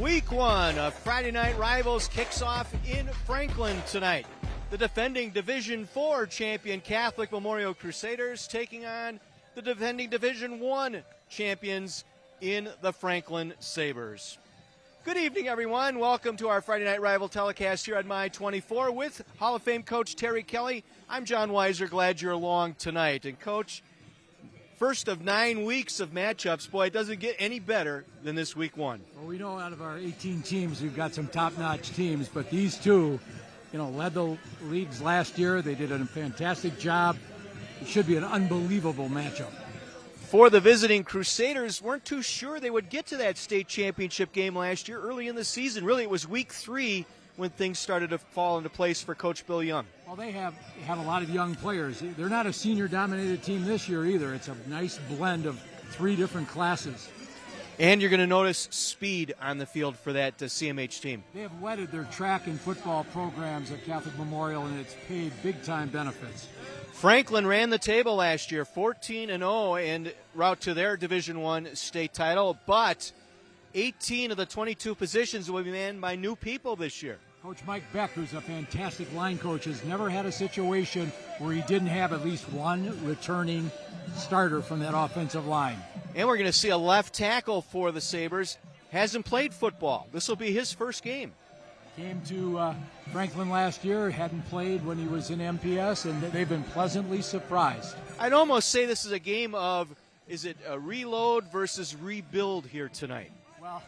Week 1 of Friday Night Rivals kicks off in Franklin tonight. The defending Division IV champion Catholic Memorial Crusaders taking on the defending Division I champions in the Franklin Sabres. Good evening, everyone. Welcome to our Friday Night Rival telecast here on My24 with Hall of Fame coach Terry Kelly. I'm John Weiser. Glad you're along tonight. And, Coach, first of 9 weeks of matchups, boy, it doesn't get any better than this week 1. Well, we know out of our 18 teams, we've got some top-notch teams, but these two, led the leagues last year. They did a fantastic job. It should be an unbelievable matchup. For the visiting Crusaders, weren't too sure they would get to that state championship game last year early in the season. Really, it was week 3 when things started to fall into place for Coach Bill Young. Well, they have a lot of young players. They're not a senior-dominated team this year either. It's a nice blend of 3 different classes. And you're going to notice speed on the field for that CMH team. They have wedded their track and football programs at Catholic Memorial, and it's paid big-time benefits. Franklin ran the table last year, 14-0, en route to their Division I state title, but 18 of the 22 positions will be manned by new people this year. Coach Mike Beck, who's a fantastic line coach, has never had a situation where he didn't have at least one returning starter from that offensive line. And we're going to see a left tackle for the Sabres. Hasn't played football. This will be his first game. Came to Franklin last year, hadn't played when he was in MPS, and they've been pleasantly surprised. I'd almost say this is a game of, is it a reload versus rebuild here tonight? Well,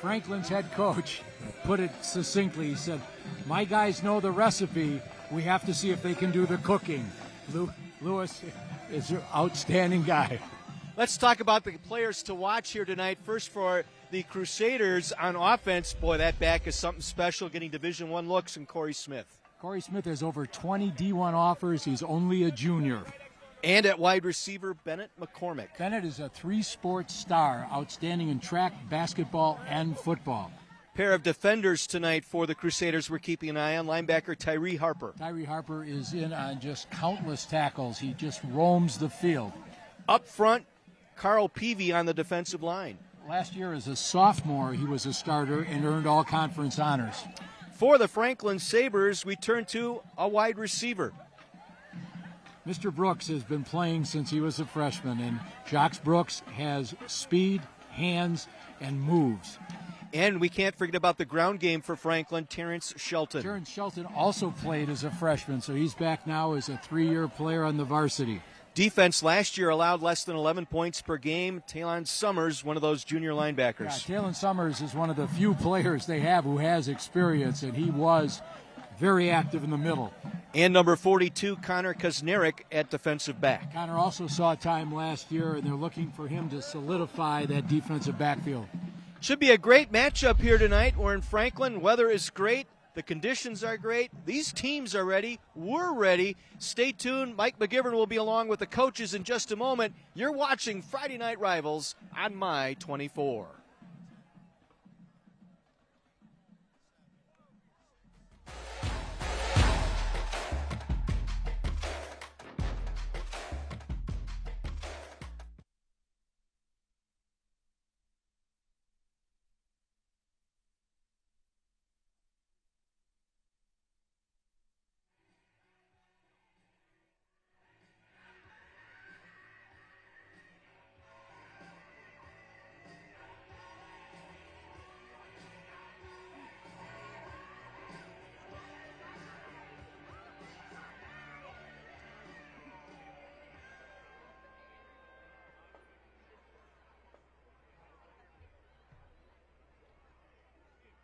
Franklin's head coach put it succinctly. He said, my guys know the recipe. We have to see if they can do the cooking. Lewis is an outstanding guy. Let's talk about the players to watch here tonight. First, for the Crusaders on offense, boy, that back is something special, getting Division I looks, and Corey Smith. Corey Smith has over 20 D1 offers. He's only a junior. And at wide receiver, Bennett McCormick. Bennett is a 3-sport star, outstanding in track, basketball, and football. Pair of defenders tonight for the Crusaders we're keeping an eye on. Linebacker Tyree Harper. Tyree Harper is in on just countless tackles. He just roams the field. Up front, Carl Peavy on the defensive line. Last year as a sophomore, he was a starter and earned all conference honors. For the Franklin Sabres, we turn to a wide receiver. Mr. Brooks has been playing since he was a freshman, and Jocks Brooks has speed, hands, and moves. And we can't forget about the ground game for Franklin, Terrence Shelton. Terrence Shelton also played as a freshman, so he's back now as a 3-year player on the varsity. Defense last year allowed less than 11 points per game. Talon Summers, one of those junior linebackers. Yeah, Talon Summers is one of the few players they have who has experience, and he was very active in the middle. And number 42, Connor Kuznirik at defensive back. Connor also saw time last year, and they're looking for him to solidify that defensive backfield. Should be a great matchup here tonight. We're in Franklin. Weather is great. The conditions are great. These teams are ready. We're ready. Stay tuned. Mike McGivern will be along with the coaches in just a moment. You're watching Friday Night Rivals on My24.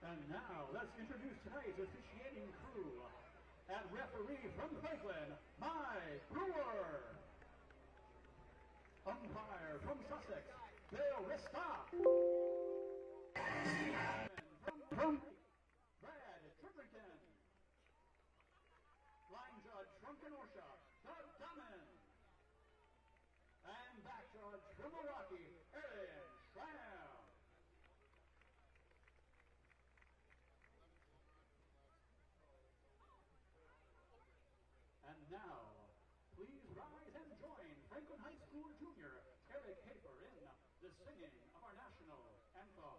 And now, let's introduce tonight's officiating crew. At referee from Franklin, Mike Brewer. Umpire from Sussex, Bill Rista. From Brad Tripperton. Line judge from Kenosha, Doug Diamond. And back judge from Milwaukee, Aaron Schramm. And now, please rise and join Franklin High School junior Eric Hafer in the singing of our national anthem.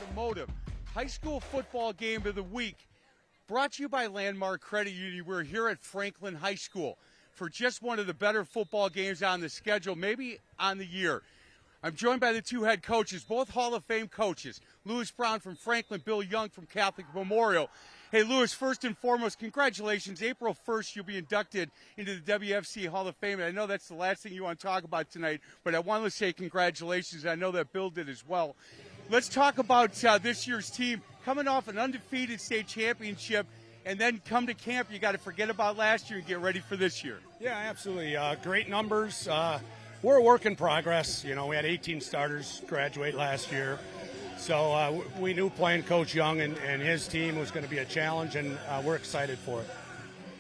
Automotive. High school football game of the week. Brought to you by Landmark Credit Union. We're here at Franklin High School for just one of the better football games on the schedule, maybe on the year. I'm joined by the two head coaches, both Hall of Fame coaches. Lewis Brown from Franklin, Bill Young from Catholic Memorial. Hey, Lewis, first and foremost, congratulations. April 1st, you'll be inducted into the WFC Hall of Fame. And I know that's the last thing you want to talk about tonight, but I want to say congratulations. I know that Bill did as well. Let's talk about this year's team coming off an undefeated state championship, and then come to camp. You got to forget about last year and get ready for this year. Yeah, absolutely. Great numbers. We're a work in progress. You know, we had 18 starters graduate last year. So we knew playing Coach Young and his team was going to be a challenge, and we're excited for it.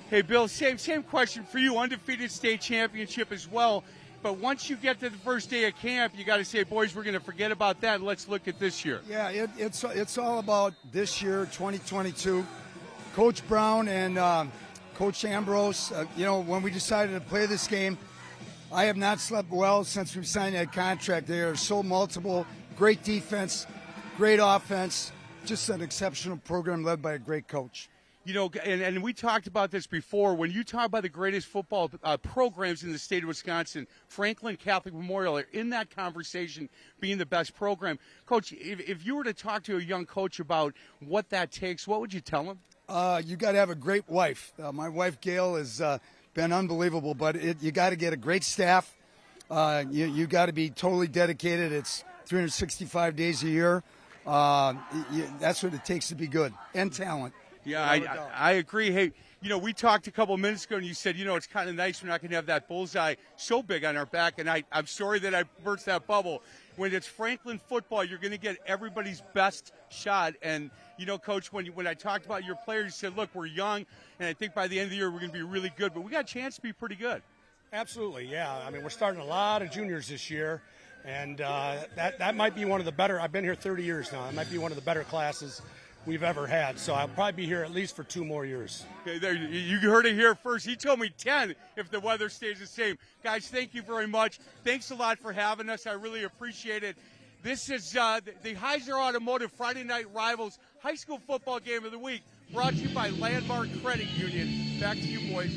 Hey, Bill, same question for you. Undefeated state championship as well. But once you get to the first day of camp, you got to say, boys, we're going to forget about that and let's look at this year. Yeah, it's all about this year, 2022. Coach Brown and Coach Ambrose, when we decided to play this game, I have not slept well since we signed that contract. They are so multiple, great defense, great offense, just an exceptional program led by a great coach. You know, and we talked about this before. When you talk about the greatest football programs in the state of Wisconsin, Franklin Catholic Memorial are in that conversation being the best program. Coach, if you were to talk to a young coach about what that takes, what would you tell him? You got to have a great wife. My wife, Gail, has been unbelievable, but you got to get a great staff. You got to be totally dedicated. It's 365 days a year. That's what it takes to be good, and talent. Yeah, I agree. Hey, we talked a couple minutes ago, and you said, it's kind of nice we're not going to have that bullseye so big on our back, and I'm sorry that I burst that bubble. When it's Franklin football, you're going to get everybody's best shot. And, Coach, when I talked about your players, you said, look, we're young, and I think by the end of the year we're going to be really good. But we got a chance to be pretty good. Absolutely, yeah. I mean, we're starting a lot of juniors this year, and that might be one of the better. I've been here 30 years now. It might be one of the better classes we've ever had, so I'll probably be here at least for 2 more years. Okay, there, you heard it here first. He told me 10 if the weather stays the same. Guys, thank you very much. Thanks a lot for having us. I really appreciate it. This is the Heiser Automotive Friday Night Rivals High School Football Game of the Week, brought to you by Landmark Credit Union. Back to you, boys.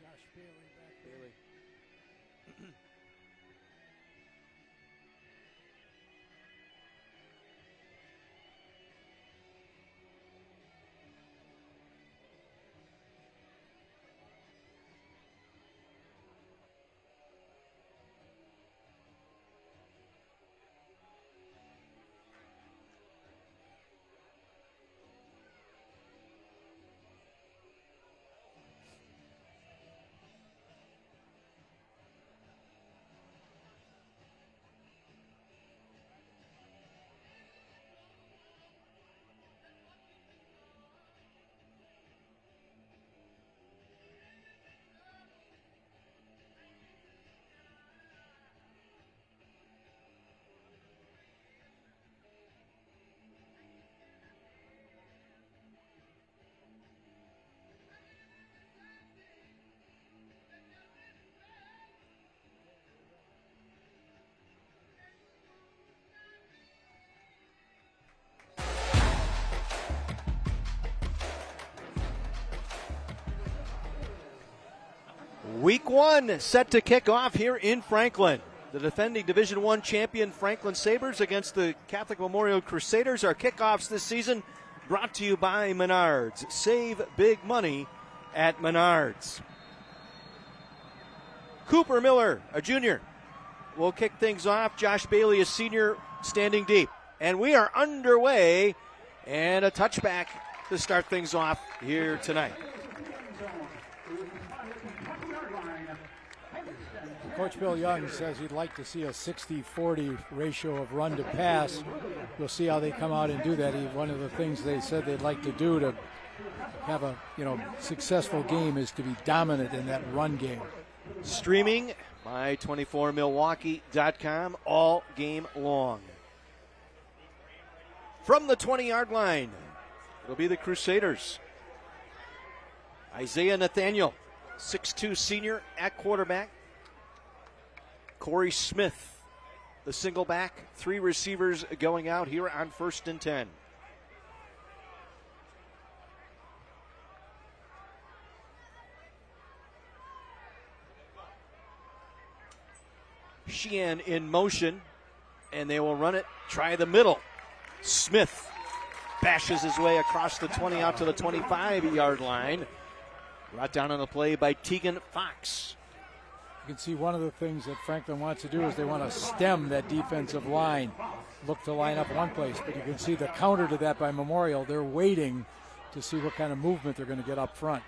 Josh Bailey back there. Week 1 set to kick off here in Franklin. The defending Division I champion Franklin Sabres against the Catholic Memorial Crusaders. Our kickoffs this season brought to you by Menards. Save big money at Menards. Cooper Miller, a junior, will kick things off. Josh Bailey, a senior, standing deep. And we are underway, and a touchback to start things off here tonight. Coach Bill Young says he'd like to see a 60-40 ratio of run to pass. We'll see how they come out and do that. One of the things they said they'd like to do to have a successful game is to be dominant in that run game. Streaming my24milwaukee.com all game long. From the 20-yard line, it'll be the Crusaders. Isaiah Nathaniel, 6'2 senior at quarterback. Corey Smith, the single back. 3 receivers going out here on 1st and 10. Sheehan in motion, and they will run it. Try the middle. Smith bashes his way across the 20 out to the 25-yard line. Brought down on the play by Tegan Fox. You can see one of the things that Franklin wants to do is they want to stem that defensive line, look to line up one place. But you can see the counter to that by Memorial. They're waiting to see what kind of movement they're going to get up front.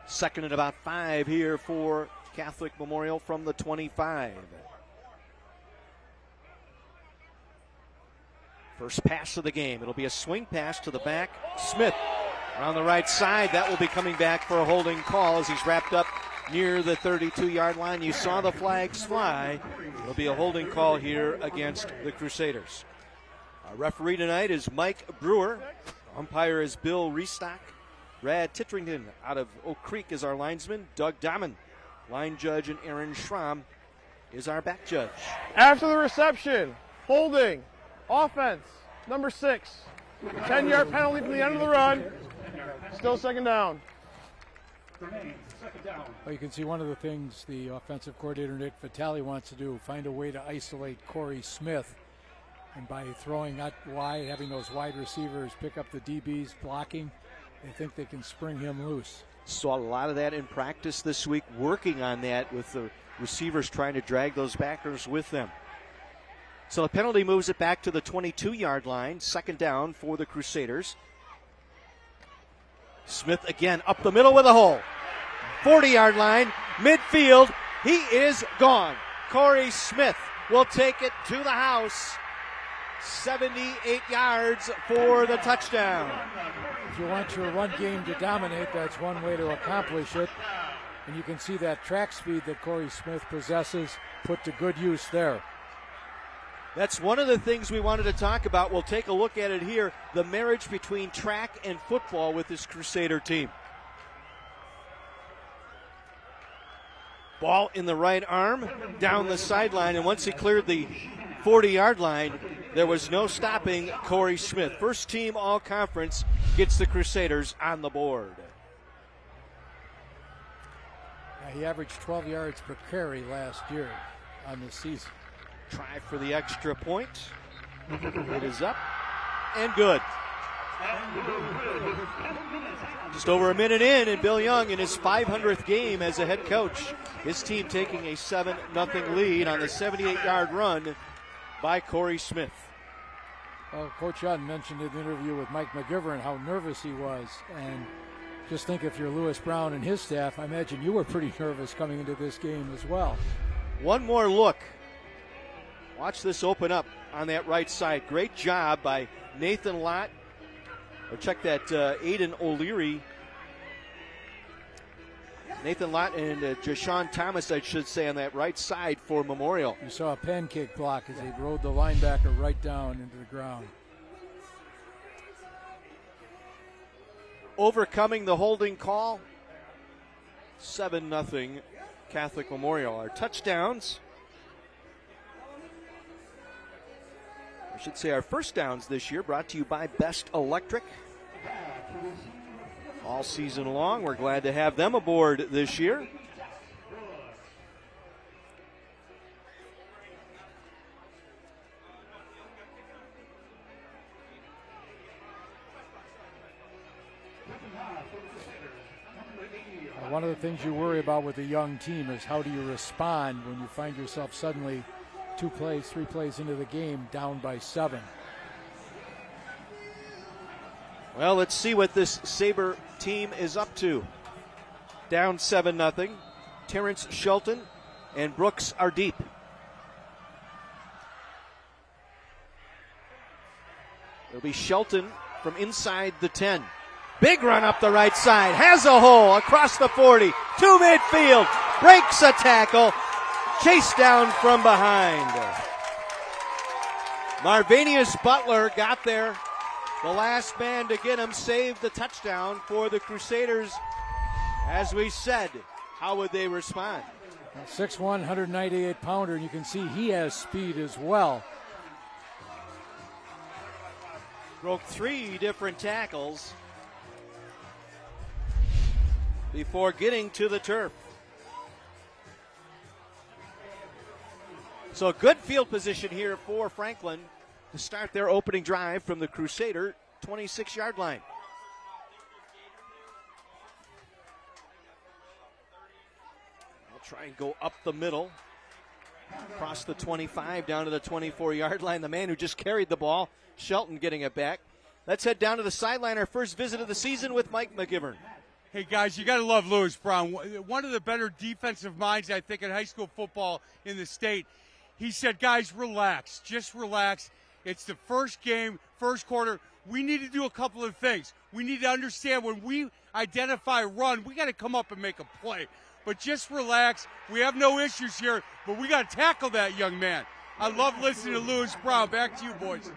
2nd and about 5 here for Catholic Memorial from the 25. First pass of the game. It'll be a swing pass to the back. Smith on the right side. That will be coming back for a holding call as he's wrapped up near the 32-yard line. You saw the flags fly. It'll be a holding call here against the Crusaders. Our referee tonight is Mike Brewer. Umpire is Bill Restock. Brad Titrington out of Oak Creek is our linesman. Doug Damon, line judge, and Aaron Schramm is our back judge. After the reception, holding, offense, number 6. 10-yard penalty from the end of the run. Still 2nd down. Well, you can see one of the things the offensive coordinator Nick Vitale wants to do, find a way to isolate Corey Smith. And by throwing out wide, having those wide receivers pick up the DBs blocking, they think they can spring him loose. Saw a lot of that in practice this week, working on that with the receivers trying to drag those backers with them. So the penalty moves it back to the 22-yard line, 2nd down for the Crusaders. Smith again up the middle with a hole. 40-yard line, midfield, he is gone. Corey Smith will take it to the house. 78 yards for the touchdown. If you want your run game to dominate, that's one way to accomplish it. And you can see that track speed that Corey Smith possesses put to good use there. That's one of the things we wanted to talk about. We'll take a look at it here. The marriage between track and football with this Crusader team. Ball in the right arm, down the sideline, and once he cleared the 40-yard line, there was no stopping Corey Smith. First team all-conference gets the Crusaders on the board. He averaged 12 yards per carry last year on the season. Try for the extra point. It is up and good. Just over a minute in, and Bill Young in his 500th game as a head coach. His team taking a 7-0 lead on the 78-yard run by Corey Smith. Well, Coach Young mentioned in the interview with Mike McGivern how nervous he was. And just think if you're Lewis Brown and his staff, I imagine you were pretty nervous coming into this game as well. One more look. Watch this open up on that right side. Great job by Nathan Lott. Or check that Aiden O'Leary. Nathan Lott and Jashawn Thomas, I should say, on that right side for Memorial. You saw a pancake block as he rode the linebacker right down into the ground. Overcoming the holding call. 7-0 Catholic Memorial. Our touchdowns. I should say our first downs this year brought to you by Best Electric. All season long, we're glad to have them aboard this year. One of the things you worry about with a young team is how do you respond when you find yourself suddenly 3 plays into the game, down by 7. Well, let's see what this Sabre team is up to. Down 7-0. Terrence Shelton and Brooks are deep. It'll be Shelton from inside the 10. Big run up the right side. Has a hole across the 40. To midfield. Breaks a tackle. Chased down from behind. Marvanius Butler got there. The last man to get him saved the touchdown for the Crusaders. As we said, how would they respond? 6'1", 198-pounder, and you can see he has speed as well. Broke 3 different tackles before getting to the turf. So a good field position here for Franklin to start their opening drive from the Crusader 26-yard line. They'll try and go up the middle, across the 25 down to the 24-yard line. The man who just carried the ball, Shelton, getting it back. Let's head down to the sideline, our first visit of the season with Mike McGivern. Hey, guys, you got to love Lewis Brown. One of the better defensive minds, I think, in high school football in the state. He said, guys, relax. Just relax. It's the first game, first quarter. We need to do a couple of things. We need to understand when we identify run, we got to come up and make a play. But just relax. We have no issues here, but we got to tackle that young man. I love listening to Lewis Brown. Back to you, boys.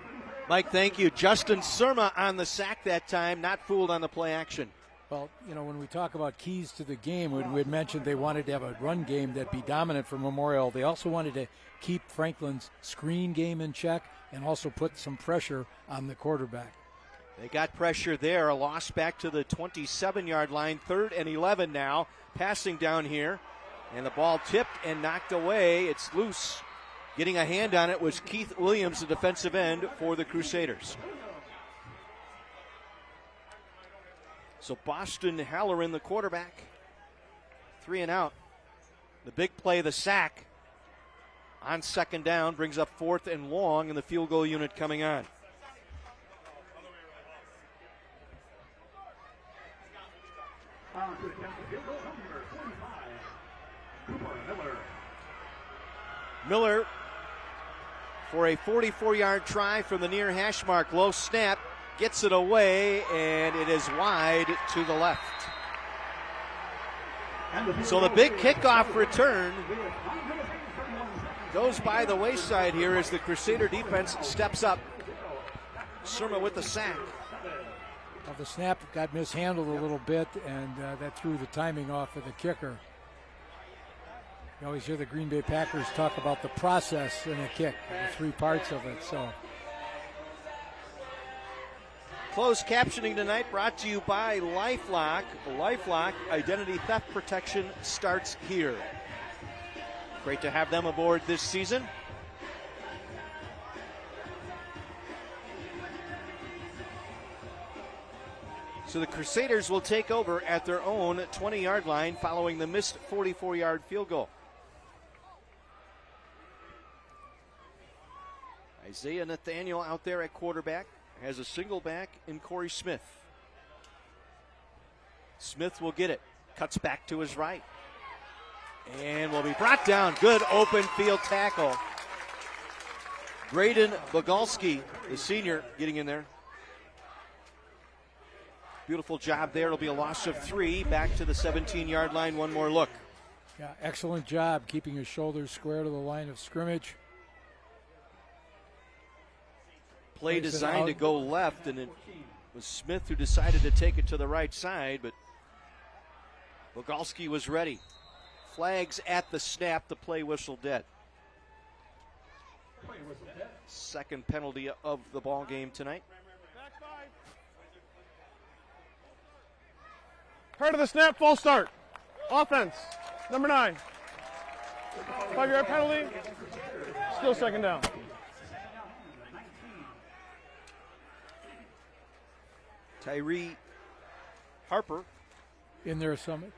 Mike, thank you. Justin Surma on the sack that time, not fooled on the play action. Well, you know, when we talk about keys to the game, we had mentioned they wanted to have a run game that'd be dominant for Memorial. They also wanted to keep Franklin's screen game in check and also put some pressure on the quarterback. They got pressure there. A loss back to the 27-yard line. 3rd and 11 now. Passing down here. And the ball tipped and knocked away. It's loose. Getting a hand on it was Keith Williams, the defensive end for the Crusaders. So Boston Halloran, the quarterback. 3 and out. The big play, the sack on 2nd down, brings up 4th and long, and the field goal unit coming on. Miller for a 44-yard try from the near hash mark. Low snap, gets it away, and it is wide to the left. So the big kickoff return goes by the wayside here as the Crusader defense steps up. Surma with the sack. Well, the snap got mishandled a little bit, and that threw the timing off of the kicker. You always hear the Green Bay Packers talk about the process in a kick, the 3 parts of it. So, closed captioning tonight brought to you by LifeLock. LifeLock identity theft protection starts here. Great to have them aboard this season. So the Crusaders will take over at their own 20-yard line following the missed 44-yard field goal. Isaiah Nathaniel out there at quarterback. Has a single back in Corey Smith. Smith will get it. Cuts back to his right. And will be brought down. Good open field tackle. Braden Bogalski, the senior, getting in there. Beautiful job there. It'll be a loss of 3. Back to the 17-yard line. One more look. yeah, excellent job keeping his shoulders square to the line of scrimmage. Play designed to go left, and it was Smith who decided to take it to the right side, but Bogalski was ready. Flags at the snap, the play whistle dead. Second penalty of the ball game tonight. Prior to the snap, false start. Offense, number 9. 5-yard penalty, still 2nd down. Tyree Harper In there, Summit.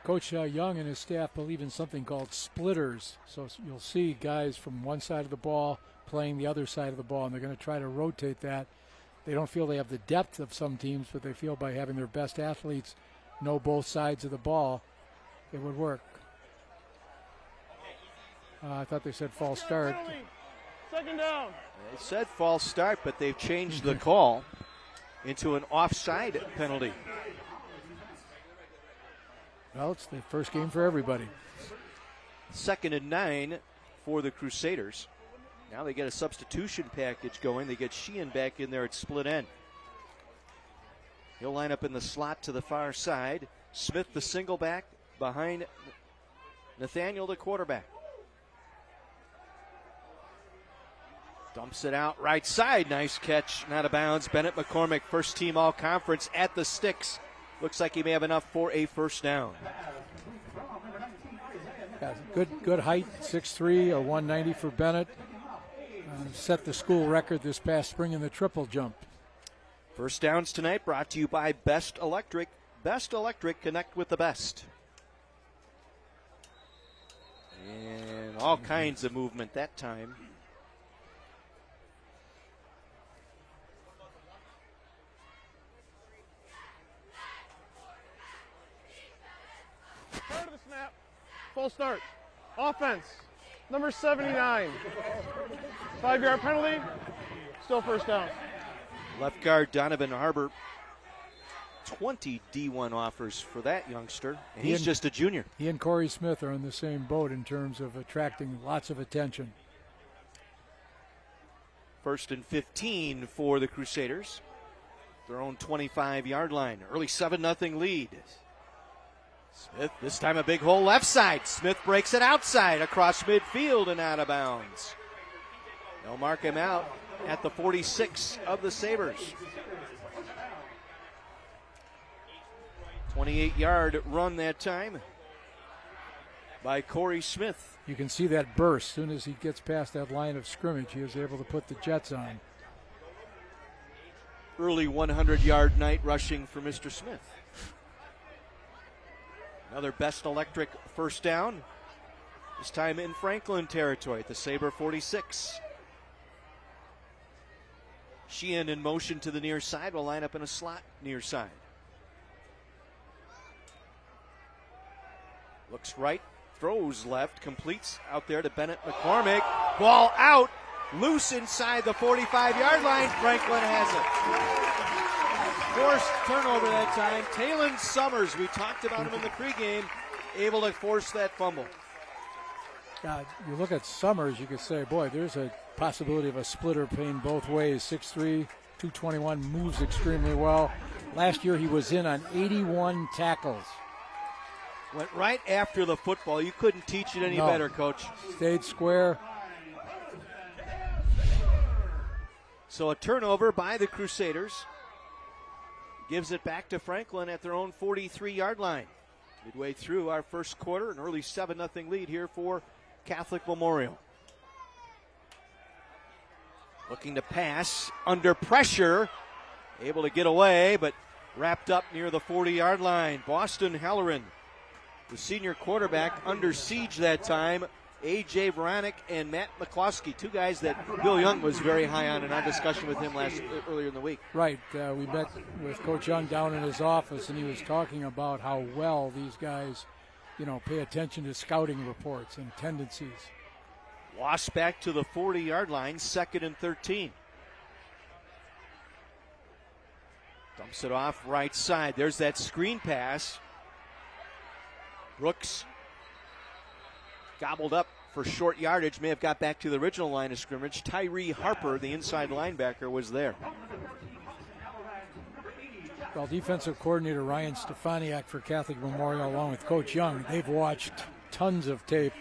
Coach Young and his staff believe in something called splitters. So you'll see guys from one side of the ball playing the other side of the ball, and they're going to try to rotate that. They don't feel they have the depth of some teams, but they feel by having their best athletes know both sides of the ball, it would work. I thought they said false start. Second down. They said false start, but they've changed the call into an offside penalty. Well, it's the first game for everybody. 2nd and 9 for the Crusaders. Now they get a substitution package going. They get Sheehan back in there at split end. He'll line up in the slot to the far side. Smith, the single back, behind Nathaniel, the quarterback. Dumps it out right side. Nice catch. Not out of bounds. Bennett McCormick, first team all conference at the sticks. Looks like he may have enough for a first down. Yeah, good height, 6'3", a 190 for Bennett. Set the school record this past spring in the triple jump. First downs tonight brought to you by Best Electric. Best Electric, connect with the best. And all kinds of movement that time. Start of the snap. Full start. Offense. Number 79. 5-yard penalty. Still first down. Left guard Donovan Harbor. 20 D1 offers for that youngster. And he's just a junior. He and Corey Smith are in the same boat in terms of attracting lots of attention. 1st and 15 for the Crusaders. Their own 25-yard line. Early 7-0 lead. Smith, this time a big hole left side. Smith breaks it outside across midfield and out of bounds. They'll mark him out at the 46 of the Sabres. 28-yard run that time by Corey Smith. You can see that burst. As soon as he gets past that line of scrimmage, he was able to put the Jets on. Early 100-yard night rushing for Mr. Smith. Another Best Electric first down. This time in Franklin territory at the Sabre 46. Sheehan in motion to the near side will line up in a slot near side. Looks right, throws left, completes out there to Bennett McCormick. Ball out, loose inside the 45-yard line. Franklin has it. Forced turnover that time. Talon Summers, we talked about him in the pregame, able to force that fumble. You look at Summers, you could say, boy, there's a possibility of a splitter playing both ways. 6'3", 221, moves extremely well. Last year he was in on 81 tackles. Went right after the football. You couldn't teach it any better, Coach. Stayed square. So a turnover by the Crusaders. Gives it back to Franklin at their own 43-yard line. Midway through our first quarter, an early 7-0 lead here for Catholic Memorial. Looking to pass under pressure. Able to get away, but wrapped up near the 40-yard line. Boston Halloran, the senior quarterback, under siege that time. A.J. Veronic and Matt McCloskey, two guys that Bill Young was very high on in our discussion with him earlier in the week. Right. We met with Coach Young down in his office, and he was talking about how well these guys, pay attention to scouting reports and tendencies. Lost back to the 40-yard line, 2nd and 13. Dumps it off right side. There's that screen pass. Brooks gobbled up for short yardage, may have got back to the original line of scrimmage. Tyree Harper, the inside linebacker, was there. Well, defensive coordinator Ryan Stefaniak for Catholic Memorial, along with Coach Young, they've watched tons of tape,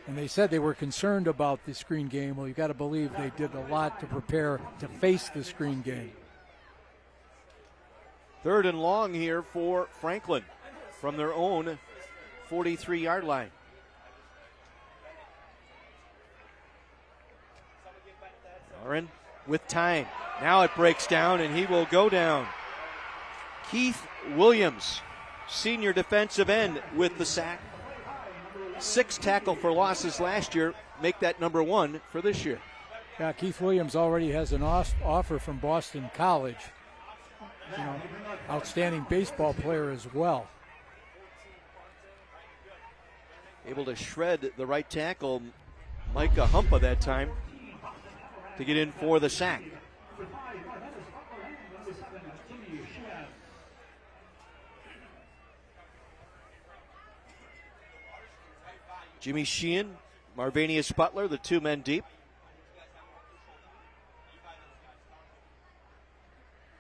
and they said they were concerned about the screen game. Well, you got to believe they did a lot to prepare to face the screen game. 3rd and long here for Franklin from their own 43-yard line. Aaron with time. Now it breaks down, and he will go down. Keith Williams senior defensive end with the sack. 6 tackle for losses last year, make that number 1 for this year. Yeah, Keith Williams already has an offer from Boston College. You know, outstanding baseball player as well. Able to shred the right tackle, Micah Humpa that time, to get in for the sack. Jimmy Sheehan, Marvanius Butler, the 2 men deep.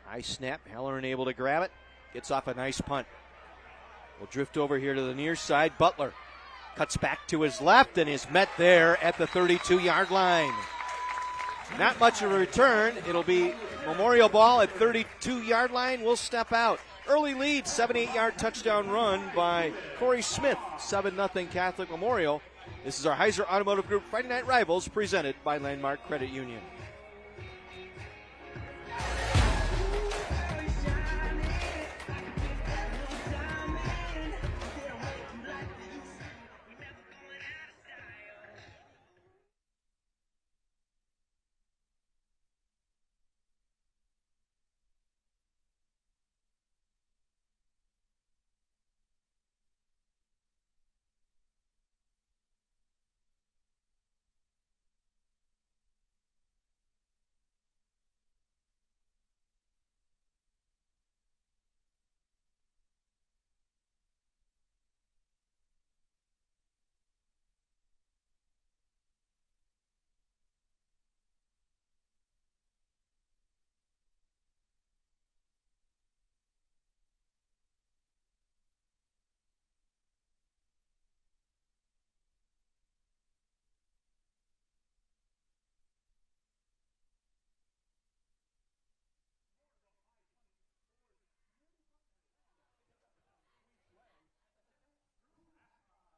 High snap, Halloran able to grab it. Gets off a nice punt. We'll drift over here to the near side. Butler cuts back to his left and is met there at the 32-yard line. Not much of a return. It'll be Memorial ball at 32-yard line. We'll step out. Early lead, 78-yard touchdown run by Corey Smith, 7-0 Catholic Memorial. This is our Heiser Automotive Group Friday Night Rivals presented by Landmark Credit Union.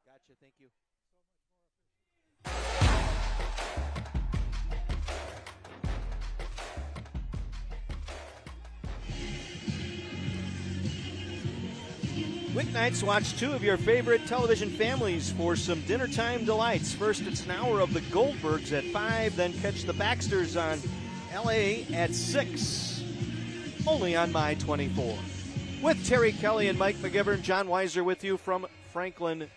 Gotcha, thank you. Weeknights, watch 2 of your favorite television families for some dinner time delights. First, it's an hour of the Goldbergs at 5, then catch the Baxters on LA at 6. Only on My 24. With Terry Kelly and Mike McGivern, John Weiser with you from Franklin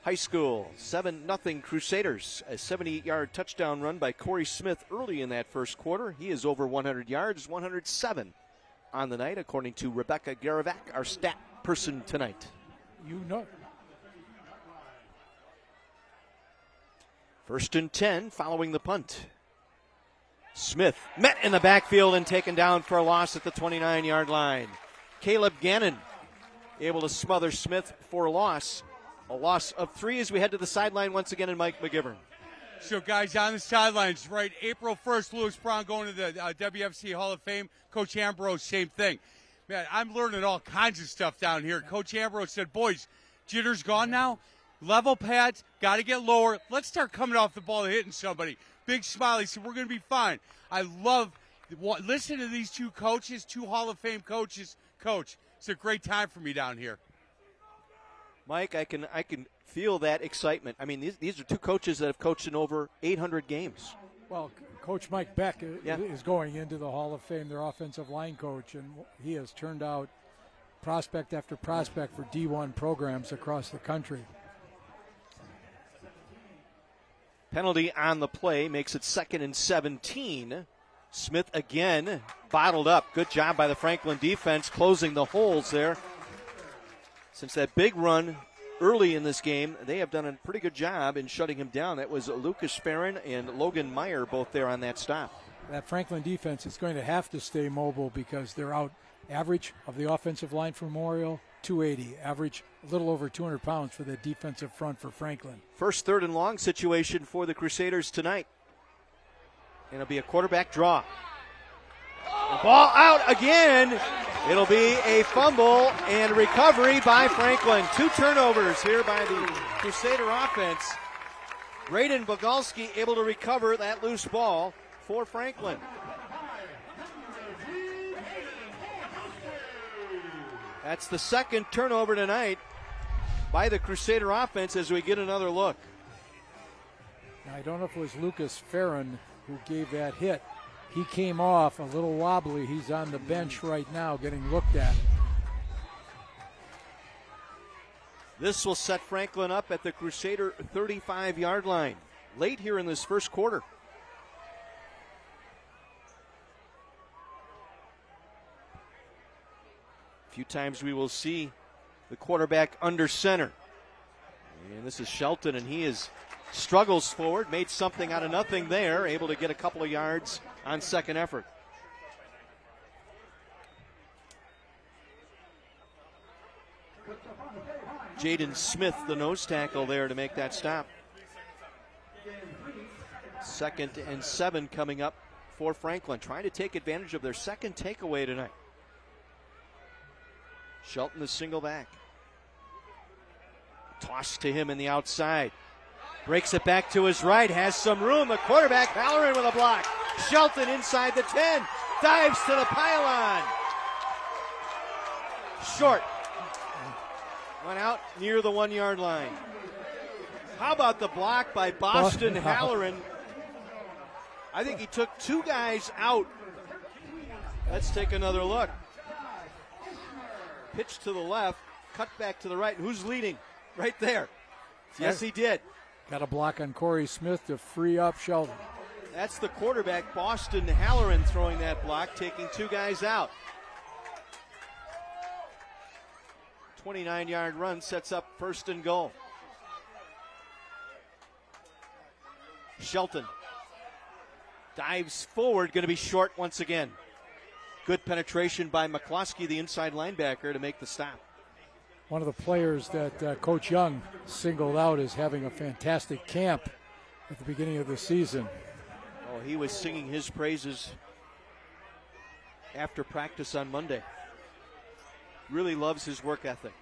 High School. 7-0 Crusaders. A 78-yard touchdown run by Corey Smith early in that first quarter. He is over 100 yards, 107 on the night, according to Rebecca Garavac, our stat person tonight. You know. 1st and 10 following the punt. Smith met in the backfield and taken down for a loss at the 29-yard line. Caleb Gannon able to smother Smith for a loss. A loss of 3 as we head to the sideline once again, and Mike McGivern. So, guys, on the sidelines, right, April 1st, Lewis Brown going to the WFC Hall of Fame. Coach Ambrose, same thing. Man, I'm learning all kinds of stuff down here. Coach Ambrose said, boys, jitter's gone now. Level pads, got to get lower. Let's start coming off the ball and hitting somebody. Big smile. He said, we're going to be fine. I love, listen to these 2 coaches, 2 Hall of Fame coaches. Coach, it's a great time for me down here. Mike, I can feel that excitement. I mean, these are 2 coaches that have coached in over 800 games. Well, Coach Mike Beck is going into the Hall of Fame, their offensive line coach, and he has turned out prospect after prospect for D1 programs across the country. Penalty on the play makes it 2nd and 17. Smith again bottled up. Good job by the Franklin defense closing the holes there. Since that big run early in this game, they have done a pretty good job in shutting him down. That was Lucas Farron and Logan Meyer both there on that stop. That Franklin defense is going to have to stay mobile because they're out. Average of the offensive line for Memorial, 280. Average a little over 200 pounds for the defensive front for Franklin. First 3rd and long situation for the Crusaders tonight. And it'll be a quarterback draw. Ball out again. It'll be a fumble and recovery by Franklin. 2 turnovers here by the Crusader offense. Braden Bogalski able to recover that loose ball for Franklin. That's the second turnover tonight by the Crusader offense as we get another look. Now, I don't know if it was Lucas Farron who gave that hit. He came off a little wobbly. He's on the bench right now getting looked at. This will set Franklin up at the Crusader 35-yard line late here in this first quarter. A few times we will see the quarterback under center. And this is Shelton, and he struggles forward, made something out of nothing there, able to get a couple of yards on second effort. Jaden Smith, the nose tackle there to make that stop. 2nd and 7 coming up for Franklin, trying to take advantage of their second takeaway tonight. Shelton, the single back. Toss to him in the outside. Breaks it back to his right, has some room. The quarterback, Halloran with a block. Shelton inside the 10, dives to the pylon. Short. Went out near the 1-yard line. How about the block by Boston Halloran? I think he took 2 guys out. Let's take another look. Pitch to the left, cut back to the right. And who's leading? Right there. Yes, he did. Got a block on Corey Smith to free up Shelton. That's the quarterback, Boston Halloran, throwing that block, taking 2 guys out. 29-yard run sets up 1st and goal. Shelton dives forward, going to be short once again. Good penetration by McCloskey, the inside linebacker, to make the stop. One of the players that Coach Young singled out as having a fantastic camp at the beginning of the season. Oh, he was singing his praises after practice on Monday. Really loves his work ethic.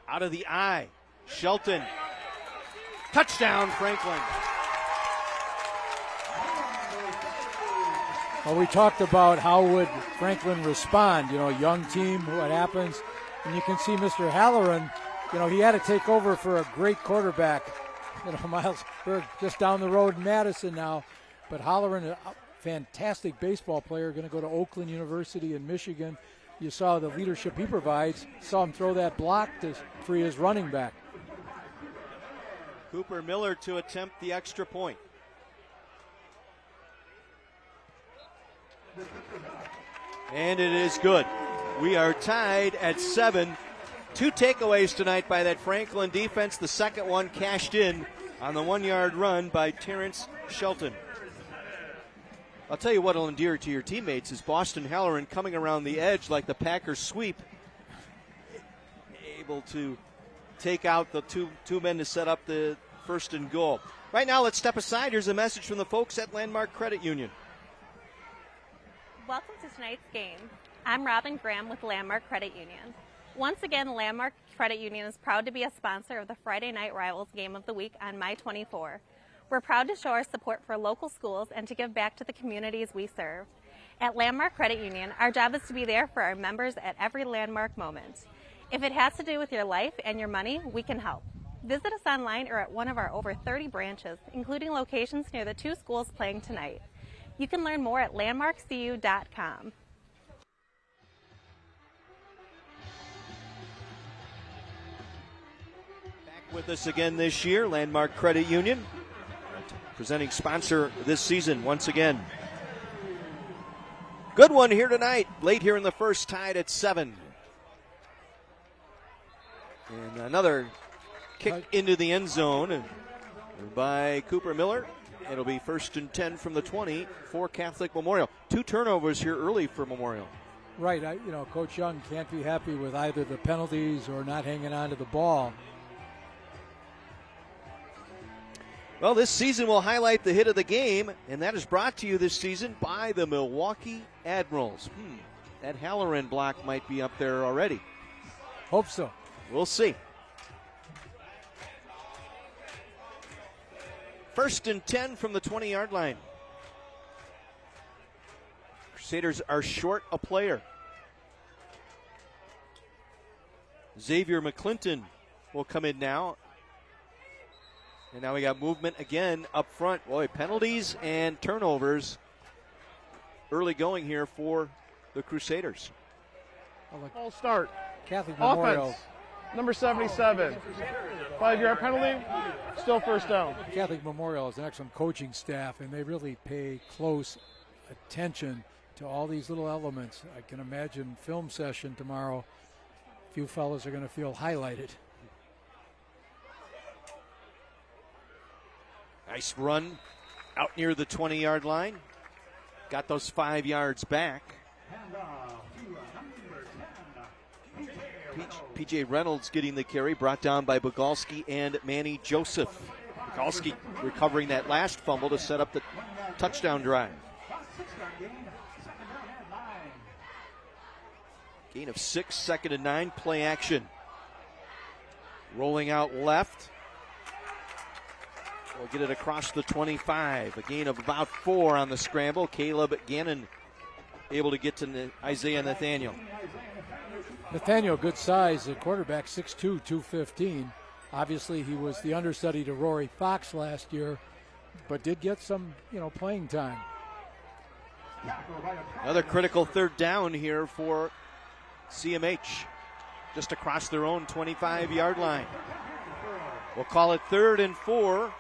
Out of the eye, Shelton. Touchdown, Franklin. Well, we talked about how would Franklin respond. You know, young team, what happens. And you can see Mr. Halloran, you know, he had to take over for a great quarterback. You know, Miles, we're just down the road in Madison now. But Halloran, a fantastic baseball player, going to go to Oakland University in Michigan. You saw the leadership he provides. Saw him throw that block to free his running back. Cooper Miller to attempt the extra point. And it is good. We are tied at 7. 2 takeaways tonight by that Franklin defense. The second one cashed in on the 1-yard run by Terrence Shelton. I'll tell you what will endear to your teammates is Boston Halloran coming around the edge like the Packers sweep, able to take out the two men to set up the 1st and goal. Right now, let's step aside. Here's a message from the folks at Landmark Credit Union. Welcome to tonight's game. I'm Robin Graham with Landmark Credit Union. Once again, Landmark Credit Union is proud to be a sponsor of the Friday Night Rivals Game of the Week on May 24. We're proud to show our support for local schools and to give back to the communities we serve. At Landmark Credit Union, our job is to be there for our members at every landmark moment. If it has to do with your life and your money, we can help. Visit us online or at one of our over 30 branches, including locations near the 2 schools playing tonight. You can learn more at landmarkcu.com. Back with us again this year, Landmark Credit Union, presenting sponsor this season once again. Good one here tonight, late here in the first, tied at 7. And another kick into the end zone by Cooper Miller. It'll be 1st and 10 from the 20 for Catholic Memorial. 2 turnovers here early for Memorial. Right, Coach Young can't be happy with either the penalties or not hanging on to the ball. Well, this season will highlight the hit of the game, and that is brought to you this season by the Milwaukee Admirals. That Halloran block might be up there already. Hope so. We'll see. 1st and 10 from the 20-yard line. Crusaders are short a player. Xavier McClinton will come in now. And now we got movement again up front. Boy, penalties and turnovers early going here for the Crusaders. Full start. Catholic Memorial. Offense, number 77. 5-yard penalty, still first down. Catholic Memorial is an excellent coaching staff, and they really pay close attention to all these little elements. I can imagine film session tomorrow. A few fellows are going to feel highlighted. Nice run out near the 20-yard line. Got those 5 yards back. PJ Reynolds getting the carry, brought down by Bogalski and Manny Joseph. Bogalski recovering that last fumble to set up the touchdown drive. Gain of 6, 2nd and 9, play action. Rolling out left. We'll get it across the 25. A gain of about 4 on the scramble. Caleb Gannon able to get to Isaiah Nathaniel. Nathaniel, good size, the quarterback, 6'2", 215. Obviously, he was the understudy to Rory Fox last year, but did get some, playing time. Another critical 3rd down here for CMH, just across their own 25-yard line. We'll call it 3rd and 4.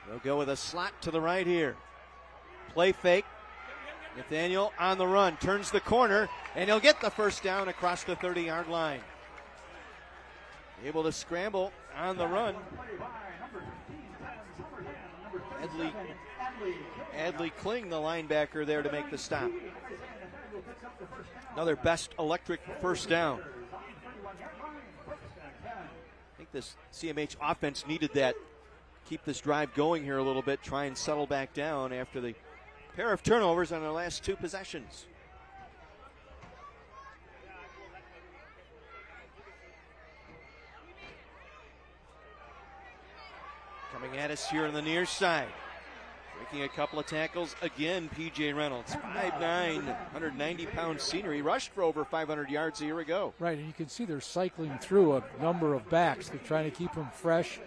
They'll go with a slot to the right here. Play fake. Nathaniel on the run, turns the corner, and he'll get the first down across the 30-yard line. Able to scramble on the run. Adley Kling, the linebacker, there to make the stop. Another best electric first down. I think this CMH offense needed that. Keep this drive going here a little bit, try and settle back down after the pair of turnovers on their last 2 possessions. Coming at us here on the near side. Breaking a couple of tackles again, P.J. Reynolds. 5'9", 190-pound senior. He rushed for over 500 yards a year ago. Right, and you can see they're cycling through a number of backs. They're trying to keep them fresh.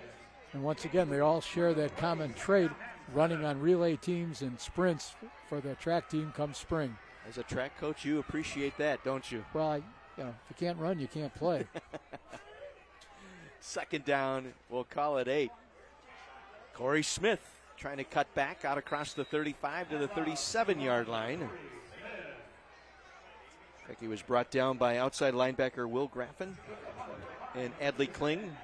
And once again, they all share that common trait, running on relay teams and sprints for the track team come spring. As a track coach, you appreciate that, don't you? Well, if you can't run, you can't play. 2nd down, we'll call it 8. Corey Smith trying to cut back out across the 35 to the 37-yard line. In fact, he was brought down by outside linebacker Will Graffin and Adley Kling.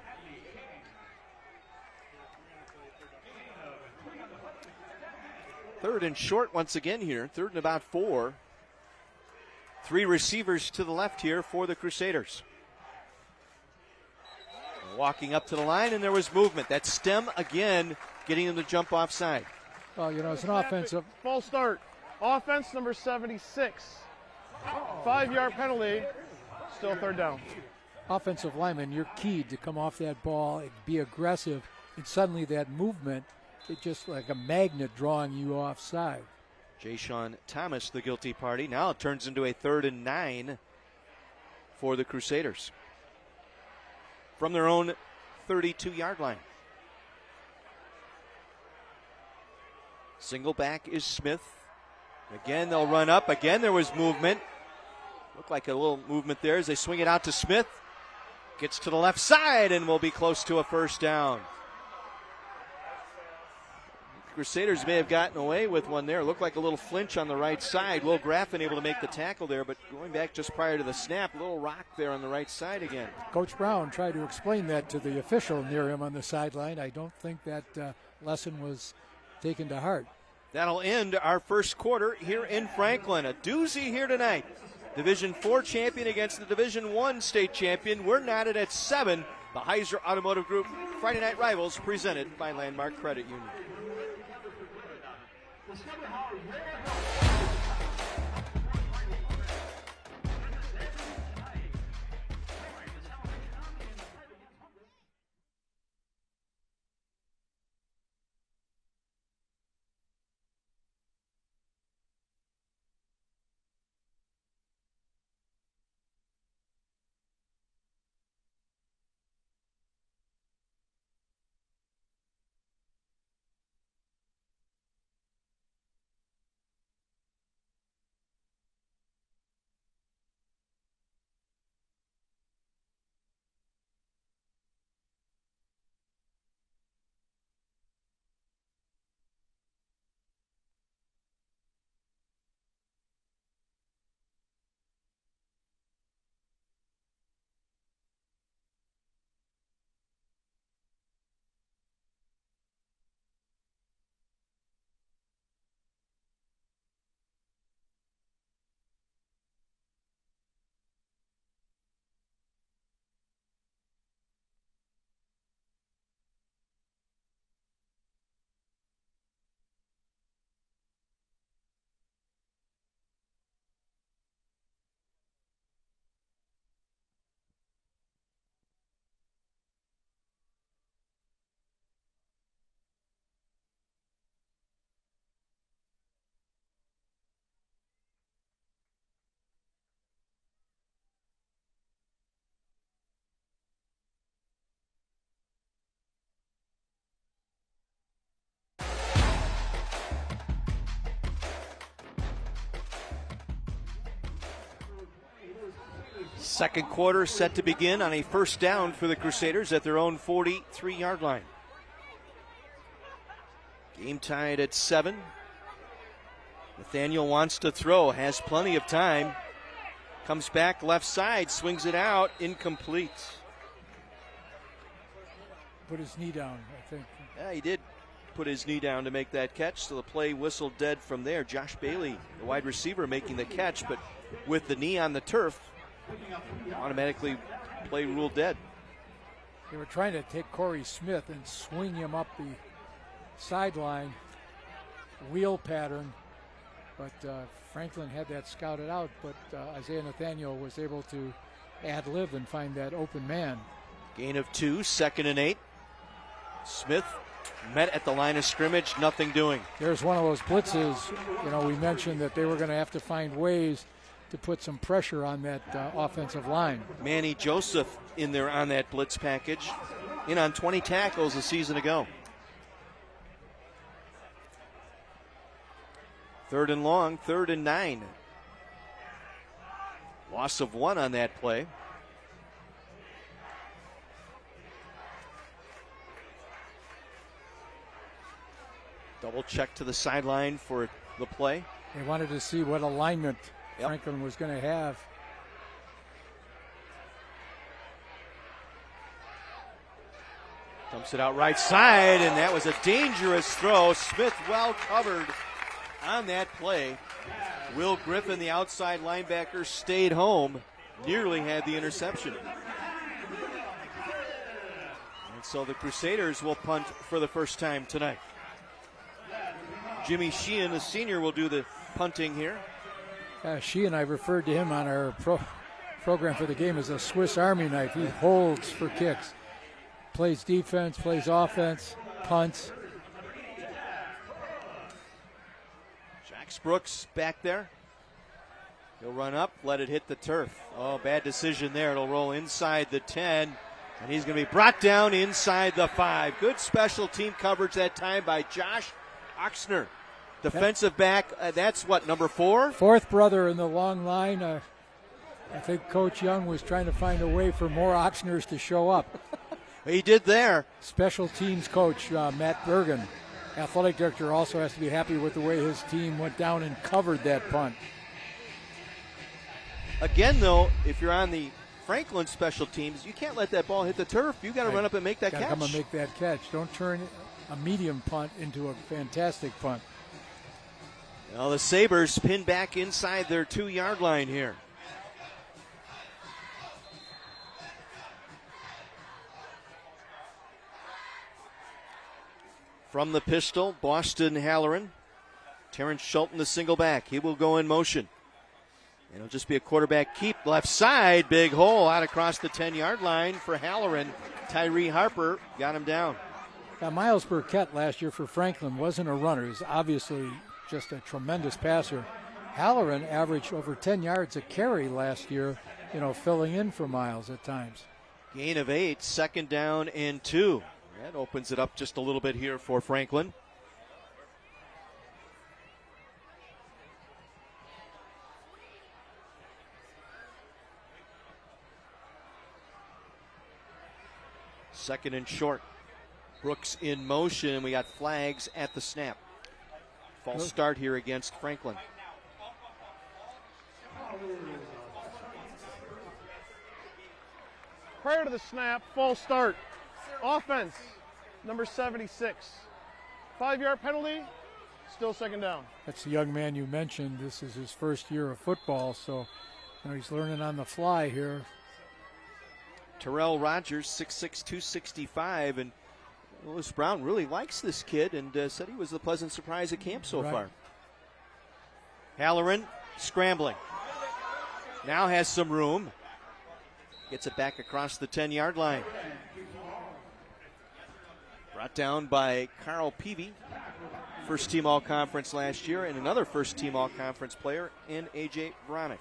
Third and short once again here. 3rd and about 4. 3 receivers to the left here for the Crusaders. Walking up to the line, and there was movement. That's Stem again, getting him to jump offside. Well, it's an offensive. Full start. Offense, number 76. 5-yard penalty, still 3rd down. Offensive lineman, you're keyed to come off that ball, be aggressive, and suddenly that movement, it's just like a magnet drawing you offside. Jay-Sean Thomas, the guilty party. Now it turns into a 3rd and 9 for the Crusaders. From their own 32-yard line. Single back is Smith. Again, they'll run up. Again, there was movement. Looked like a little movement there as they swing it out to Smith. Gets to the left side and will be close to a first down. Crusaders may have gotten away with one there. Looked like a little flinch on the right side. Will Graffin able to make the tackle there, but going back just prior to the snap, a little rock there on the right side again. Coach Brown tried to explain that to the official near him on the sideline. I don't think that lesson was taken to heart. That'll end our first quarter here in Franklin. A doozy here tonight. Division 4 champion against the Division 1 state champion. We're knotted at 7. The Heiser Automotive Group Friday Night Rivals presented by Landmark Credit Union. Second quarter set to begin on a first down for the Crusaders at their own 43-yard line. Game tied at 7. Nathaniel wants to throw, has plenty of time. Comes back left side, swings it out, incomplete. Put his knee down, I think. Yeah, he did put his knee down to make that catch, so the play whistled dead from there. Josh Bailey, the wide receiver, making the catch, but with the knee on the turf, automatically play ruled dead. They were trying to take Corey Smith and swing him up the sideline, wheel pattern, but Franklin had that scouted out, but Isaiah Nathaniel was able to ad-lib and find that open man. Gain of 2, 2nd and 8. Smith met at the line of scrimmage, nothing doing. There's one of those blitzes. You know, we mentioned that they were going to have to find ways to put some pressure on that offensive line. Manny Joseph in there on that blitz package, in on 20 tackles a season ago. 3rd and long, 3rd and 9. Loss of 1 on that play. Double check to the sideline for the play. They wanted to see what alignment Franklin was going to have. Dumps it out right side, and that was a dangerous throw. Smith well covered on that play. Will Griffin, the outside linebacker, stayed home. Nearly had the interception. And so the Crusaders will punt for the first time tonight. Jimmy Sheehan, the senior, will do the punting here. Sheehan, I referred to him on our program for the game as a Swiss Army knife. He holds for kicks. Plays defense, plays offense, punts. Jax Brooks back there. He'll run up, let it hit the turf. Oh, bad decision there. It'll roll inside the 10, and he's going to be brought down inside the 5. Good special team coverage that time by Josh Oxner. Defensive back, that's what, number 4? Fourth brother in the long line. I think Coach Young was trying to find a way for more Oxners to show up. He did there. Special teams coach Matt Bergen, athletic director, also has to be happy with the way his team went down and covered that punt. Again, though, if you're on the Franklin special teams, you can't let that ball hit the turf. You got to run up and make that catch. Come and make that catch. Don't turn a medium punt into a fantastic punt. Well, the Sabres pin back inside their 2-yard line here. From the pistol, Boston Halloran. Terrence Schulten, the single back. He will go in motion. It'll just be a quarterback keep. Left side, big hole out across the 10-yard line for Halloran. Tyree Harper got him down. Now, Miles Burkett last year for Franklin wasn't a runner. He's obviously just a tremendous passer. Halloran averaged over 10 yards a carry last year, filling in for Miles at times. Gain of 8, 2nd down and 2. That opens it up just a little bit here for Franklin. Second and short. Brooks in motion. We got flags at the snap. False start here against Franklin. Prior to the snap, false start. Offense, number 76. 5-yard penalty, still 2nd down. That's the young man you mentioned. This is his first year of football, so he's learning on the fly here. Terrell Rogers, 6'6", 265, and Lewis Brown really likes this kid and said he was the pleasant surprise at camp so far. Halloran scrambling. Now has some room. Gets it back across the 10-yard line. Brought down by Carl Peavy, first-team All-Conference last year, and another first-team All-Conference player in A.J. Vronick.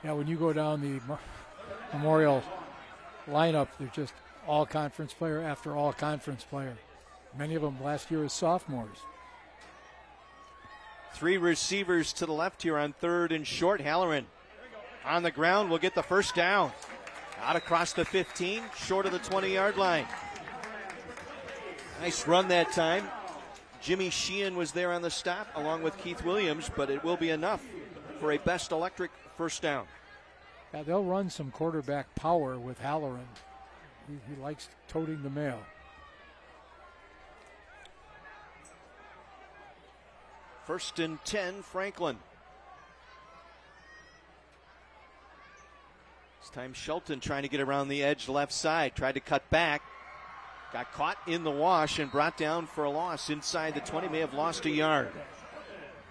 Now, when you go down the Memorial lineup, they're just all-conference player after all-conference player. Many of them last year as sophomores. 3 receivers to the left here on 3rd and short. Halloran on the ground will get the first down. Out across the 15, short of the 20-yard line. Nice run that time. Jimmy Sheehan was there on the stop along with Keith Williams, but it will be enough for a Best Electric first down. Yeah, they'll run some quarterback power with Halloran. He likes toting the mail. First and 10, Franklin. This time Shelton trying to get around the edge left side. Tried to cut back. Got caught in the wash and brought down for a loss inside the 20. May have lost a yard.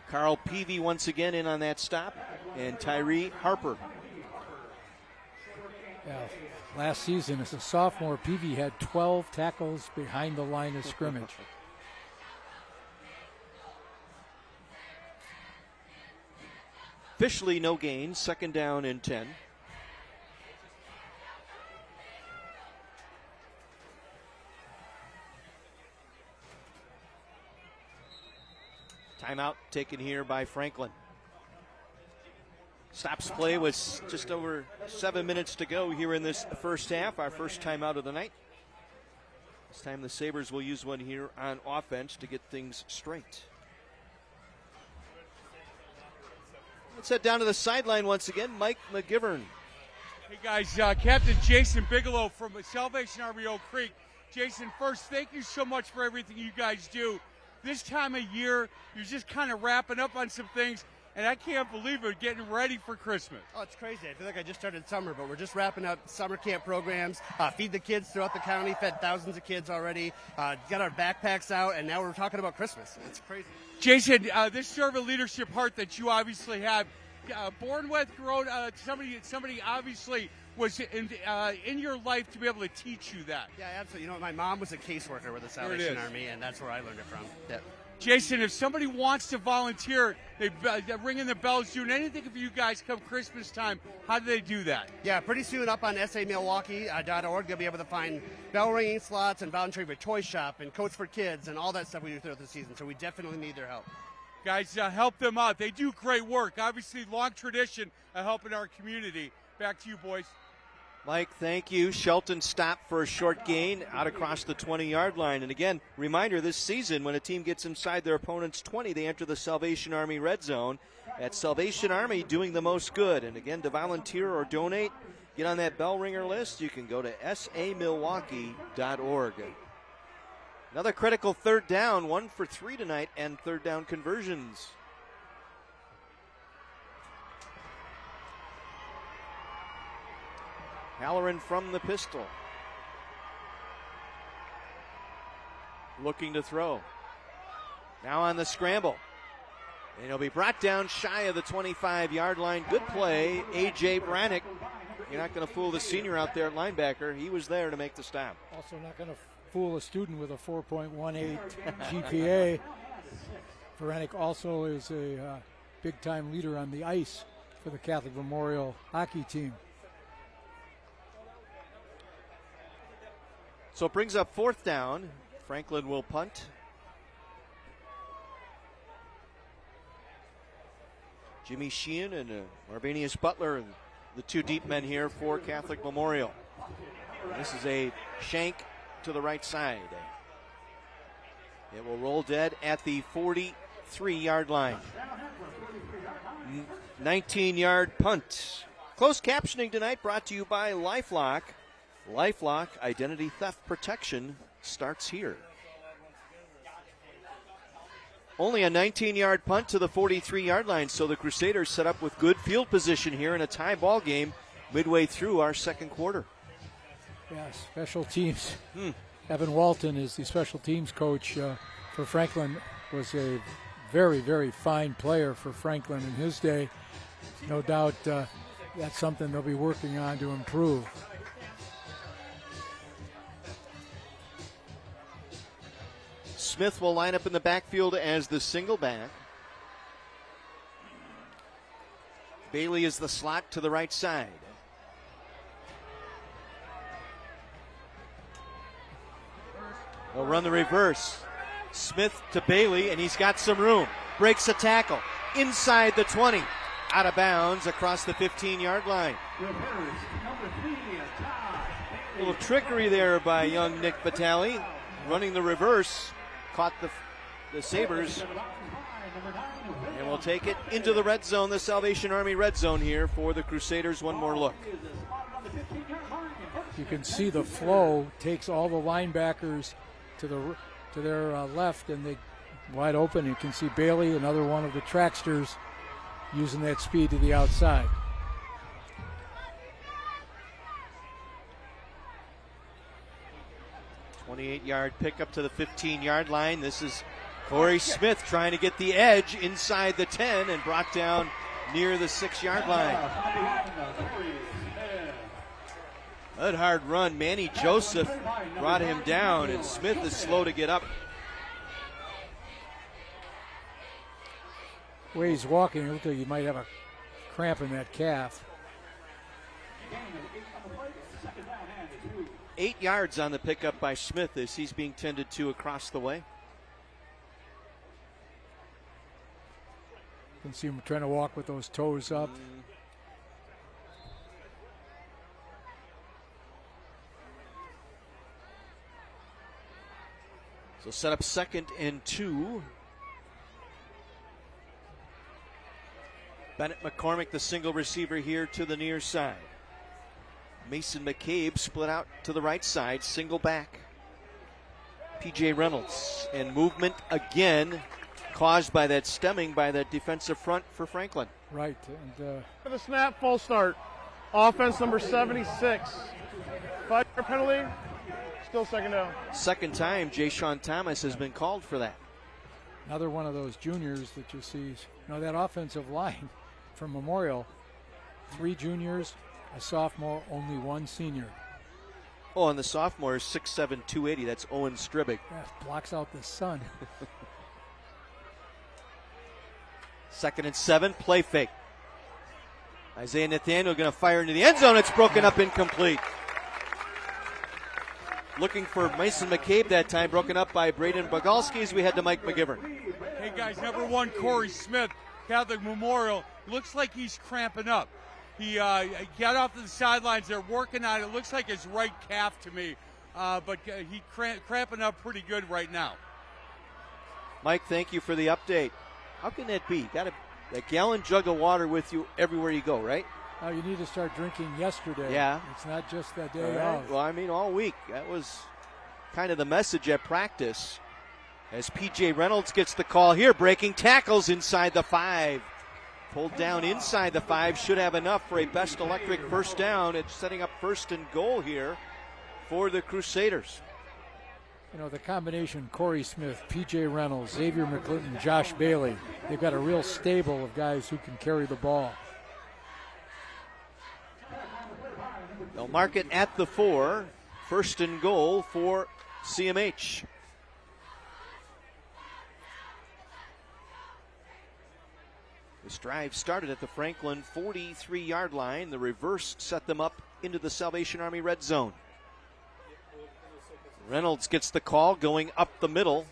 Carl Peavy once again in on that stop. And Tyree Harper. Yeah, last season as a sophomore, Peavy had 12 tackles behind the line of scrimmage. Officially no gain. Second down and 10. Timeout taken here by Franklin. Stops play with just over 7 minutes to go here in this first half. Our first timeout of the night. This time the Sabres will use one here on offense to get things straight. Let's head down to the sideline once again. Mike McGivern. Hey guys, Captain Jason Bigelow from Salvation Army Oak Creek. Jason, first, thank you so much for everything you guys do. This time of year, you're just kind of wrapping up on some things, and I can't believe it, getting ready for Christmas. Oh, it's crazy. I feel like I just started summer, but we're just wrapping up summer camp programs, feed the kids throughout the county, fed thousands of kids already, got our backpacks out, and now we're talking about Christmas. It's crazy. Jason, this servant leadership heart that you obviously have, born with, grown, somebody obviously was in your life to be able to teach you that. Yeah, absolutely. You know, my mom was a caseworker with the Salvation Army, and that's where I learned it from. Yeah. Jason, if somebody wants to volunteer, they're ringing the bells, doing anything for you guys come Christmas time, how do they do that? Yeah, pretty soon up on samilwaukee.org, they'll be able to find bell ringing slots and volunteering for Toy Shop and Coats for Kids and all that stuff we do throughout the season. So we definitely need their help. Guys, help them out. They do great work. Obviously, long tradition of helping our community. Back to you, boys. Mike, thank you. Shelton stopped for a short gain out across the 20-yard line. And again, reminder, this season, when a team gets inside their opponent's 20, they enter the Salvation Army red zone. At Salvation Army, doing the most good. And again, to volunteer or donate, get on that bell ringer list. You can go to samilwaukee.org. Another critical third down, 1 for 3 tonight, and third down conversions. Halloran from the pistol. Looking to throw. Now on the scramble. And he'll be brought down shy of the 25-yard line. Good play, A.J. Brannick. You're not going to fool the senior out there at linebacker. He was there to make the stop. Also not going to fool a student with a 4.18 GPA. Brannick also is a big-time leader on the ice for the Catholic Memorial hockey team. So it brings up fourth down. Franklin will punt. Jimmy Sheehan and Marvanius Butler, and the two deep men here for Catholic Memorial. This is a shank to the right side. It will roll dead at the 43-yard line. 19-yard punt. Closed captioning tonight brought to you by LifeLock. LifeLock identity theft protection starts here. Only a 19-yard punt to the 43-yard line, so the Crusaders set up with good field position here in a tie ball game midway through our second quarter. Yeah, special teams. Evan Walton is the special teams coach for Franklin, was a very, very fine player for Franklin in his day. No doubt that's something they'll be working on to improve. Smith will line up in the backfield as the single back. Bailey is the slot to the right side. They'll run the reverse. Smith to Bailey, and he's got some room. Breaks a tackle inside the 20. out of bounds across the 15-yard line. A little trickery there by young Nick Vitale. Running the reverse, caught the Sabres. And we'll take it into the red zone, the Salvation Army red zone here for the Crusaders. One more look. You can see the flow takes all the linebackers to their left, and they wide open. You can see Bailey, another one of the tracksters, using that speed to the outside. .28-yard pickup to the 15-yard line. This is Corey Smith trying to get the edge inside the 10 and brought down near the 6-yard line. Good hard run. Manny Joseph brought him down, and Smith is slow to get up. The way he's walking, it looks like he might have a cramp in that calf. 8 yards on the pickup by Smith as he's being tended to across the way. You can see him trying to walk with those toes up. So set up 2nd and 2. Bennett McCormick, the single receiver here to the near side. Mason McCabe split out to the right side, single back. P.J. Reynolds, and movement again caused by that stemming by that defensive front for Franklin. Right. And For the snap, full start. Offense number 76. 5-yard penalty, still second down. Second time Jay-Sean Thomas has been called for that. another one of those juniors that you see. That offensive line from Memorial, 3 juniors, a sophomore, only 1 senior. Oh, and the sophomore is 6'7", 280. That's Owen Stribig. That blocks out the sun. 2nd and 7, play fake. Isaiah Nathaniel going to fire into the end zone. It's broken up, incomplete. Looking for Mason McCabe that time, broken up by Braden Bogalski as we head to Mike McGivern. Hey guys, number 1, Corey Smith, Catholic Memorial. Looks like he's cramping up. He got off to the sidelines. They're working on it. It looks like his right calf to me, but he's cramping up pretty good right now. Mike, thank you for the update. How can that be? Got a gallon jug of water with you everywhere you go, right? Now you need to start drinking yesterday. Yeah. It's not just that day Right. off. Well, I mean, all week. That was kind of the message at practice. As P.J. Reynolds gets the call here, breaking tackles inside the 5. Pulled down inside the 5, should have enough for a Best Electric first down. It's setting up 1st and goal here for the Crusaders. The combination Corey Smith, P.J. Reynolds, Xavier McClinton, Josh Bailey, they've got a real stable of guys who can carry the ball. They'll mark it at the 4, 1st and goal for CMH. This drive started at the Franklin 43-yard line. The reverse set them up into the Salvation Army red zone. Reynolds gets the call going up the middle.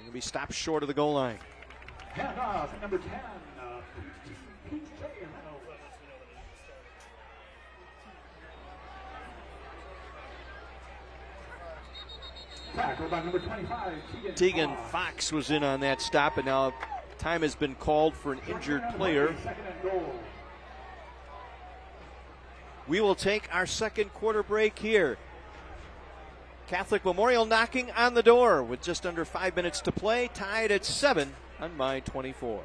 He'll be stopped short of the goal line. Handoff, number 10. Tackle by number 25, Tegan Fox was in on that stop, and now time has been called for an injured player. We will take our second quarter break here. Catholic Memorial knocking on the door with just under 5 minutes to play, tied at 7 on My 24.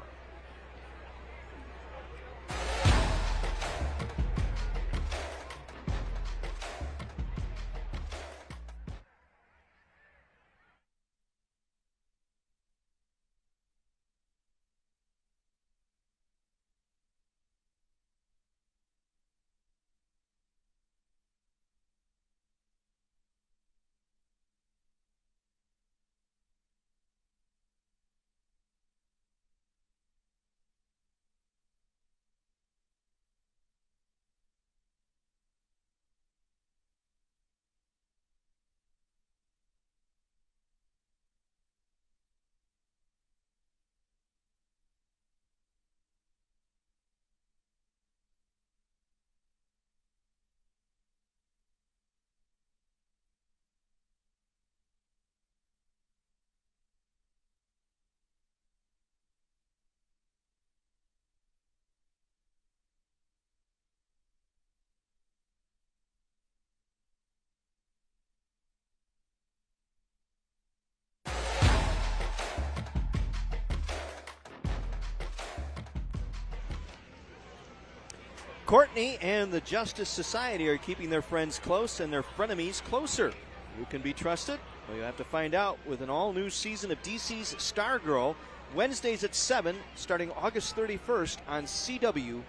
Courtney and the Justice Society are keeping their friends close and their frenemies closer. Who can be trusted? Well, you have to find out with an all-new season of DC's Stargirl, Wednesdays at 7, starting August 31st on CW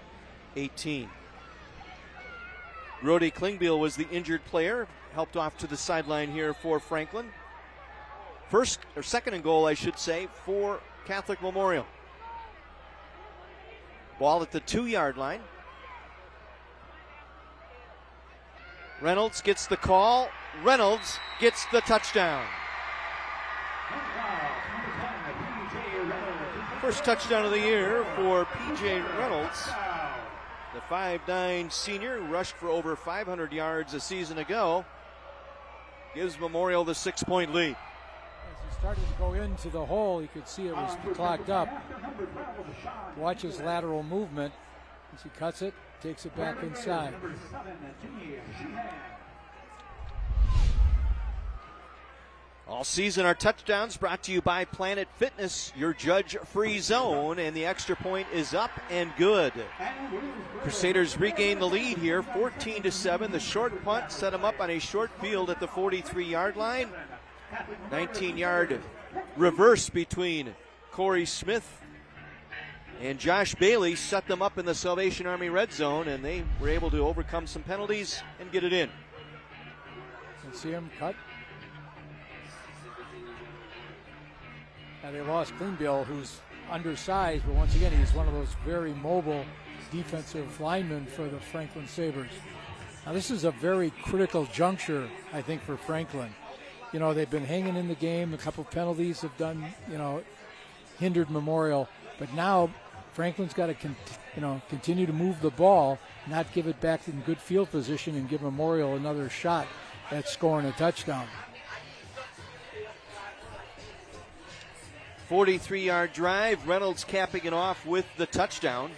18. Brody Klingbeil was the injured player, helped off to the sideline here for Franklin. Second and goal, I should say, for Catholic Memorial. Ball at the 2-yard line. Reynolds gets the call. Reynolds gets the touchdown. First touchdown of the year for P.J. Reynolds. The 5'9 senior who rushed for over 500 yards a season ago gives Memorial the 6-point lead. As he started to go into the hole, you could see it was clogged up. Watch his lateral movement as he cuts it, takes it back inside. All season, our touchdowns brought to you by Planet Fitness, your judge-free zone, and the extra point is up and good. Crusaders regain the lead here, 14-7. The short punt set them up on a short field at the 43-yard line. 19-yard reverse between Corey Smith and Josh Bailey set them up in the Salvation Army red zone, and they were able to overcome some penalties and get it in. And see him cut. They lost Klingbeil, who's undersized, but once again, he's one of those very mobile defensive linemen for the Franklin Sabres. Now, this is a very critical juncture, I think, for Franklin. You know, they've been hanging in the game. A couple penalties have done, hindered Memorial. But now Franklin's got to, continue to move the ball, not give it back in good field position, and give Memorial another shot at scoring a touchdown. 43-yard drive. Reynolds capping it off with the touchdown.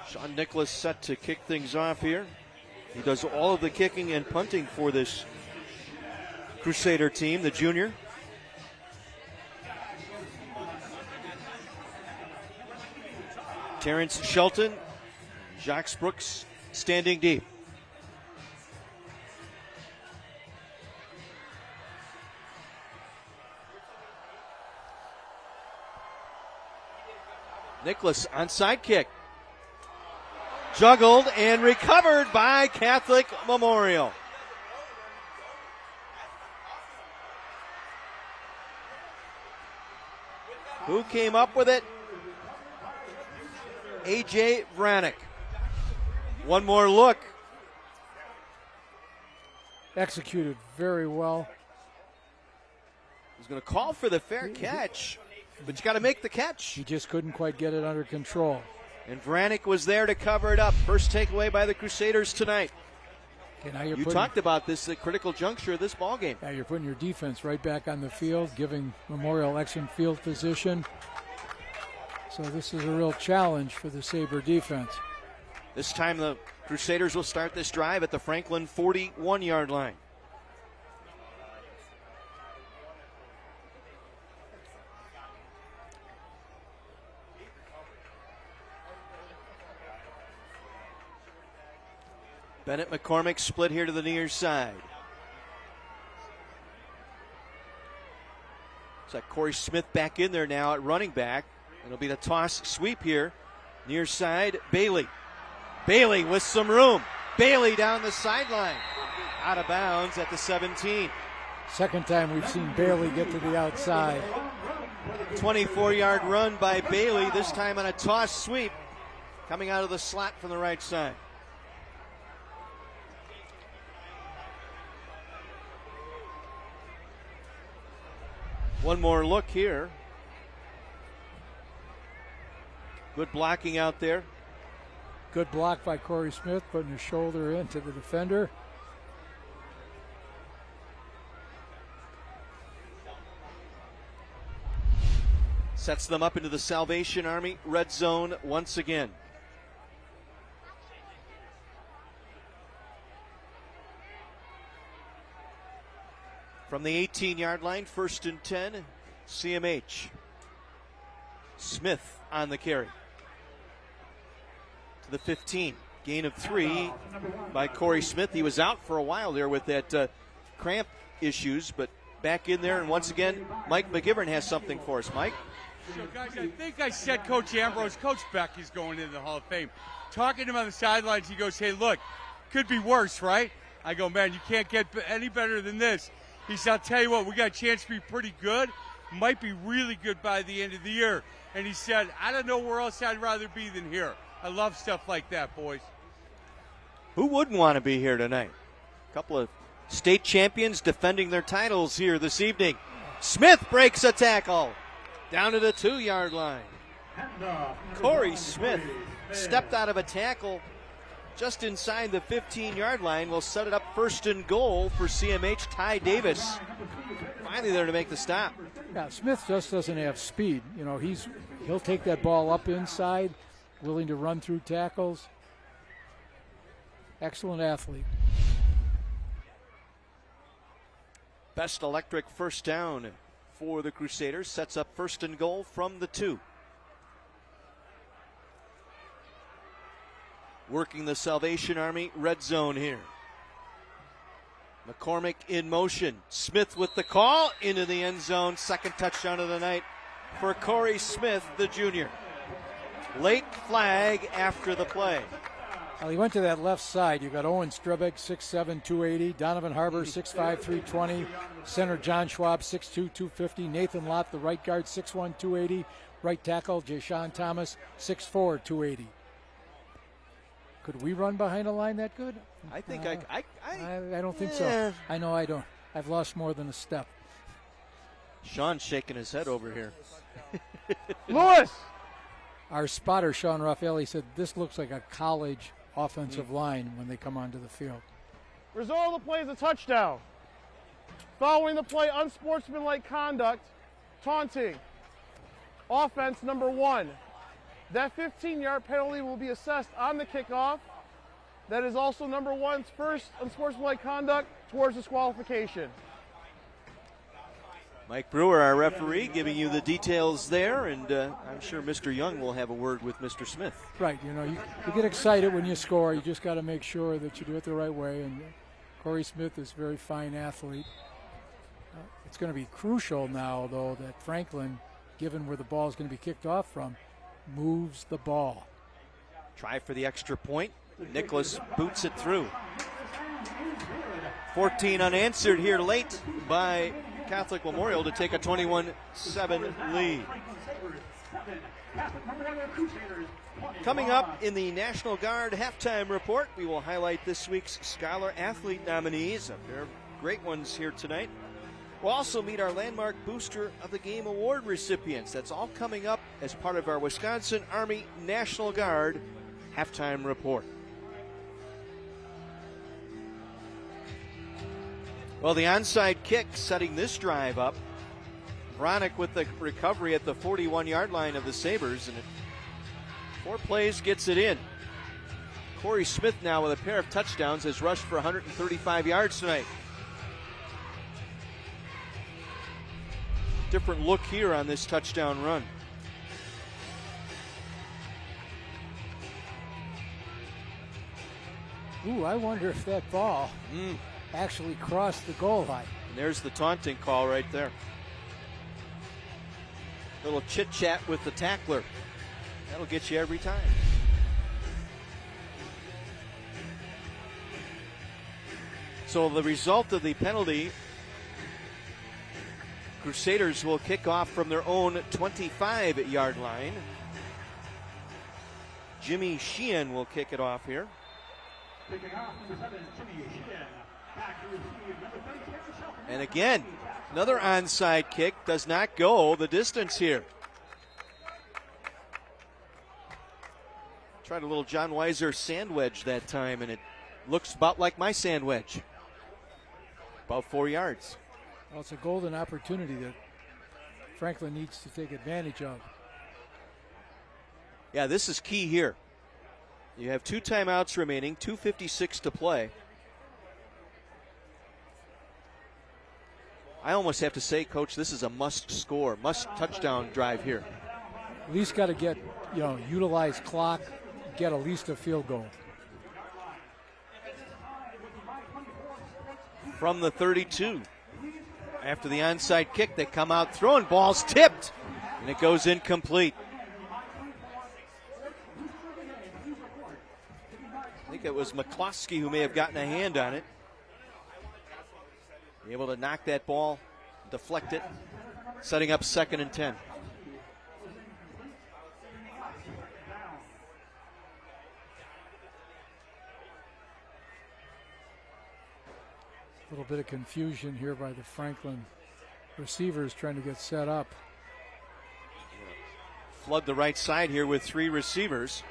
Sean Nicholas set to kick things off here. He does all of the kicking and punting for this Crusader team, the junior. Terrence Shelton, Jacques Brooks standing deep. Nicholas onside kick. Juggled and recovered by Catholic Memorial. Who came up with it? A.J. Vranek. One more look. Executed very well. He's going to call for the fair catch, but you got to make the catch. He just couldn't quite get it under control. And Vranek was there to cover it up. First takeaway by the Crusaders tonight. Okay, now you talked about this at critical juncture of this ball game. Now you're putting your defense right back on the field, giving Memorial excellent field position. So this is a real challenge for the Sabre defense. This time the Crusaders will start this drive at the Franklin 41-yard line. Bennett McCormick split here to the near side. It's like Corey Smith back in there now at running back. It'll be the toss sweep here. Near side, Bailey. Bailey with some room. Bailey down the sideline. Out of bounds at the 17. Second time we've seen Bailey get to the outside. 24-yard run by Bailey, this time on a toss sweep. Coming out of the slot from the right side. One more look here. Good blocking out there. Good block by Corey Smith, putting his shoulder into the defender. Sets them up into the Salvation Army red zone once again. From the 18-yard line, 1st and 10, CMH. Smith on the carry. To the 15. Gain of 3 by Corey Smith. He was out for a while there with that cramp issues, but back in there. And once again, Mike McGivern has something for us. Mike? So, guys, I think I said Coach Ambrose, Coach Beck is going into the Hall of Fame. Talking to him on the sidelines, he goes, hey, look, could be worse, right? I go, man, you can't get any better than this. He said, I'll tell you what, we got a chance to be pretty good. Might be really good by the end of the year. And he said, I don't know where else I'd rather be than here. I love stuff like that, boys. Who wouldn't want to be here tonight? A couple of state champions defending their titles here this evening. Smith breaks a tackle down to the 2-yard line. Corey Smith stepped out of a tackle just inside the 15-yard line. Will set it up 1st and goal for CMH. Ty Davis finally there to make the stop. Yeah, Smith just doesn't have speed. You know, he'll take that ball up inside, willing to run through tackles. Excellent athlete. Best electric first down for the Crusaders. Sets up 1st and goal from the 2. Working the Salvation Army red zone here. McCormick in motion. Smith with the call into the end zone. 2nd touchdown of the night for Corey Smith, the junior. Late flag after the play. Well, he went to that left side. You got Owen Strebek, 6'7", 280. Donovan Harbor, 6'5", 320. Center John Schwab, 6'2", 250. Nathan Lott, the right guard, 6'1", 280. Right tackle Jashawn Thomas, 6'4", 280. Could we run behind a line that good? I think I don't think so. I know I don't. I've lost more than a step. Sean's shaking his head over here. Lewis! Our spotter, Sean Raffaelli, said this looks like a college offensive line when they come onto the field. Result of the play is a touchdown. Following the play, unsportsmanlike conduct, taunting. Offense number 1. That 15-yard penalty will be assessed on the kickoff. That is also number 1's first unsportsmanlike conduct towards disqualification. Mike Brewer, our referee, giving you the details there, and I'm sure Mr. Young will have a word with Mr. Smith. Right, you know, you get excited when you score. You just got to make sure that you do it the right way, and Corey Smith is a very fine athlete. It's going to be crucial now, though, that Franklin, given where the ball is going to be kicked off from, moves the ball. Try for the extra point. Nicholas boots it through. 14 unanswered here late by Catholic Memorial to take a 21-7 lead. Coming up in the National Guard halftime report, we will highlight this week's Scholar Athlete nominees. There are great ones here tonight. We'll also meet our Landmark Booster of the Game Award recipients. That's all coming up as part of our Wisconsin Army National Guard halftime report. Well, the onside kick setting this drive up. Vronick with the recovery at the 41-yard line of the Sabres, and 4 plays gets it in. Corey Smith now with a pair of touchdowns has rushed for 135 yards tonight. Different look here on this touchdown run. Ooh, I wonder if that ball actually crossed the goal line. And there's the taunting call right there. Little chit-chat with the tackler. That'll get you every time. So the result of the penalty, Crusaders will kick off from their own 25-yard line. Jimmy Sheehan will kick it off here. And again, another onside kick does not go the distance here. Tried a little John Weiser sand wedge that time, and it looks about like my sand wedge. About 4 yards. Well, it's a golden opportunity that Franklin needs to take advantage of. Yeah, this is key here. You have 2 timeouts remaining, 2:56 to play. I almost have to say, Coach, this is a must score, must touchdown drive here. At least got to get, utilize clock, get at least a field goal. From the 32. After the onside kick, they come out throwing, balls tipped, and it goes incomplete. I think it was McCloskey who may have gotten a hand on it. Able to knock that ball, deflect it, setting up 2nd and 10. A little bit of confusion here by the Franklin receivers trying to get set up. Flood the right side here with 3 receivers.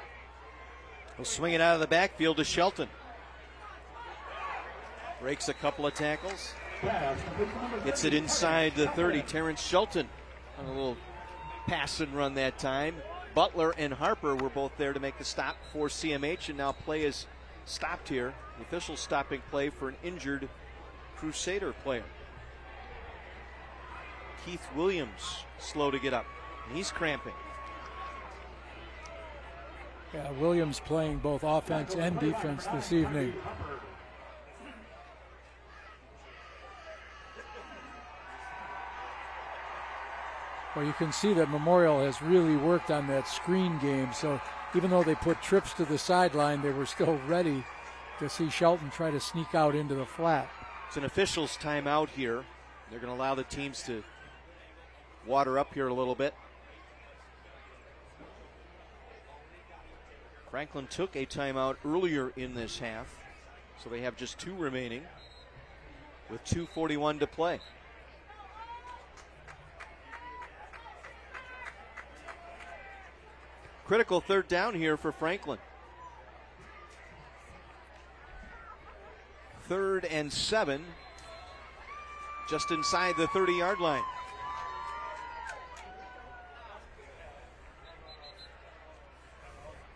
He'll swing it out of the backfield to Shelton. Breaks a couple of tackles. Gets it inside the 30. Terrence Shelton on a little pass and run that time. Butler and Harper were both there to make the stop for CMH, and now play is stopped here. The official stopping play for an injured Crusader player. Keith Williams slow to get up. He's cramping. Yeah, Williams playing both offense and defense this evening. Well, you can see that Memorial has really worked on that screen game. So even though they put trips to the sideline, they were still ready to see Shelton try to sneak out into the flat. It's an official's timeout here. They're going to allow the teams to water up here a little bit. Franklin took a timeout earlier in this half, so they have just 2 remaining with 2:41 to play. Critical 3rd down here for Franklin. 3rd and 7, just inside the 30-yard line.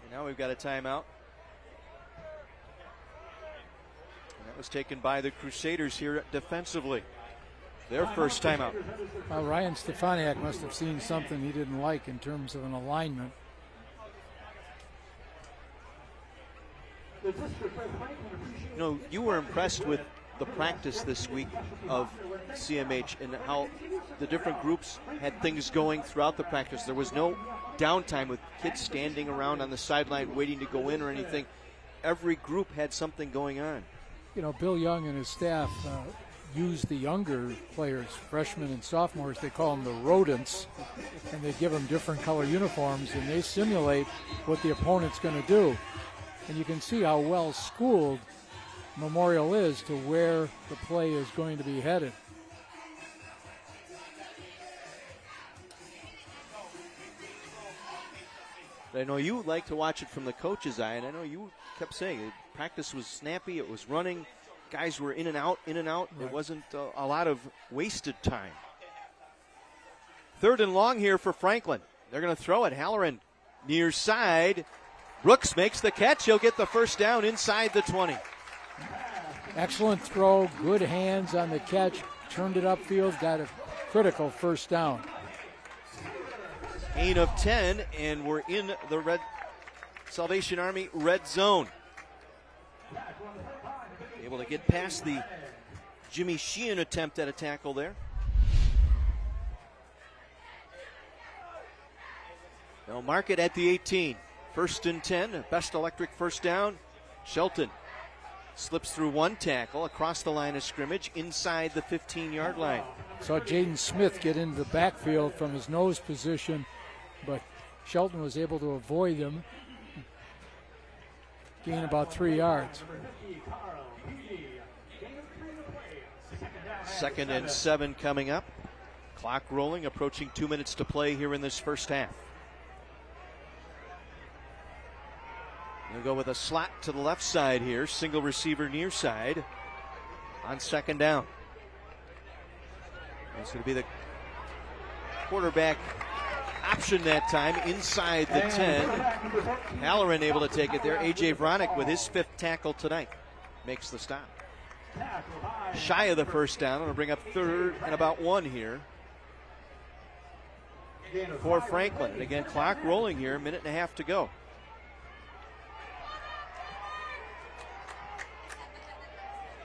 And now we've got a timeout. And that was taken by the Crusaders here defensively. Their first timeout. Well, Ryan Stefaniak must have seen something he didn't like in terms of an alignment. You were impressed with the practice this week of CMH and how the different groups had things going throughout the practice. There was no downtime with kids standing around on the sideline waiting to go in or anything. Every group had something going on. Bill Young and his staff use the younger players, freshmen and sophomores, they call them the rodents, and they give them different color uniforms, and they simulate what the opponent's going to do. And you can see how well schooled Memorial is to where the play is going to be headed. I know you like to watch it from the coach's eye, and I know you kept saying practice was snappy, it was running, guys were in and out. Right. It wasn't a lot of wasted time. 3rd and long here for Franklin. They're going to throw it. Halloran near side. Brooks makes the catch. He'll get the first down inside the 20. Excellent throw, good hands on the catch, turned it upfield, got a critical first down. Gain of 10, and we're in the Salvation Army red zone. Able to get past the Jimmy Sheehan attempt at a tackle there. They'll mark it at the 18. 1st and 10, Best Electric first down. Shelton slips through one tackle across the line of scrimmage inside the 15-yard line. Saw Jaden Smith get into the backfield from his nose position, but Shelton was able to avoid him. Gain about 3 yards. 2nd and 7 coming up. Clock rolling, approaching 2 minutes to play here in this first half. They'll go with a slot to the left side here. Single receiver near side on 2nd down. It's going to be the quarterback option that time inside the 10. Halloran able to take it there. A.J. Vronick with his 5th tackle tonight makes the stop. Shy of the first down. It'll bring up 3rd and about 1 here for Franklin. And again, clock rolling here, 1.5 minutes to go.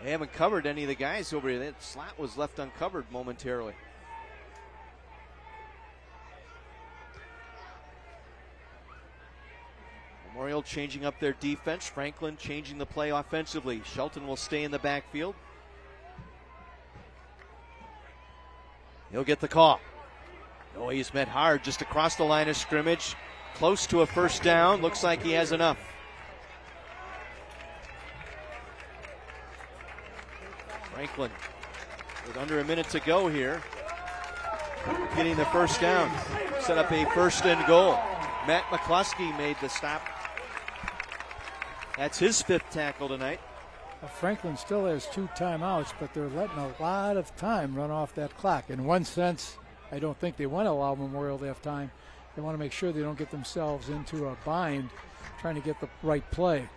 They haven't covered any of the guys over here. That slot was left uncovered momentarily. Memorial changing up their defense. Franklin changing the play offensively. Shelton will stay in the backfield. He'll get the call. Oh, he's met hard just across the line of scrimmage. Close to a first down. Looks like he has enough. Franklin with under a minute to go here. Getting the first down. Set up a 1st and goal. Matt McCluskey made the stop. That's his 5th tackle tonight. Well, Franklin still has 2 timeouts, but they're letting a lot of time run off that clock. In one sense, I don't think they want to allow Memorial to have time. They want to make sure they don't get themselves into a bind trying to get the right play.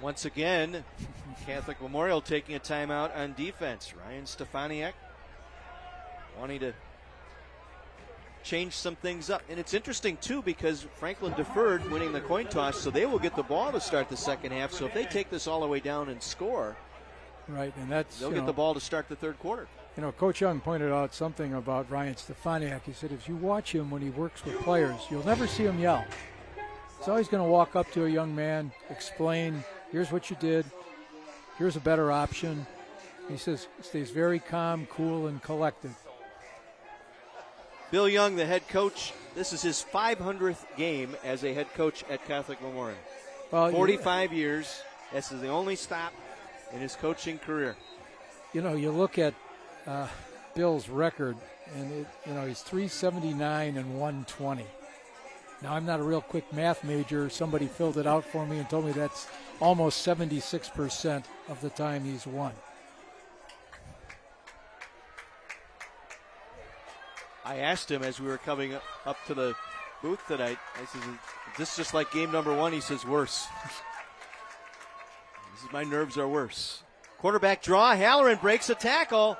Once again, Catholic Memorial taking a timeout on defense. Ryan Stefaniak wanting to change some things up. And it's interesting, too, because Franklin deferred winning the coin toss, so they will get the ball to start the second half. So if they take this all the way down and score, right, and they'll get the ball to start the 3rd quarter. You know, Coach Young pointed out something about Ryan Stefaniak. He said if you watch him when he works with players, you'll never see him yell. He's always going to walk up to a young man, explain, here's what you did, here's a better option. He says stays very calm, cool, and collected. Bill Young, the head coach, this is his 500th game as a head coach at Catholic Memorial. Well, 45 years. This is the only stop in his coaching career. You know, you look at Bill's record, and he's 379 and 120. Now, I'm not a real quick math major. Somebody filled it out for me and told me that's almost 76% of the time he's won. I asked him as we were coming up to the booth tonight, I said, is this just like game number 1? He says, worse. He says, my nerves are worse. Quarterback draw. Halloran breaks a tackle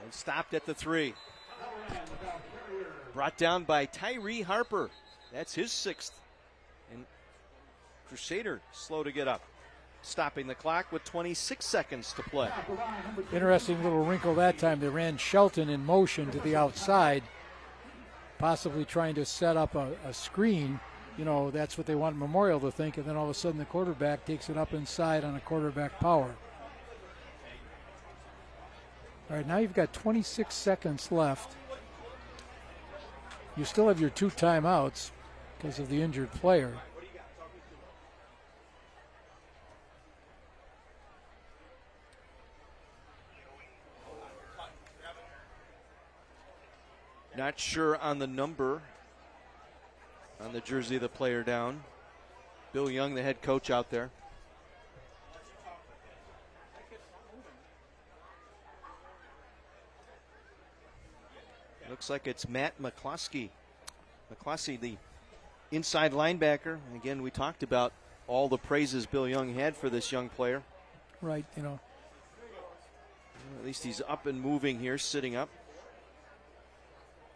and stopped at the 3. Brought down by Tyree Harper. That's his 6th. And Crusader slow to get up. Stopping the clock with 26 seconds to play. Interesting little wrinkle that time. They ran Shelton in motion to the outside, possibly trying to set up a screen. You know, that's what they want Memorial to think, and then all of a sudden the quarterback takes it up inside on a quarterback power. All right, now you've got 26 seconds left. You still have your 2 timeouts because of the injured player. Not sure on the number on the jersey of the player down. Bill Young, the head coach out there. Looks like it's Matt McCluskey. McCluskey, the inside linebacker. Again, we talked about all the praises Bill Young had for this young player. Right, you know. At least he's up and moving here, sitting up.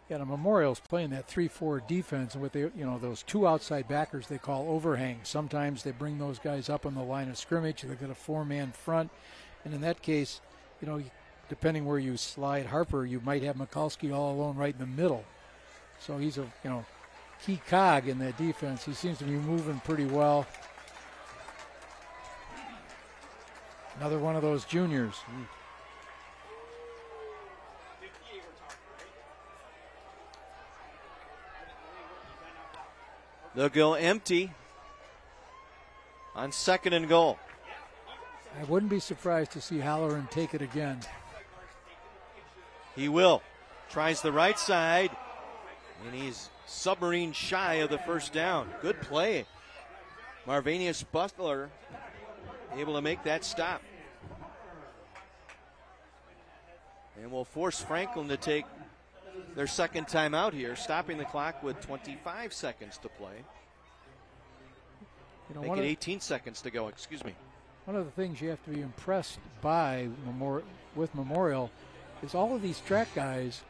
Yeah, the Memorial's playing that 3-4 defense with those 2 outside backers they call overhang. Sometimes they bring those guys up on the line of scrimmage. They've got a 4-man front, and in that case, depending where you slide Harper, you might have Mikulski all alone right in the middle. So he's a key cog in that defense. He seems to be moving pretty well. Another one of those juniors. They'll go empty on 2nd and goal. I wouldn't be surprised to see Halloran take it again. He will. Tries the right side, and he's submarine shy of the first down. Good play. Marvanius Butler able to make that stop. And will force Franklin to take their 2nd timeout here, stopping the clock with 25 seconds to play. Make it 18 seconds to go, excuse me. One of the things you have to be impressed by with Memorial is all of these track guys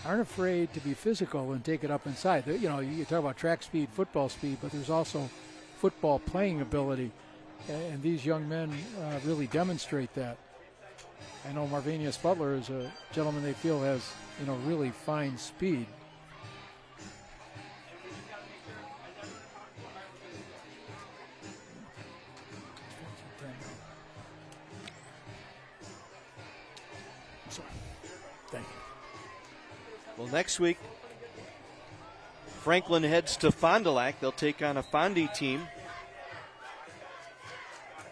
aren't afraid to be physical and take it up inside. You talk about track speed, football speed, but there's also football playing ability, and these young men really demonstrate that. I know Marvanius Butler is a gentleman they feel has, really fine speed. Thank you. Well, next week, Franklin heads to Fond du Lac. They'll take on a Fondy team.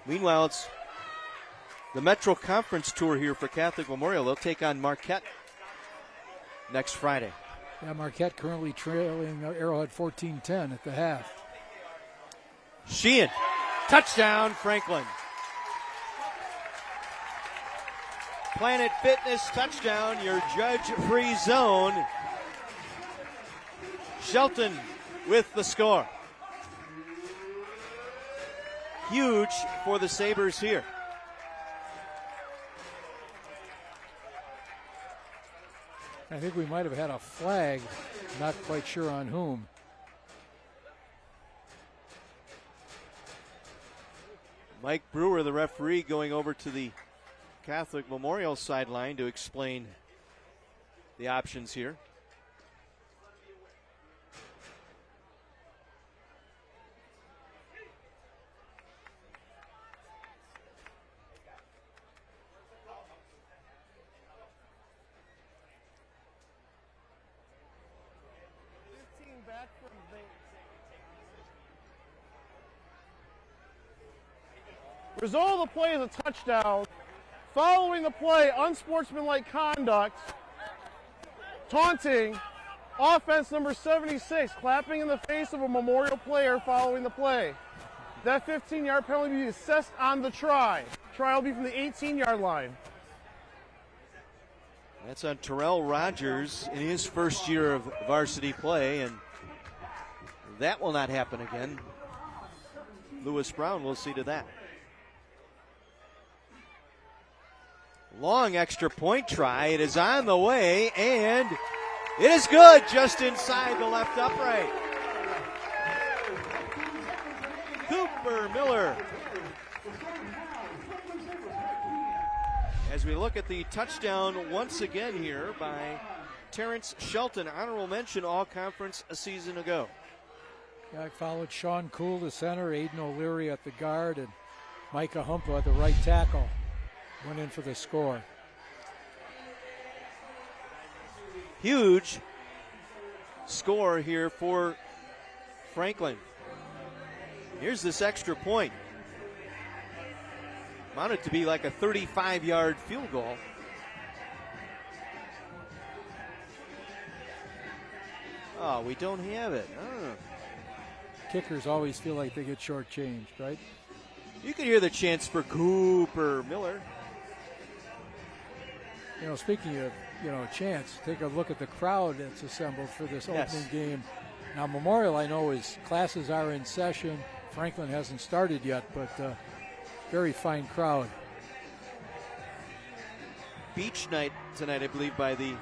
Meanwhile, it's the Metro Conference Tour here for Catholic Memorial. They'll take on Marquette next Friday. Yeah, Marquette currently trailing Arrowhead 14-10 at the half. Sheehan, touchdown, Franklin. Planet Fitness touchdown, your judge-free zone. Shelton with the score. Huge for the Sabres here. I think we might have had a flag, not quite sure on whom. Mike Brewer, the referee, going over to the Catholic Memorial sideline to explain the options here. Result of the play is a touchdown. Following the play, unsportsmanlike conduct, taunting, offense number 76, clapping in the face of a Memorial player following the play. That 15-yard penalty will be assessed on the try. Try will be from the 18-yard line. That's on Terrell Rogers in his first year of varsity play, and that will not happen again. Lewis Brown will see to that. Long extra point try. It is on the way, and it is good just inside the left upright. Cooper Miller. As we look at the touchdown once again here by Terrence Shelton, honorable mention all-conference a season ago. Yeah, I followed Sean Cool, the center, Aiden O'Leary at the guard, and Micah Humpa at the right tackle. Went in for the score. Huge score here for Franklin. Here's this extra point. Mounted to be like a 35-yard field goal. Oh, we don't have it. Oh. Kickers always feel like they get shortchanged, right? You can hear the chants for Cooper Miller. Speaking of, chance, take a look at the crowd that's assembled for this opening game. Now, Memorial, I know, classes are in session. Franklin hasn't started yet, but very fine crowd. Beach night tonight, I believe, by the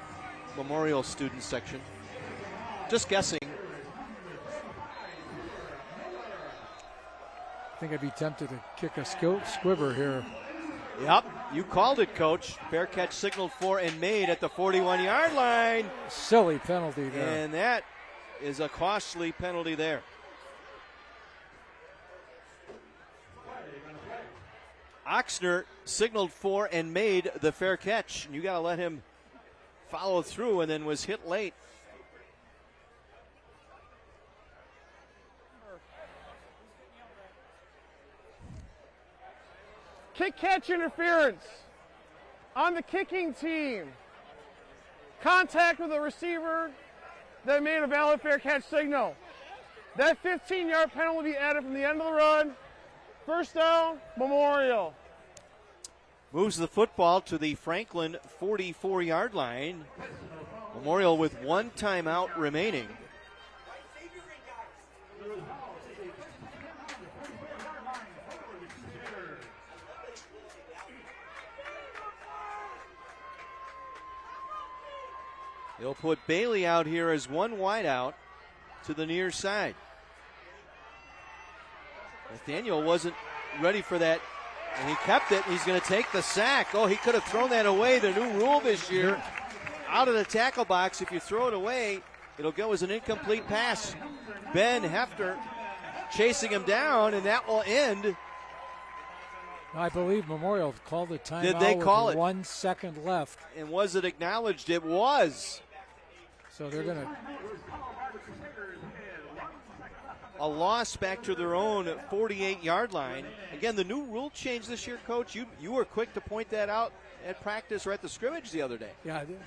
Memorial student section. Just guessing. I think I'd be tempted to kick a squibber here. Yep, you called it, Coach. Fair catch signaled for and made at the 41-yard line. Silly penalty there. And that is a costly penalty there. Oxner signaled for and made the fair catch. You got to let him follow through, and then was hit late. Kick catch interference on the kicking team. Contact with the receiver that made a valid fair catch signal. That 15-yard penalty will be added from the end of the run. First down, Memorial. Moves the football to the Franklin 44-yard line. Memorial with one timeout remaining. They'll put Bailey out here as one wide out to the near side. Nathaniel wasn't ready for that, and he kept it. He's going to take the sack. Oh, he could have thrown that away. The new rule this year, out of the tackle box, if you throw it away, it'll go as an incomplete pass. Ben Hefter chasing him down, and that will end. I believe Memorial called the timeout. Did they call it? 1 second left. And was it acknowledged? It was. So they're going to... A loss back to their own 48-yard line. Again, the new rule change this year, Coach. You were quick to point that out at practice or at the scrimmage the other day. Yeah, I did.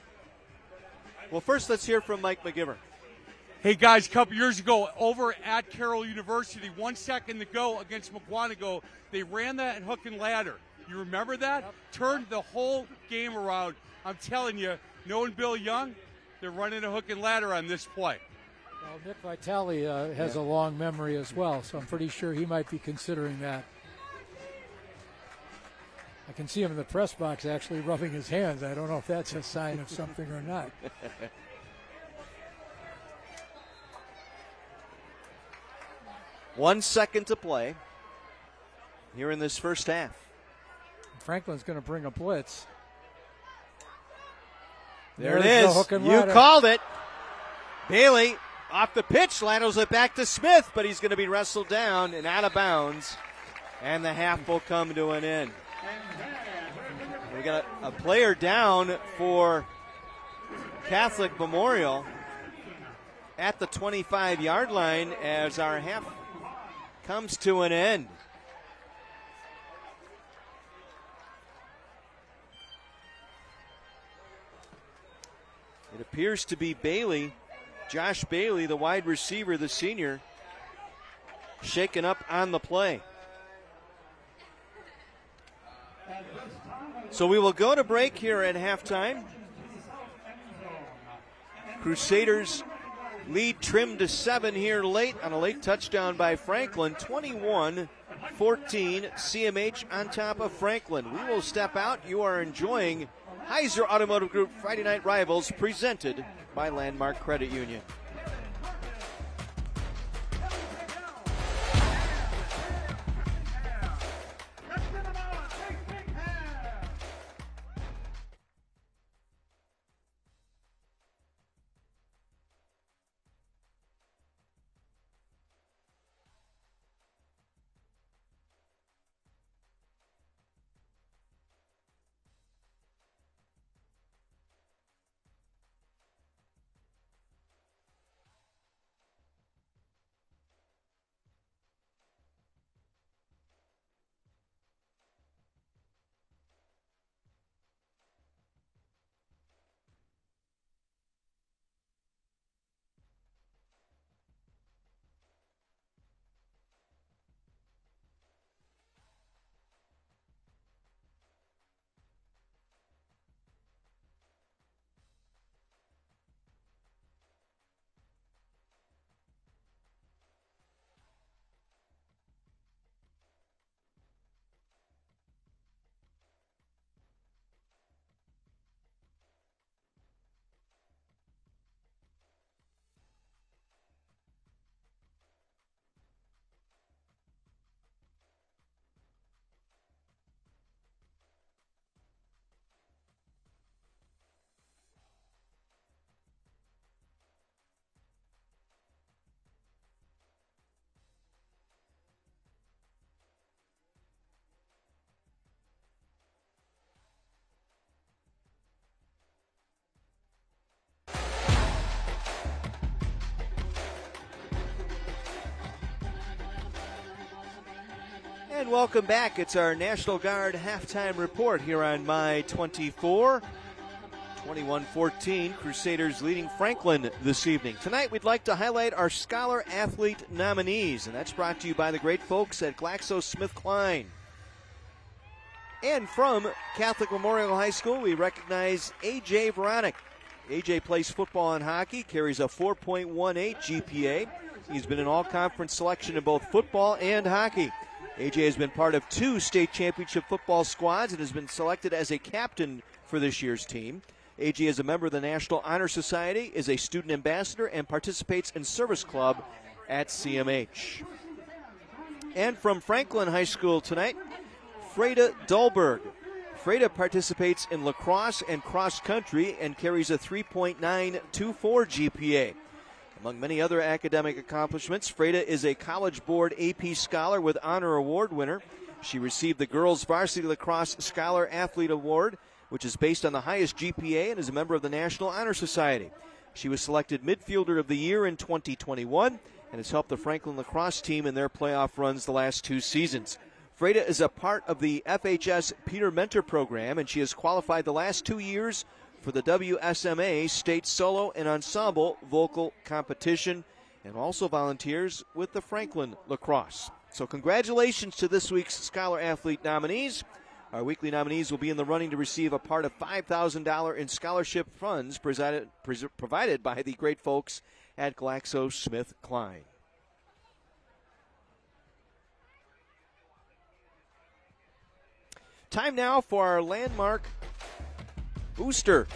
Well, first let's hear from Mike McGivern. Hey, guys, a couple years ago, over at Carroll University, 1 second to go against McWanago, they ran that hook and ladder. You remember that? Yep. Turned the whole game around. I'm telling you, knowing Bill Young, they're running a hook and ladder on this play. Well, Nick Vitale has a long memory as well, so I'm pretty sure he might be considering that. I can see him in the press box actually rubbing his hands. I don't know if that's a sign of something or not. 1 second to play here in this first half. Franklin's going to bring a blitz. There it is. You called it. Bailey off the pitch, laterals it back to Smith, but he's going to be wrestled down and out of bounds, and the half will come to an end. We got a player down for Catholic Memorial at the 25-yard line as our half comes to an end. It appears to be Bailey, Josh Bailey, the wide receiver, the senior, shaken up on the play. So we will go to break here at halftime. Crusaders lead trimmed to 7 here late on a late touchdown by Franklin. 21-14, CMH on top of Franklin. We will step out. You are enjoying Heiser Automotive Group Friday Night Rivals, presented by Landmark Credit Union. And welcome back. It's our National Guard halftime report here on My 24. 21-14, Crusaders leading Franklin this evening. Tonight we'd like to highlight our Scholar Athlete nominees, and that's brought to you by the great folks at GlaxoSmithKline. And from Catholic Memorial High School, we recognize A.J. Veronic. A.J. plays football and hockey, carries a 4.18 GPA. He's been an all-conference selection in both football and hockey. A.J. has been part of 2 state championship football squads and has been selected as a captain for this year's team. AG is a member of the National Honor Society, is a student ambassador, and participates in Service Club at CMH. And from Franklin High School tonight, Freda Dahlberg. Freda participates in lacrosse and cross country and carries a 3.924 GPA. Among many other academic accomplishments, Freda is a College Board AP Scholar with Honor Award winner. She received the Girls Varsity Lacrosse Scholar Athlete Award, which is based on the highest GPA, and is a member of the National Honor Society. She was selected Midfielder of the Year in 2021 and has helped the Franklin lacrosse team in their playoff runs the last 2 seasons. Freda is a part of the FHS Peter Mentor Program, and she has qualified the last 2 years for the WSMA State Solo and Ensemble Vocal Competition, and also volunteers with the Franklin Lacrosse. So congratulations to this week's Scholar Athlete nominees. Our weekly nominees will be in the running to receive a part of $5,000 in scholarship funds provided by the great folks at GlaxoSmithKline. Time now for our landmark booster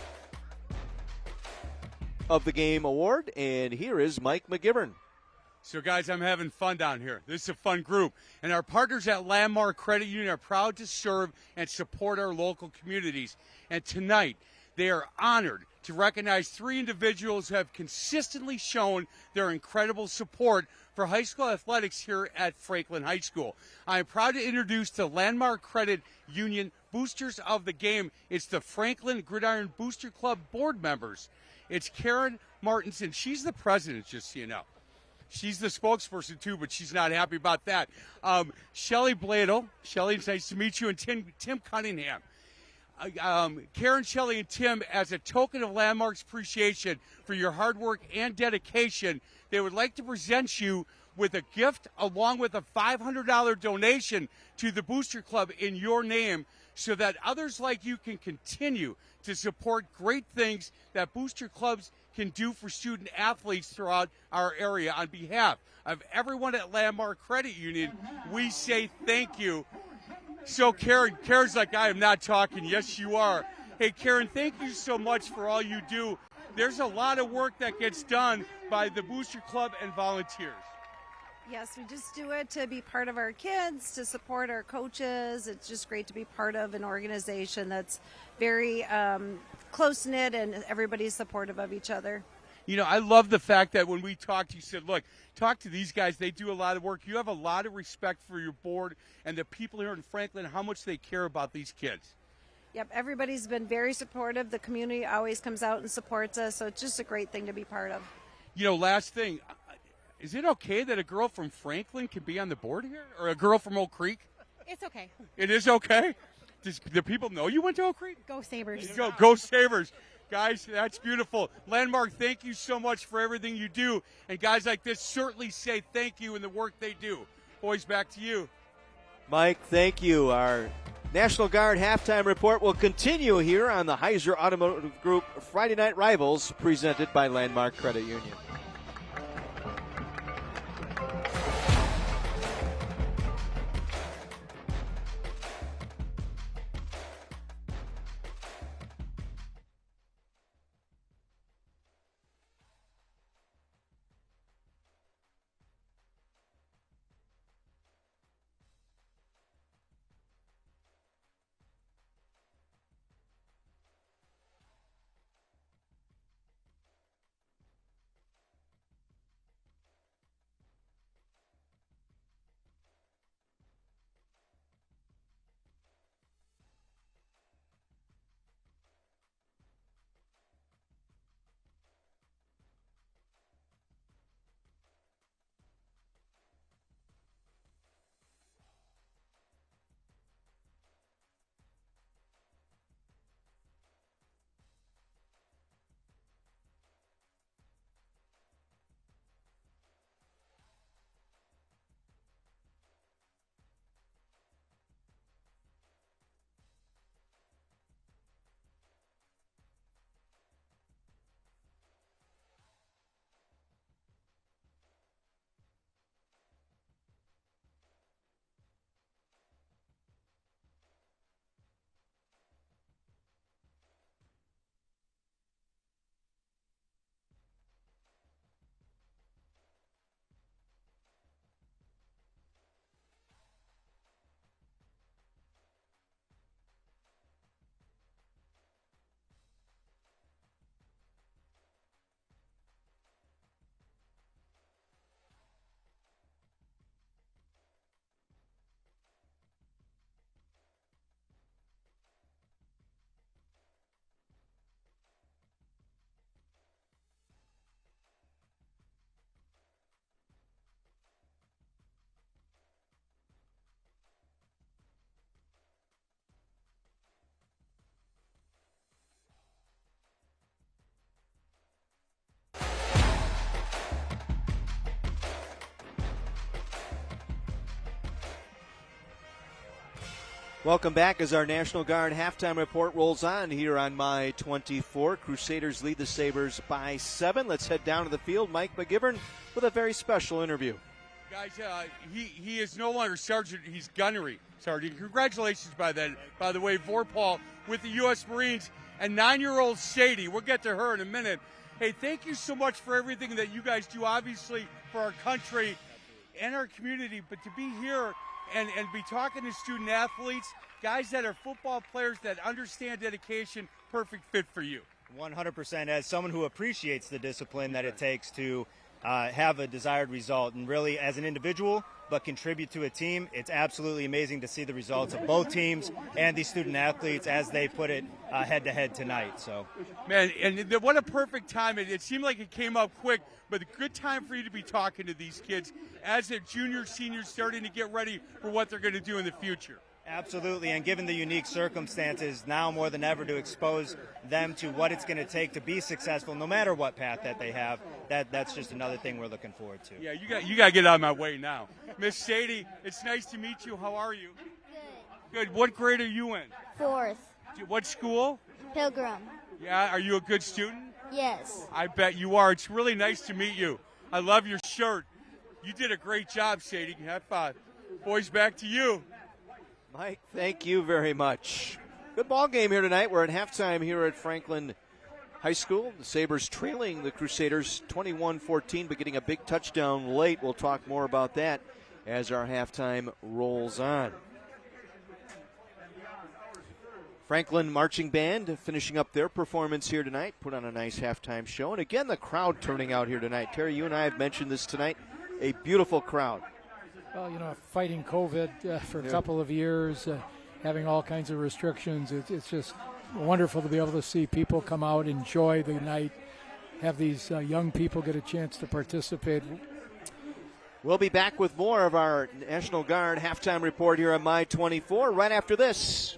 of the game award, and here is Mike McGivern. So, guys, I'm having fun down here. This is a fun group. And our partners at Landmark Credit Union are proud to serve and support our local communities. And tonight, they are honored to recognize 3 individuals who have consistently shown their incredible support for high school athletics here at Franklin High School. I am proud to introduce the Landmark Credit Union boosters of the game. It's the Franklin Gridiron Booster Club board members. It's Karen Martinson. She's the president, just so you know. She's the spokesperson, too, but she's not happy about that. Shelly Bladel. Shelly, it's nice to meet you. And Tim Cunningham. Karen, Shelly, and Tim, as a token of Landmark's appreciation for your hard work and dedication, they would like to present you with a gift along with a $500 donation to the Booster Club in your name so that others like you can continue to support great things that Booster Clubs can do for student athletes throughout our area. On behalf of everyone at Landmark Credit Union, we say thank you. So Karen's like, I am not talking. Yes, you are. Hey, Karen, thank you so much for all you do. There's a lot of work that gets done by the Booster Club and volunteers. Yes, we just do it to be part of our kids, to support our coaches. It's just great to be part of an organization that's very close-knit and everybody's supportive of each other. You know, I love the fact that when we talked, you said, look, talk to these guys. They do a lot of work. You have a lot of respect for your board and the people here in Franklin, how much they care about these kids. Yep, everybody's been very supportive. The community always comes out and supports us, so it's just a great thing to be part of. You know, last thing, is it okay that a girl from Franklin can be on the board here? Or a girl from Oak Creek? It's okay. It is okay? Do people know you went to Oak Creek? Go Sabres. Go Sabres. Guys, that's beautiful. Landmark, thank you so much for everything you do. And guys like this certainly say thank you in the work they do. Boys, back to you. Mike, thank you. Our National Guard halftime report will continue here on the Heiser Automotive Group Friday Night Rivals, presented by Landmark Credit Union. Welcome back as our National Guard halftime report rolls on here on My 24. Crusaders lead the Sabres by 7. Let's head down to the field. Mike McGivern with a very special interview. Guys, he is no longer sergeant. He's gunnery sergeant. Congratulations by the way, Vorpal with the U.S. Marines and 9-year-old Sadie. We'll get to her in a minute. Hey, thank you so much for everything that you guys do, obviously, for our country and our community. But to be here and be talking to student athletes, guys that are football players that understand dedication, perfect fit for you. 100%. As someone who appreciates the discipline that it takes to have a desired result, and really as an individual but contribute to a team, it's absolutely amazing to see the results of both teams and these student athletes as they put it head-to-head tonight. So, man, and what a perfect time. It seemed like it came up quick, but a good time for you to be talking to these kids as they're juniors, seniors, starting to get ready for what they're going to do in the future. Absolutely, and given the unique circumstances, now more than ever to expose them to what it's going to take to be successful, no matter what path that they have, that's just another thing we're looking forward to. Yeah, you got to get out of my way now. Miss Sadie, it's nice to meet you. How are you? Good. Good. What grade are you in? 4th. What school? Pilgrim. Yeah, are you a good student? Yes. I bet you are. It's really nice to meet you. I love your shirt. You did a great job, Sadie. Have fun. Boys, back to you. Mike, thank you very much. Good ball game here tonight. We're at halftime here at Franklin High School. The Sabres trailing the Crusaders 21-14, but getting a big touchdown late. We'll talk more about that as our halftime rolls on. Franklin Marching Band finishing up their performance here tonight. Put on a nice halftime show. And again, the crowd turning out here tonight. Terry, you and I have mentioned this tonight. A beautiful crowd. Well, fighting COVID for a couple of years, having all kinds of restrictions, it's just wonderful to be able to see people come out, enjoy the night, have these young people get a chance to participate. We'll be back with more of our National Guard halftime report here on My 24 right after this.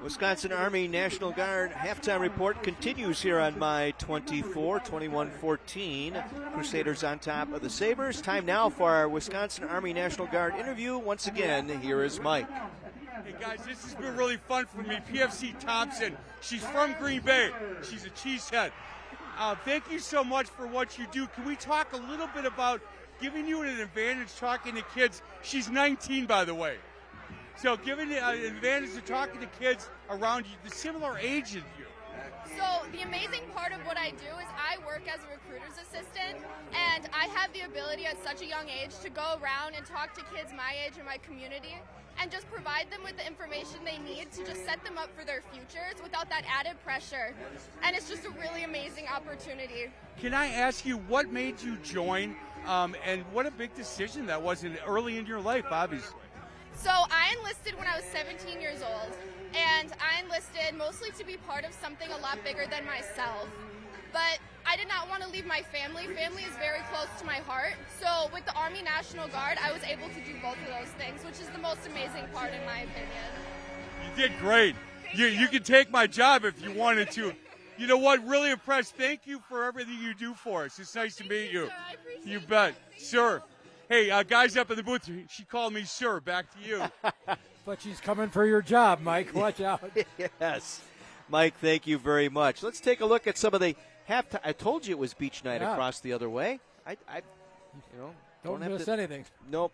Wisconsin Army National Guard halftime report continues here on My 24, 21-14. Crusaders on top of the Sabres. Time now for our Wisconsin Army National Guard interview. Once again, here is Mike. Hey guys, this has been really fun for me. PFC Thompson, she's from Green Bay. She's a cheesehead. Thank you so much for what you do. Can we talk a little bit about giving you an advantage talking to kids? She's 19, by the way. So giving the advantage of talking to kids around you, the similar age as you. So the amazing part of what I do is I work as a recruiter's assistant, and I have the ability at such a young age to go around and talk to kids my age in my community and just provide them with the information they need to just set them up for their futures without that added pressure. And it's just a really amazing opportunity. Can I ask you what made you join, and what a big decision that was early in your life, obviously? So I enlisted when I was 17 years old, and I enlisted mostly to be part of something a lot bigger than myself. But I did not want to leave my family. Family is very close to my heart. So with the Army National Guard, I was able to do both of those things, which is the most amazing part in my opinion. You did great. You could take my job if you wanted to. You know what? Really impressed. Thank you for everything you do for us. It's nice to meet you. Sir, I appreciate You bet. Sir. Hey, guys up in the booth, she called me sir. Back to you. But she's coming for your job, Mike. Watch out. Yes. Mike, thank you very much. Let's take a look at some of the halftime. I told you it was beach night across the other way. Don't miss anything. Nope.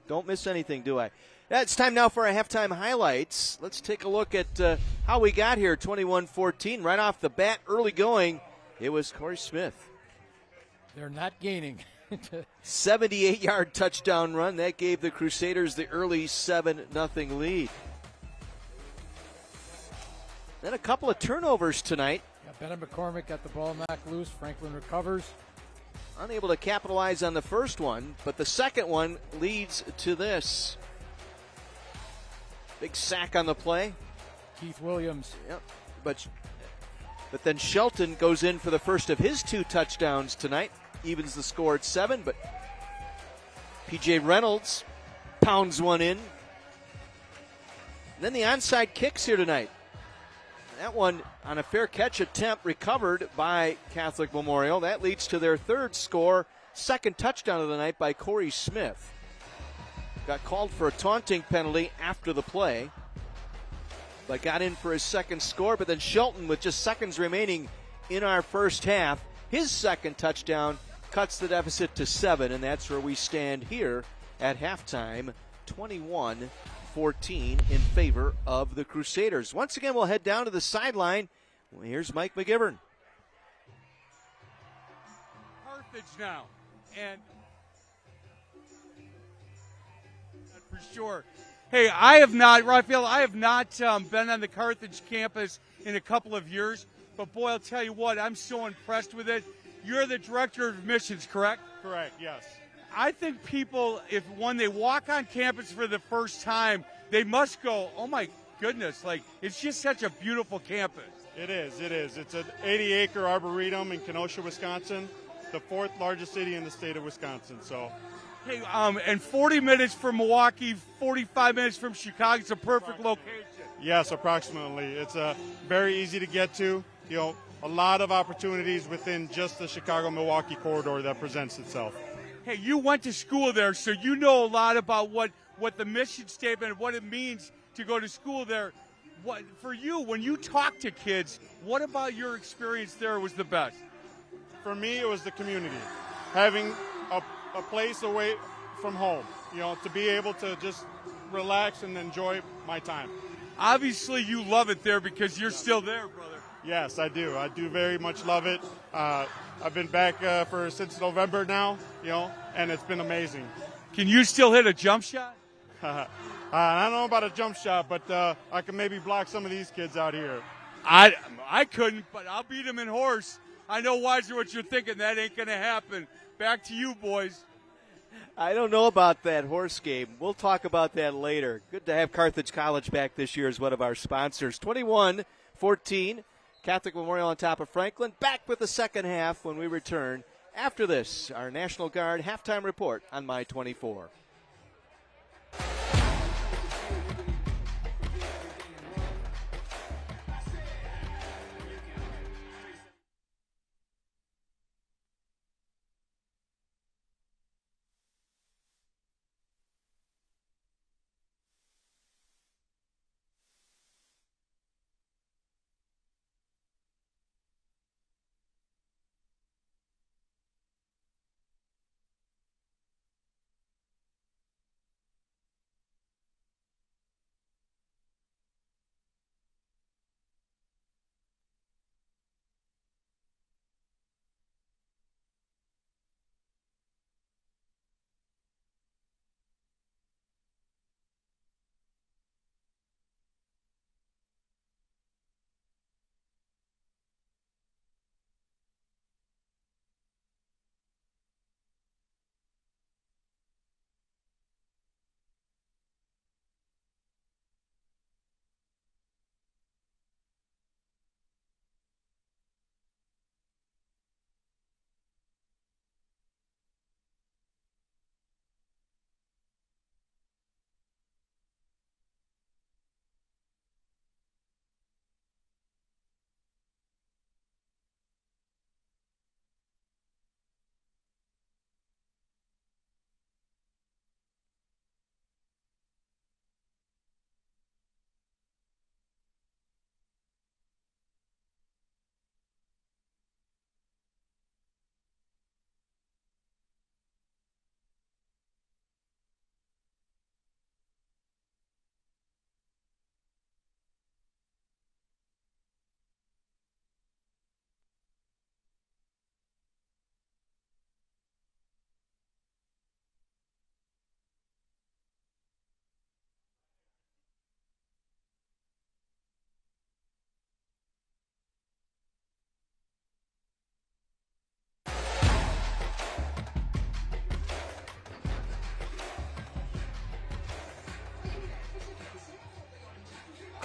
Don't miss anything, do I? It's time now for our halftime highlights. Let's take a look at how we got here, 21-14. Right off the bat, early going, it was Corey Smith. They're not gaining. 78-yard touchdown run. That gave the Crusaders the early 7-0 lead. Then a couple of turnovers tonight. Bennett McCormick got the ball knocked loose. Franklin recovers. Unable to capitalize on the first one, but the second one leads to this. Big sack on the play. Keith Williams. Yep. But then Shelton goes in for the first of his 2 touchdowns tonight. Evens the score at 7, but P.J. Reynolds pounds one in. And then the onside kicks here tonight. That one on a fair catch attempt recovered by Catholic Memorial. That leads to their third score, second touchdown of the night by Corey Smith. Got called for a taunting penalty after the play, but got in for his second score. But then Shelton, with just seconds remaining in our first half, his second touchdown cuts the deficit to 7, and that's where we stand here at halftime, 21-14 in favor of the Crusaders. Once again, we'll head down to the sideline. Well, here's Mike McGivern. Carthage now, and for sure. Hey, Raphael, I have not been on the Carthage campus in a couple of years, but boy, I'll tell you what, I'm so impressed with it. You're the director of admissions, correct? Correct, yes. I think people, when they walk on campus for the first time, they must go, oh my goodness, like, it's just such a beautiful campus. It is. It's an 80-acre arboretum in Kenosha, Wisconsin, the 4th largest city in the state of Wisconsin. So, hey, and 40 minutes from Milwaukee, 45 minutes from Chicago, it's a perfect location. Yes, approximately. It's very easy to get to. A lot of opportunities within just the Chicago-Milwaukee corridor that presents itself. Hey, you went to school there, so you know a lot about what the mission statement, what it means to go to school there. What for you, when you talk to kids, what about your experience there was the best? For me, it was the community. Having a place away from home, to be able to just relax and enjoy my time. Obviously, you love it there because you're still there, brother. Yes, I do. I do very much love it. I've been back since November now, and it's been amazing. Can you still hit a jump shot? I don't know about a jump shot, but I can maybe block some of these kids out here. I couldn't, but I'll beat them in horse. I know, Weiser, what you're thinking. That ain't going to happen. Back to you, boys. I don't know about that horse game. We'll talk about that later. Good to have Carthage College back this year as one of our sponsors. 21-14. Catholic Memorial on top of Franklin. Back with the second half when we return. After this, our National Guard halftime report on My 24.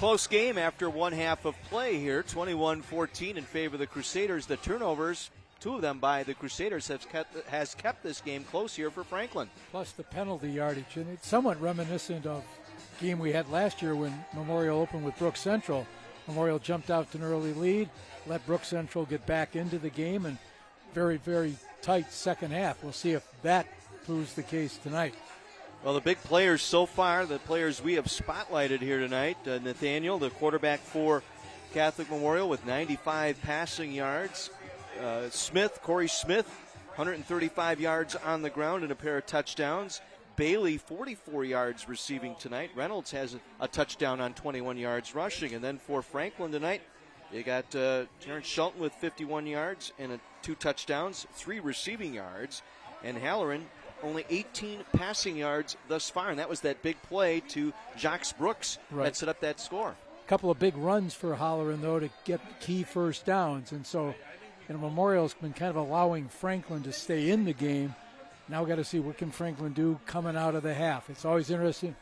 close game after one half of play here, 21-14 in favor of the Crusaders. The turnovers, 2 of them by the Crusaders, has kept this game close here for Franklin. Plus the penalty yardage, and it's somewhat reminiscent of the game we had last year when Memorial opened with Brooks Central. Memorial jumped out to an early lead, let Brooks Central get back into the game, and very, very tight second half. We'll see if that proves the case tonight. Well, the big players so far, the players we have spotlighted here tonight, Nathaniel, the quarterback for Catholic Memorial with 95 passing yards. Corey Smith, 135 yards on the ground and a pair of touchdowns. Bailey, 44 yards receiving tonight. Reynolds has a touchdown on 21 yards rushing. And then for Franklin tonight, you got Terrence Shelton with 51 yards and 2 touchdowns, 3 receiving yards. And Halloran, only 18 passing yards thus far, and that was that big play to Jacques Brooks that set up that score. A couple of big runs for Halloran, though, to get key first downs. And so, Memorial's been kind of allowing Franklin to stay in the game. Now we've got to see what can Franklin do coming out of the half. It's always interesting.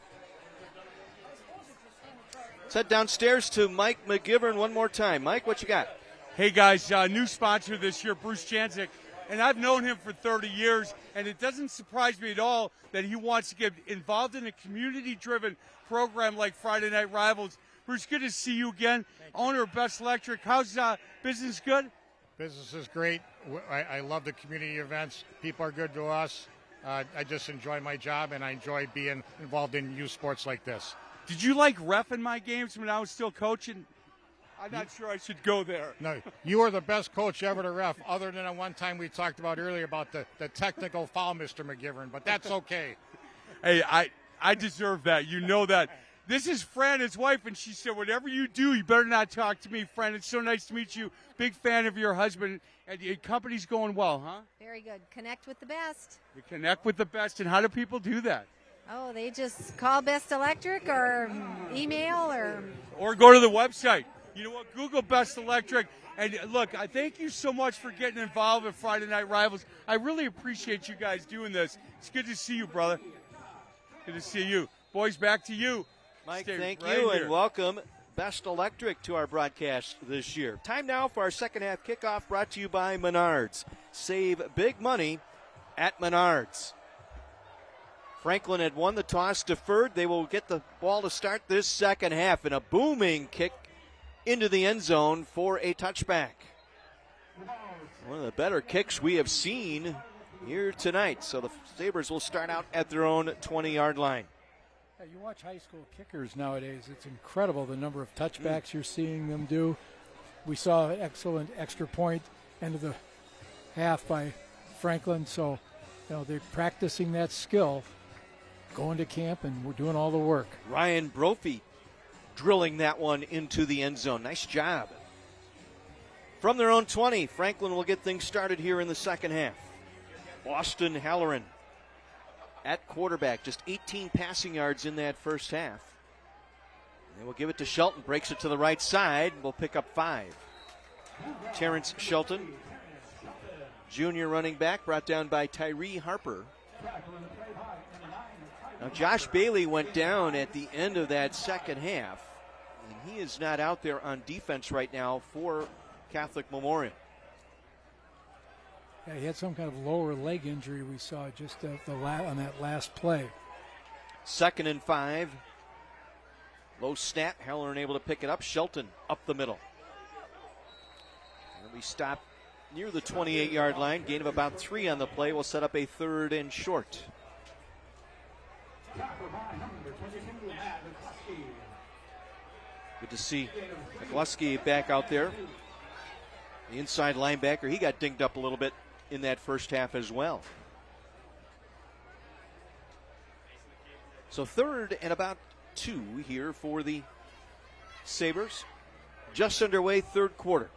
Let's head downstairs to Mike McGivern one more time. Mike, what you got? Hey, guys, new sponsor this year, Bruce Janczyk. And I've known him for 30 years, and it doesn't surprise me at all that he wants to get involved in a community-driven program like Friday Night Rivals. Bruce, good to see you again. Owner of Best Electric. How's business good? Business is great. I love the community events. People are good to us. I just enjoy my job, and I enjoy being involved in youth sports like this. Did you like reffing my games when I was still coaching? I'm not sure I should go there. No, you were the best coach ever to ref, other than one time we talked about earlier about the technical foul, Mr. McGivern, but that's okay. Hey, I deserve that. You know that. This is Fran, his wife, and she said, whatever you do, you better not talk to me, Fran. It's so nice to meet you. Big fan of your husband. And your company's going well, huh? Very good. Connect with the best. You connect with the best. And how do people do that? Oh, they just call Best Electric or email or go to the website. You know what? Google Best Electric. And look, I thank you so much for getting involved with Friday Night Rivals. I really appreciate you guys doing this. It's good to see you, brother. Good to see you. Boys, back to you. Mike, Stay thank right you, here. and welcome Best Electric to our broadcast this year. Time now for our second half kickoff, brought to you by Menards. Save big money at Menards. Franklin had won the toss, deferred. They will get the ball to start this second half, and a booming kick into the end zone for a touchback. One of the better kicks we have seen here tonight. So the Sabres will start out at their own 20-yard line. Yeah, you watch high school kickers nowadays. It's incredible the number of touchbacks you're seeing them do. We saw an excellent extra point end of the half by Franklin. So, they're practicing that skill, going to camp, and we're doing all the work. Ryan Brophy drilling that one into the end zone. Nice job. From their own 20, Franklin will get things started here in the second half. Austin Halloran at quarterback, just 18 passing yards in that first half. They will give it to Shelton, breaks it to the right side, will pick up 5. Terrence Shelton, junior running back, brought down by Tyree Harper. Now Josh Bailey went down at the end of that second half, and he is not out there on defense right now for Catholic Memorial. Yeah, he had some kind of lower leg injury we saw just on that last play. 2nd and 5. Low snap. Halloran able to pick it up. Shelton up the middle. And we stop near the 28-yard line. Gain of about 3 on the play. We'll set up a 3rd and short. Good to see McCluskey back out there. The inside linebacker, he got dinged up a little bit in that first half as well. So 3rd and about 2 here for the Sabres. Just underway, 3rd quarter.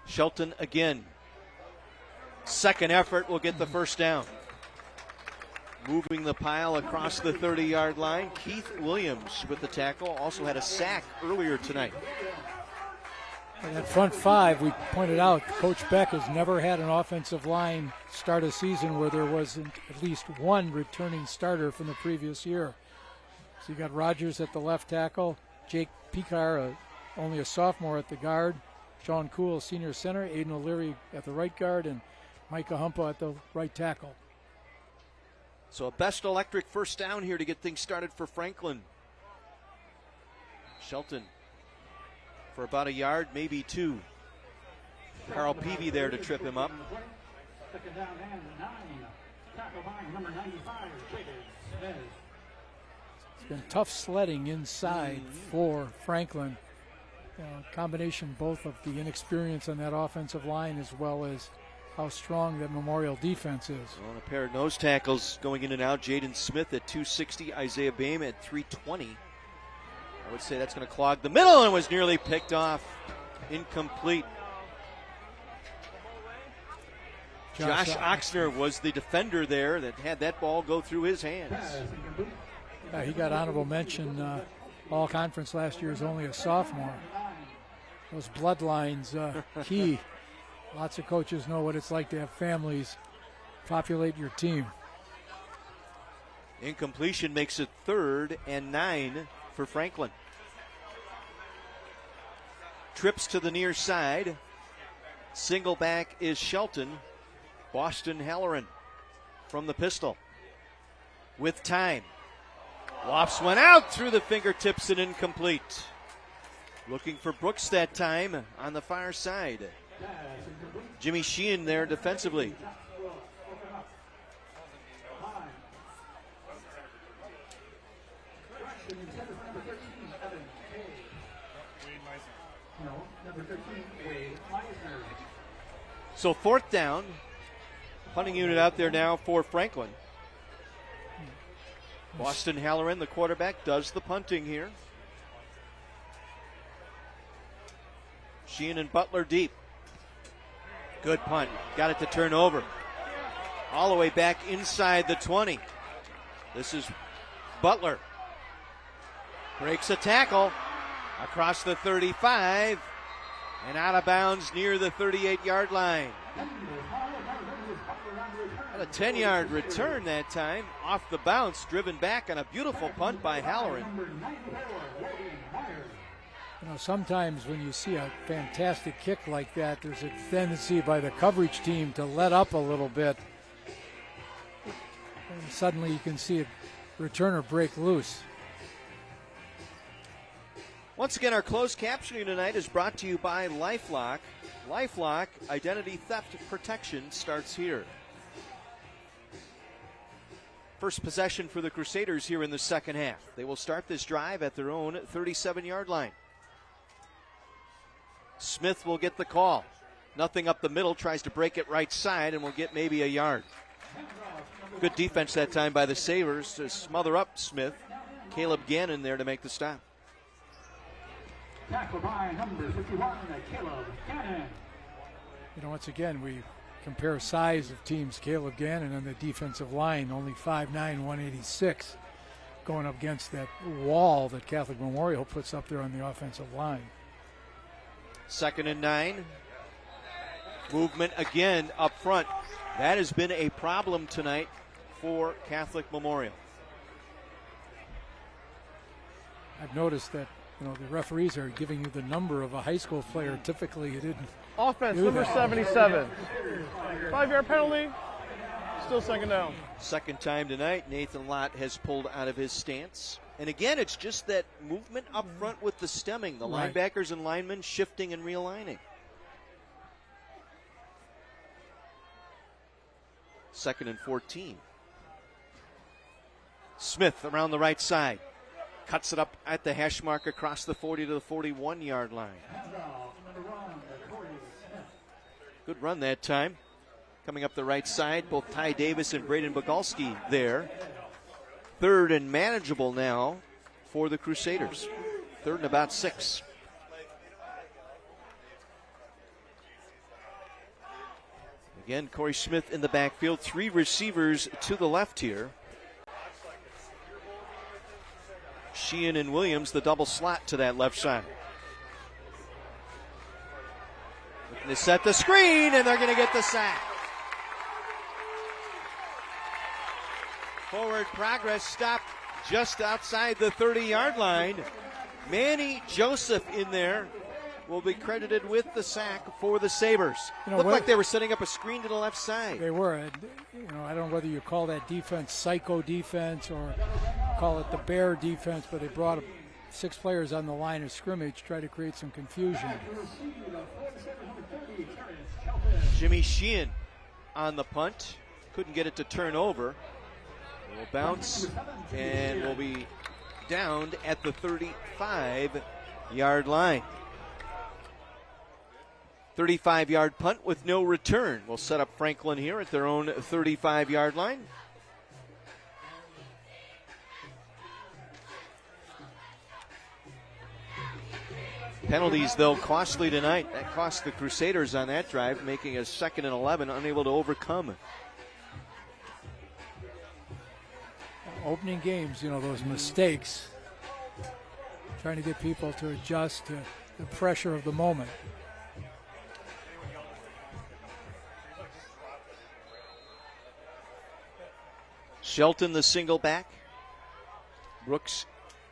Shelton again. Second effort will get the first down. Moving the pile across the 30-yard line. Keith Williams with the tackle. Also had a sack earlier tonight. And that front five, we pointed out, Coach Beck has never had an offensive line start a season where there wasn't at least one returning starter from the previous year. So you got Rogers at the left tackle, Jake Picar, only a sophomore at the guard, Sean Cool, senior center, Aiden O'Leary at the right guard, and Micah Humpa at the right tackle. So a best electric first down here to get things started for Franklin. Shelton for about a yard, maybe two. Carl Peavy there to trip him up. Second down and 9. Tackle by number 95, Jacob Smith. It's been tough sledding inside for Franklin. Combination both of the inexperience on that offensive line as well as how strong that Memorial defense is. On a pair of nose tackles going in and out. Jaden Smith at 260, Isaiah Bame at 320. I would say that's going to clog the middle and was nearly picked off. Incomplete. Josh Oxner was the defender there that had that ball go through his hands. He got honorable mention all conference last year as only a sophomore. Those bloodlines, key. Lots of coaches know what it's like to have families populate your team. Incompletion makes it 3rd and 9 for Franklin. Trips to the near side. Single back is Shelton. Boston Halloran from the pistol. With time. Lofts went out through the fingertips and incomplete. Looking for Brooks that time on the far side. Jimmy Sheehan there defensively. So 4th down. Punting unit out there now for Franklin. Boston Halloran, the quarterback, does the punting here. Sheehan and Butler deep. Good punt. Got it to turn over. All the way back inside the 20. This is Butler. Breaks a tackle across the 35 and out of bounds near the 38-yard line. And a 10-yard return that time. Off the bounce, driven back on a beautiful punt by Halloran. Sometimes when you see a fantastic kick like that, there's a tendency by the coverage team to let up a little bit. And suddenly you can see a returner break loose. Once again, our closed captioning tonight is brought to you by LifeLock. LifeLock identity theft protection starts here. First possession for the Crusaders here in the second half. They will start this drive at their own 37-yard line. Smith will get the call. Nothing up the middle, tries to break it right side and will get maybe a yard. Good defense that time by the Sabres to smother up Smith. Caleb Gannon there to make the stop. Tackle by number 51, Caleb Gannon. Once again, we compare size of teams. Caleb Gannon on the defensive line, only 5'9", 186, going up against that wall that Catholic Memorial puts up there on the offensive line. 2nd and 9. Movement again up front. That has been a problem tonight for Catholic Memorial. I've noticed that the referees are giving you the number of a high school player. Typically, you didn't. Offense, number 77. 5-yard penalty. Still 2nd down. Second time tonight, Nathan Lott has pulled out of his stance. And again, it's just that movement up front with the stemming. The linebackers and linemen shifting and realigning. 2nd and 14. Smith around the right side. Cuts it up at the hash mark across the 40 to the 41-yard line. Good run that time. Coming up the right side, both Ty Davis and Braden Bogalski there. 3rd and manageable now for the Crusaders. 3rd and about 6. Again, Corey Smith in the backfield. 3 receivers to the left here. Sheehan and Williams, the double slot to that left side. Looking to set the screen, and they're going to get the sack. Forward progress stopped just outside the 30-yard line. Manny Joseph in there will be credited with the sack for the Sabres. Looked like they were setting up a screen to the left side. They were. I don't know whether you call that defense psycho defense or call it the bear defense, but they brought 6 players on the line of scrimmage, try to create some confusion. Jimmy Sheehan on the punt. Couldn't get it to turn over. It will bounce and will be downed at the 35-yard line. 35-yard punt with no return. We'll set up Franklin here at their own 35-yard line. Penalties, though, costly tonight. That cost the Crusaders on that drive, making a 2nd and 11, unable to overcome. Opening games, those mistakes, trying to get people to adjust to the pressure of the moment. Shelton, the single back. Brooks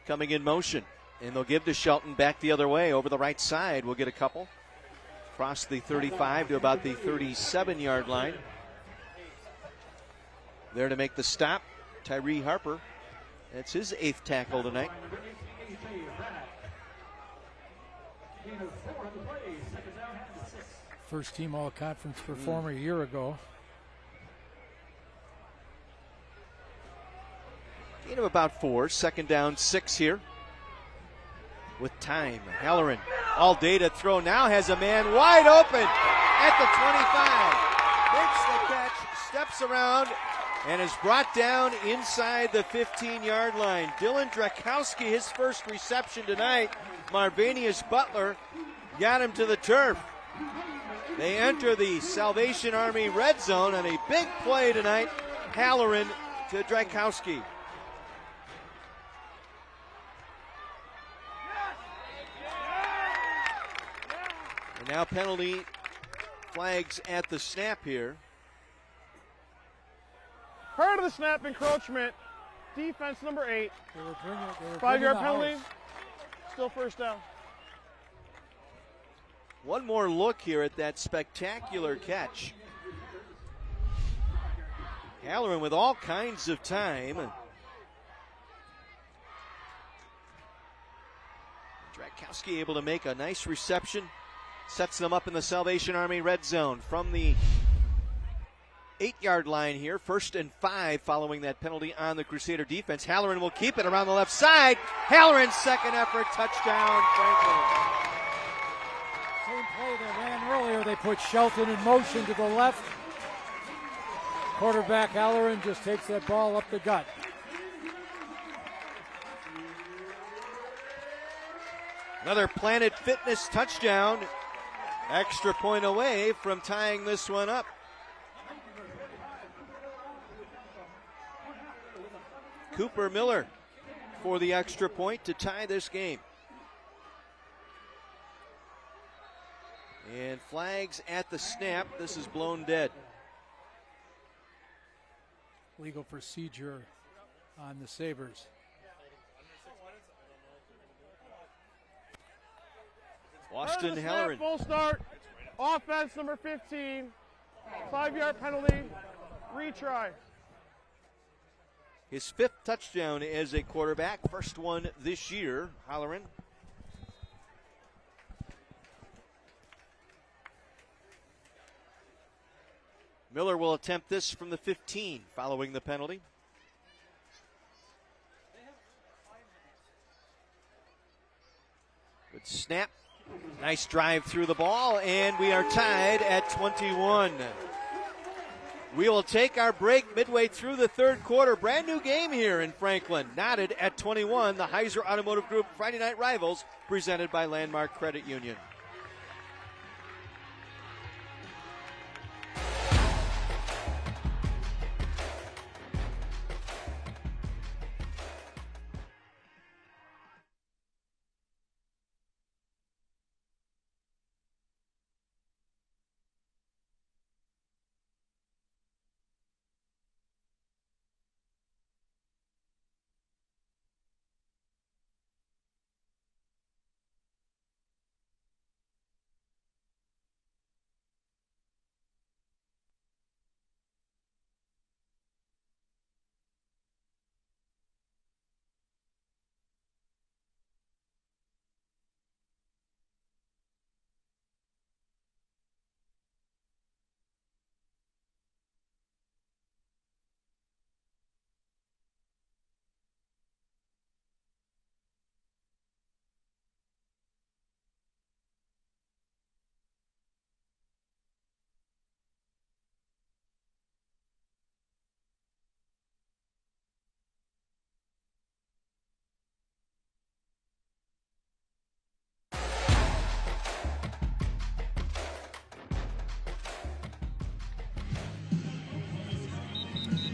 coming in motion. And they'll give to Shelton back the other way over the right side. We'll get a couple. Across the 35 to about the 37-yard line. There to make the stop, Tyree Harper. That's his 8th tackle tonight. First team all-conference performer a year ago. Gain of about 4. 2nd down, 6 here. With time, Halloran all day to throw. Now has a man wide open at the 25. Makes the catch, steps around, and is brought down inside the 15-yard line. Dylan Drakowski, his first reception tonight. Marvanius Butler got him to the turf. They enter the Salvation Army red zone, and a big play tonight. Halloran to Drakowski. And now penalty flags at the snap here. Prior to the snap, encroachment. Defense number 8. 5-yard penalty. Still first down. One more look here at that spectacular catch. Halloran with all kinds of time. Drakowski able to make a nice reception. Sets them up in the Salvation Army red zone from the 8-yard line here. 1st and 5 following that penalty on the Crusader defense. Halloran will keep it around the left side. Halloran's 2nd effort, touchdown, Franklin. Same play they ran earlier. They put Shelton in motion to the left. Quarterback Halloran just takes that ball up the gut. Another Planet Fitness touchdown. Extra point away from tying this one up. Cooper Miller for the extra point to tie this game. And flags at the snap. This is blown dead. Legal procedure on the Sabres. Austin Halloran. Full start. Offense number 15. 5-yard penalty. Retry. His 5th touchdown as a quarterback. First one this year, Halloran. Miller will attempt this from the 15 following the penalty. Good snap. Nice drive through the ball, and we are tied at 21. We will take our break midway through the 3rd quarter. Brand new game here in Franklin. Knotted at 21, the Heiser Automotive Group Friday Night Rivals, presented by Landmark Credit Union.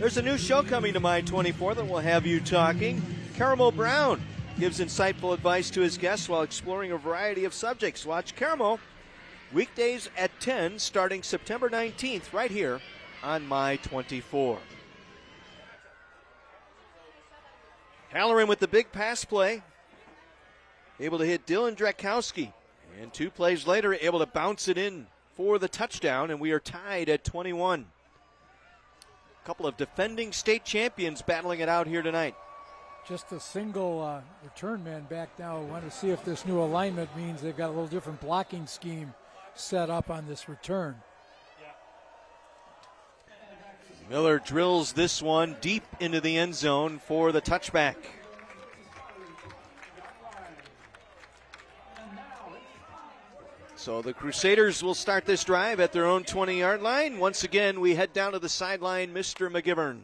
There's a new show coming to My 24 that will have you talking. Caramo Brown gives insightful advice to his guests while exploring a variety of subjects. Watch Caramo weekdays at 10 starting September 19th right here on My 24. Halloran with the big pass play. Able to hit Dylan Drakowski. And 2 plays later, able to bounce it in for the touchdown, and we are tied at 21. A couple of defending state champions battling it out here tonight. Just a single return man back now. I want to see if this new alignment means they've got a little different blocking scheme set up on this return. Miller drills this one deep into the end zone for the touchback. So the Crusaders will start this drive at their own 20-yard line. Once again, we head down to the sideline, Mr. McGivern.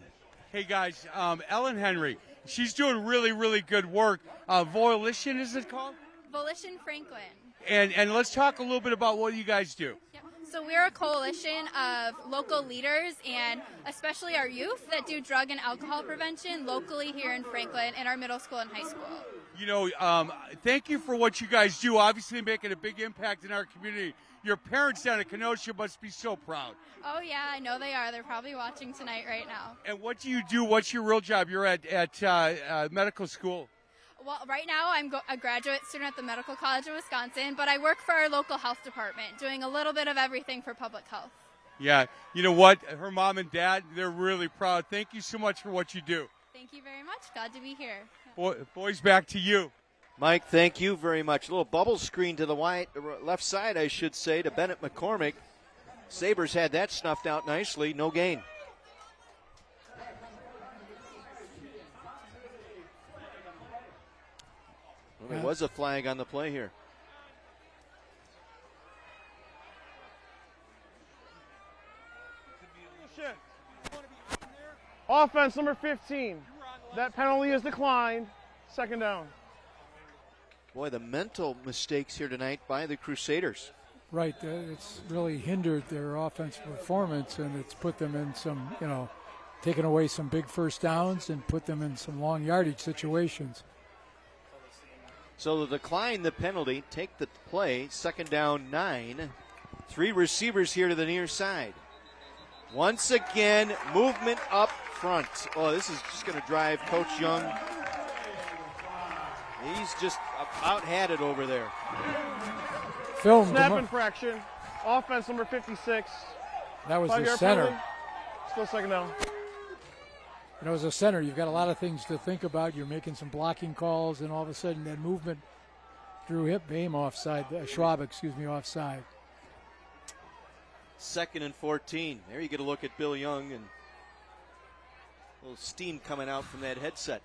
Hey, guys, Ellen Henry, she's doing really, really good work. Volition, is it called? Volition Franklin. And let's talk a little bit about what you guys do. So we're a coalition of local leaders and especially our youth that do drug and alcohol prevention locally here in Franklin in our middle school and high school. You know, thank you for what you guys do, obviously making a big impact in our community. Your parents down at Kenosha must be so proud. Oh, yeah, I know they are. They're probably watching tonight right now. And what do you do? What's your real job? You're at medical school. Well, right now I'm a graduate student at the Medical College of Wisconsin, but I work for our local health department, doing a little bit of everything for public health. Yeah, you know what? Her mom and dad, they're really proud. Thank you so much for what you do. Thank you very much. Glad to be here. Boys, back to you. Mike, thank you very much. A little bubble screen to the left side, I should say, to Bennett McCormick. Sabres had that snuffed out nicely. No gain. Well, there was a flag on the play here. Offense number 15. That penalty is declined. Second down. Boy, the mental mistakes here tonight by the Crusaders. Right, it's really hindered their offensive performance, and it's put them in some, taken away some big first downs and put them in some long yardage situations. So they'll decline the penalty, take the play, second down 9. 3 receivers here to the near side. Once again, movement up front. Oh, this is just going to drive Coach Young. He's just about had it over there. Snap infraction. Offense number 56. That was the center. Penalty. Still second down. As a center, you've got a lot of things to think about. You're making some blocking calls, and all of a sudden that movement drew Schwab offside. 2nd and 14. There you get a look at Bill Young, and a little steam coming out from that headset.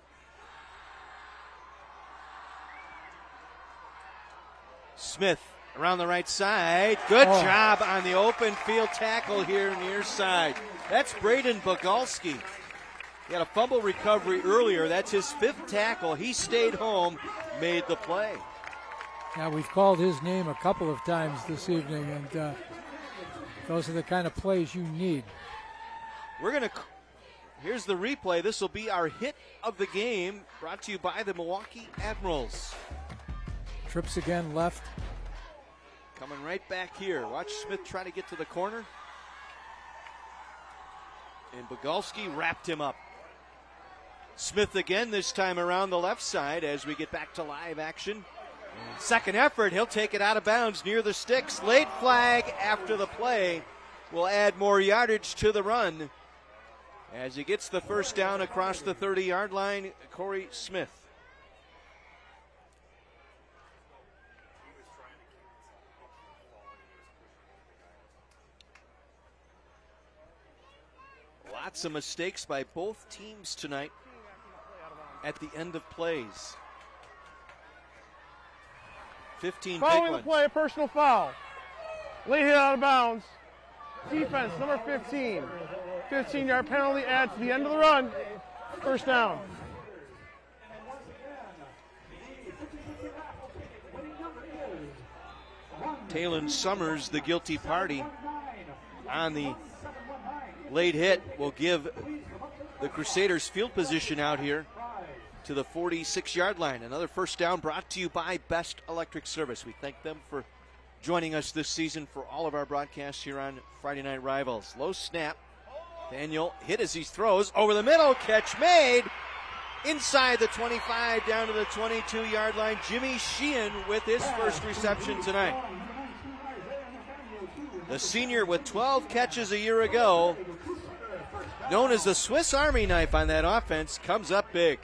Smith around the right side. Good job on the open field tackle here near side. That's Braden Bogalski. He had a fumble recovery earlier. That's his 5th tackle. He stayed home, made the play. Yeah, we've called his name a couple of times this evening, and those are the kind of plays you need. Here's the replay. This will be our hit of the game, brought to you by the Milwaukee Admirals. Trips again left. Coming right back here. Watch Smith try to get to the corner. And Bogalski wrapped him up. Smith again, this time around the left side as we get back to live action. And second effort, he'll take it out of bounds near the sticks. Late flag after the play will add more yardage to the run as he gets the first down across the 30-yard line, Corey Smith. Lots of mistakes by both teams tonight at the end of plays. 15 Following big the ones. play, a personal foul. Late hit out of bounds. Defense, number 15. 15-yard penalty adds to the end of the run. First down. Talon Summers, the guilty party on the late hit, will give the Crusaders field position out here to the 46-yard line. Another first down brought to you by Best Electric Service. We thank them for joining us this season for all of our broadcasts here on Friday Night Rivals. Low snap. Daniel hit as he throws. Over the middle. Catch made. Inside the 25 down to the 22-yard line. Jimmy Sheehan with his first reception tonight. The senior with 12 catches a year ago, known as the Swiss Army knife on that offense, comes up big.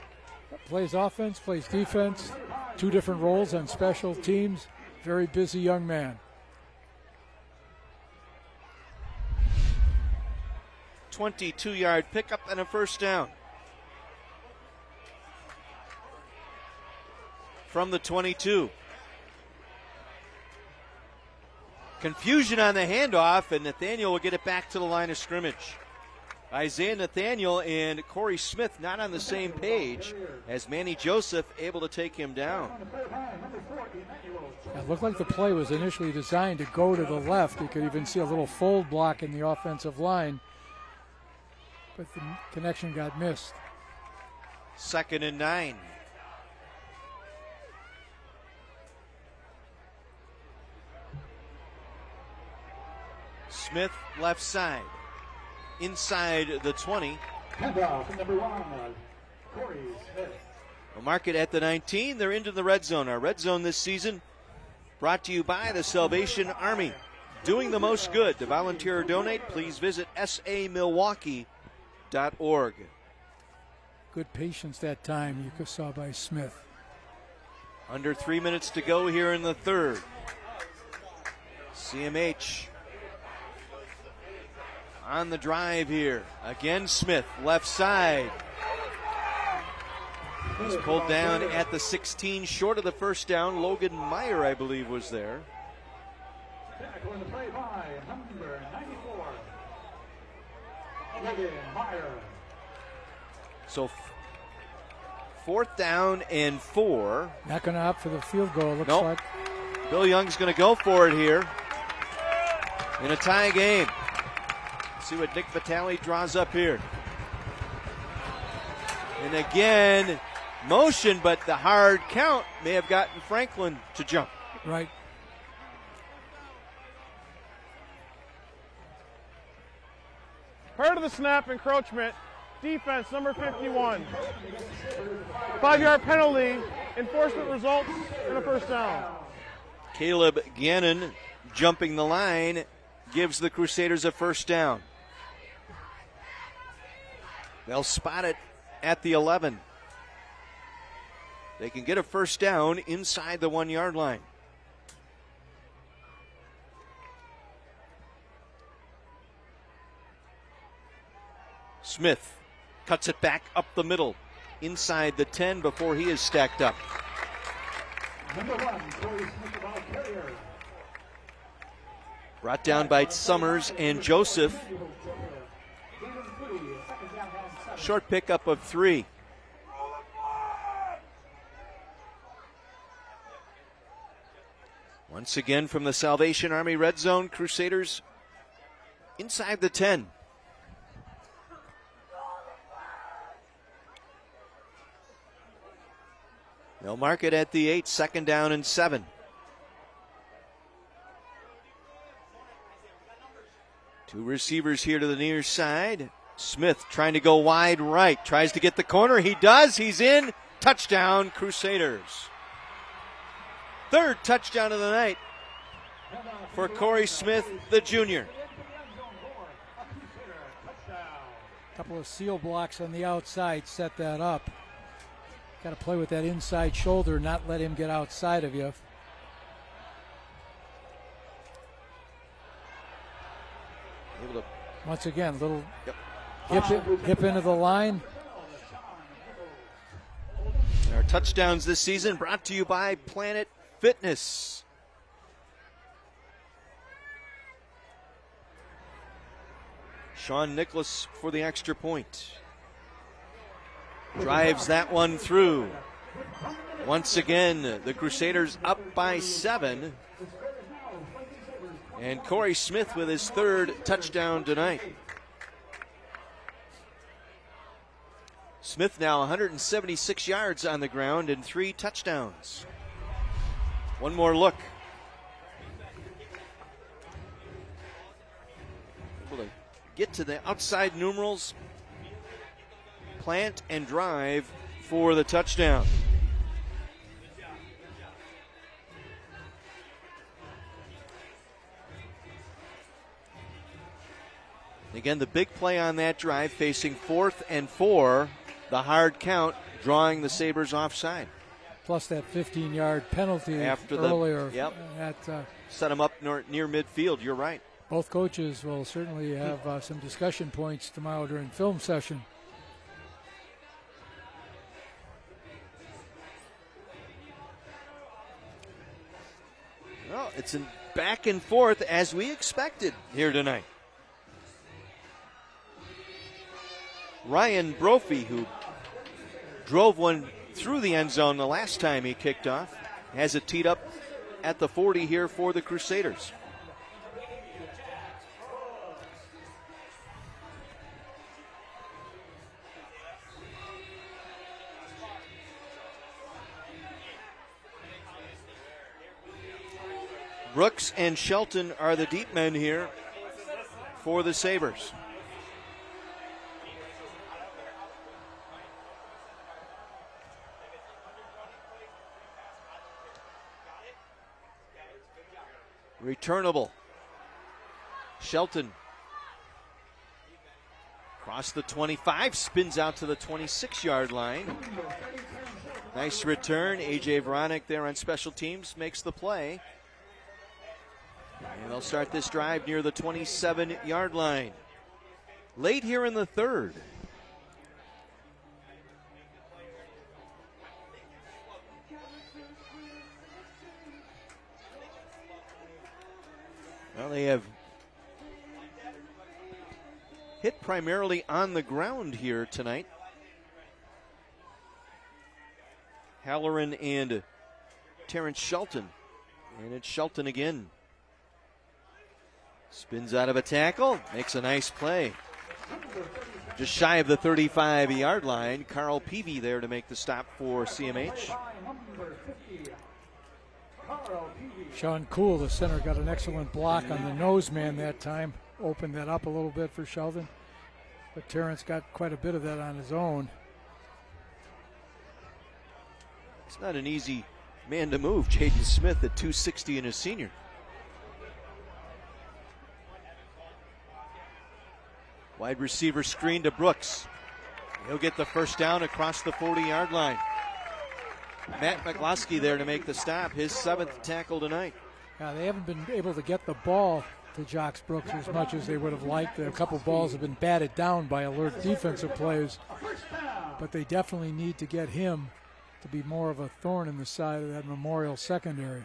Plays offense, plays defense, 2 different roles on special teams. Very busy young man. 22-yard pickup and a first down. From the 22. Confusion on the handoff, and Nathaniel will get it back to the line of scrimmage. Isaiah Nathaniel and Corey Smith not on the same page as Manny Joseph able to take him down. It looked like the play was initially designed to go to the left. You could even see a little fold block in the offensive line, but the connection got missed. 2nd and 9. Smith left side. Inside the 20. We'll mark it at the 19. They're into the red zone. Our red zone this season brought to you by the Salvation Army. Doing the most good. To volunteer or donate, please visit samilwaukee.org. Good patience that time you saw by Smith. Under 3 minutes to go here in the third. CMH on the drive here. Again, Smith, left side. He's pulled down at the 16, short of the first down. Logan Meyer, I believe, was there. Tackling the play by number 94. Logan Meyer. So 4th down and 4. Not going to opt for the field goal, looks nope. like. Bill Young's going to go for it here in a tie game. See what Nick Vitale draws up here. And again, motion, but the hard count may have gotten Franklin to jump. Right. Prior to the snap, encroachment, defense number 51. 5-yard penalty, enforcement results in a first down. Caleb Gannon jumping the line gives the Crusaders a first down. They'll spot it at the 11. They can get a first down inside the 1-yard line. Smith cuts it back up the middle, inside the 10 before he is stacked up. Number 1, Corey Smith, about carrier. Brought down by Summers and Joseph. Short pickup of 3. Once again from the Salvation Army red zone, Crusaders inside the 10. They'll mark it at the 8, 2nd down and 7. Two receivers here to the near side. Smith trying to go wide right. Tries to get the corner. He does. He's in. Touchdown, Crusaders. 3rd touchdown of the night for Corey Smith, the junior. A couple of seal blocks on the outside set that up. Got to play with that inside shoulder, not let him get outside of you. Once again, little hip into the line. Our touchdowns this season brought to you by Planet Fitness. Sean Nicholas for the extra point. Drives that one through. Once again, the Crusaders up by 7. And Corey Smith with his 3rd touchdown tonight. Smith now 176 yards on the ground and 3 touchdowns. One more look. Able to get to the outside numerals, plant and drive for the touchdown. Again, the big play on that drive, facing 4th and 4, the hard count, drawing the Sabres offside. Plus that 15-yard penalty After earlier. Yep. At, set him up near midfield, you're right. Both coaches will certainly have some discussion points tomorrow during film session. Well, it's in back and forth as we expected here tonight. Ryan Brophy, who drove one through the end zone the last time he kicked off, has it teed up at the 40 here for the Crusaders. Brooks and Shelton are the deep men here for the Sabres. Returnable. Shelton across the 25, spins out to the 26-yard line. Nice return. A.J. Veronik there on special teams makes the play. And they'll start this drive near the 27-yard line. Late here in the third. Well, they have hit primarily on the ground here tonight. Halloran and Terrence Shelton. And it's Shelton again. Spins out of a tackle, makes a nice play. Just shy of the 35-yard line. Carl Peavy there to make the stop for CMH. Sean Cool, the center, got an excellent block on the nose man that time. Opened that up a little bit for Sheldon. But Terrence got quite a bit of that on his own. It's not an easy man to move. Jaden Smith at 260 and a senior. Wide receiver screen to Brooks. He'll get the first down across the 40-yard line. Matt McCloskey there to make the stop, his 7th tackle tonight. Yeah, they haven't been able to get the ball to Jocks Brooks as much as they would have liked. A couple balls have been batted down by alert defensive players, but they definitely need to get him to be more of a thorn in the side of that Memorial secondary.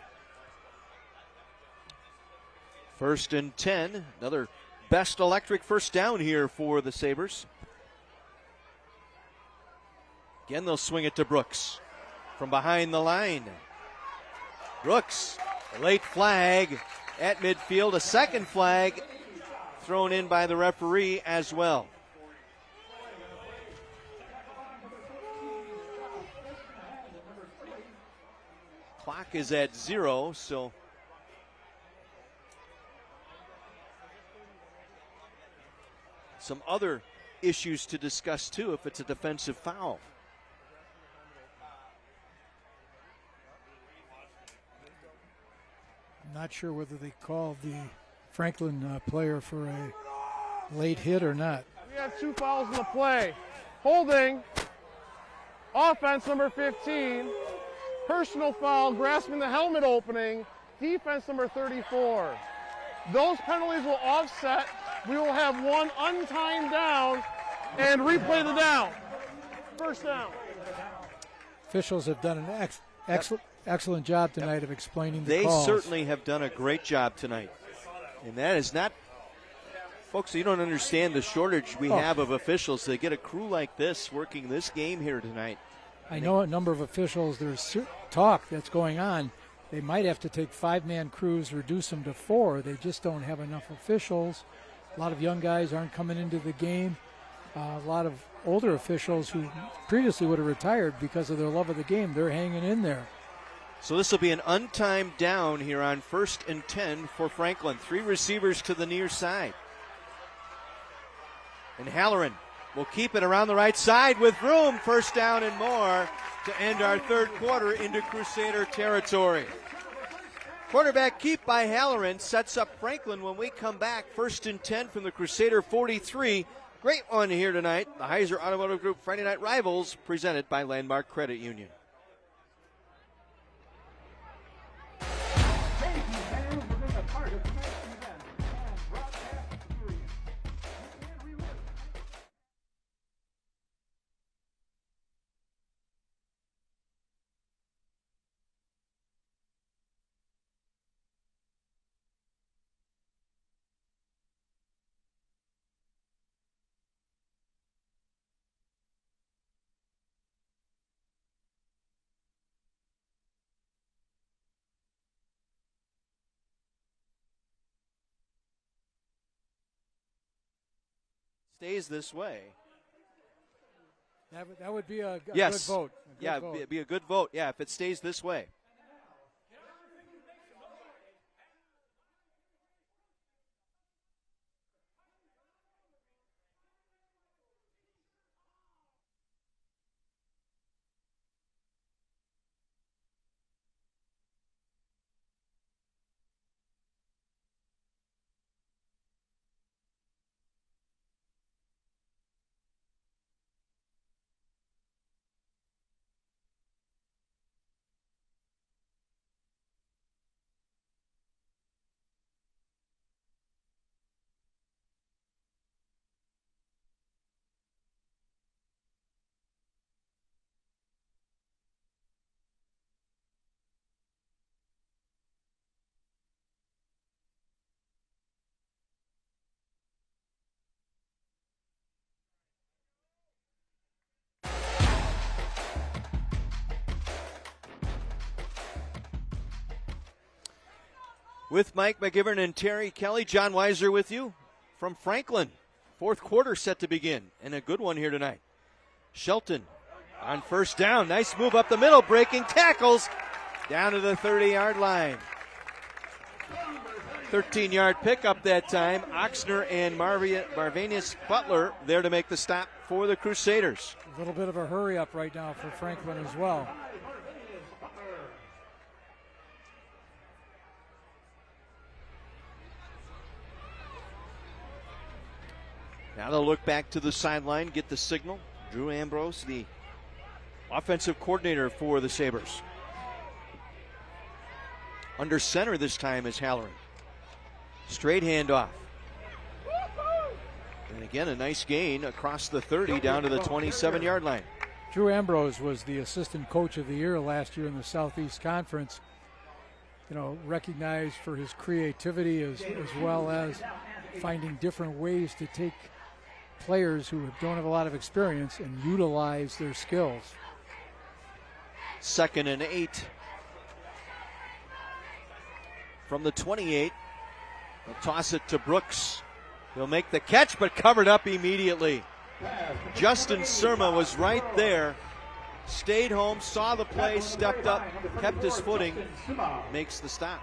1st and 10, another best electric first down here for the Sabres. Again, they'll swing it to Brooks from behind the line. Brooks, a late flag at midfield, a second flag thrown in by the referee as well. Clock is at 0, so some other issues to discuss too if it's a defensive foul. I'm not sure whether they called the Franklin player for a late hit or not. We have 2 fouls in the play. Holding, offense number 15. Personal foul, grasping the helmet opening, defense number 34. Those penalties will offset. We will have 1 untimed down and replay the down. First down. Officials have done an excellent job tonight of explaining the They calls. certainly have done a great job tonight. And that is not, folks, you don't understand the shortage we have of officials to get a crew like this working this game here tonight. I know a number of officials, there's talk that's going on. They might have to take 5-man crews, reduce them to 4. They just don't have enough officials. A lot of young guys aren't coming into the game. A lot of older officials who previously would have retired because of their love of the game. They're hanging in there. So this will be an untimed down here on 1st and 10 for Franklin. 3 receivers to the near side. And Halloran will keep it around the right side with room. 1st down and more to end our 3rd quarter into Crusader territory. Quarterback keep by Halloran sets up Franklin when we come back. 1st and 10 from the Crusader 43. Great one here tonight. The Heiser Automotive Group Friday Night Rivals presented by Landmark Credit Union. Stays this way. That would be a yes. good vote. It'd be a good vote. Yeah, if it stays this way. With Mike McGivern and Terry Kelly, John Weiser with you from Franklin. 4th quarter set to begin, and a good one here tonight. Shelton on 1st down. Nice move up the middle, breaking tackles down to the 30-yard line. 13-yard pickup that time. Oxner and Marvanius Butler there to make the stop for the Crusaders. A little bit of a hurry up right now for Franklin as well. Now they'll look back to the sideline, get the signal. Drew Ambrose, the offensive coordinator for the Sabres. Under center this time is Halloran. Straight handoff. And again, a nice gain across the 30 down to the 27-yard line. Drew Ambrose was the assistant coach of the year last year in the Southeast Conference. You know, recognized for his creativity as well as finding different ways to take players who don't have a lot of experience and utilize their skills. 2nd and 8 from the 28. They'll toss it to Brooks. He'll make the catch, but covered up immediately. Justin Surma was right there. Stayed home, saw the play, stepped up, kept his footing, makes the stop.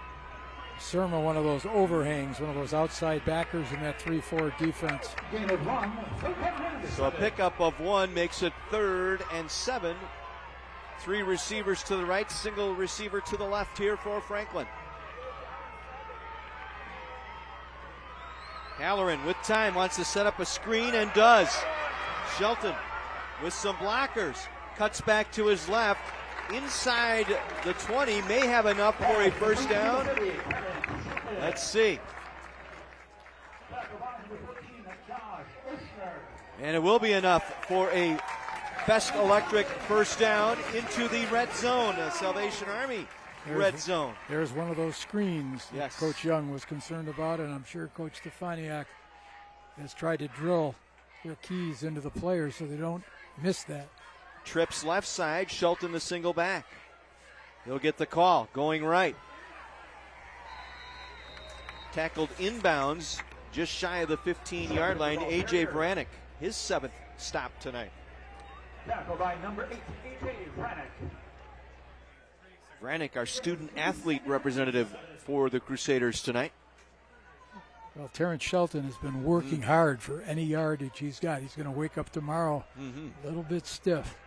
Surma, one of those overhangs, one of those outside backers in that 3-4 defense. So a pickup of 1 makes it 3rd and 7. 3 receivers to the right, single receiver to the left here for Franklin. Halloran with time wants to set up a screen and does. Shelton with some blockers, cuts back to his left. Inside the 20, may have enough for a 1st down. Let's see. And it will be enough for a Best Electric 1st down into the red zone, the Salvation Army red zone. There's one of those screens that yes. Coach Young was concerned about, and I'm sure Coach Stefaniak has tried to drill their keys into the players so they don't miss that. Trips left side, Shelton the single back. He'll get the call, going right. Tackled inbounds, just shy of the 15-yard line, A.J. Vranek, his 7th stop tonight. Tackle by number 8, A.J. Vranick. Vranick, our student athlete representative for the Crusaders tonight. Well, Terrence Shelton has been working hard for any yardage he's got. He's going to wake up tomorrow a little bit stiff.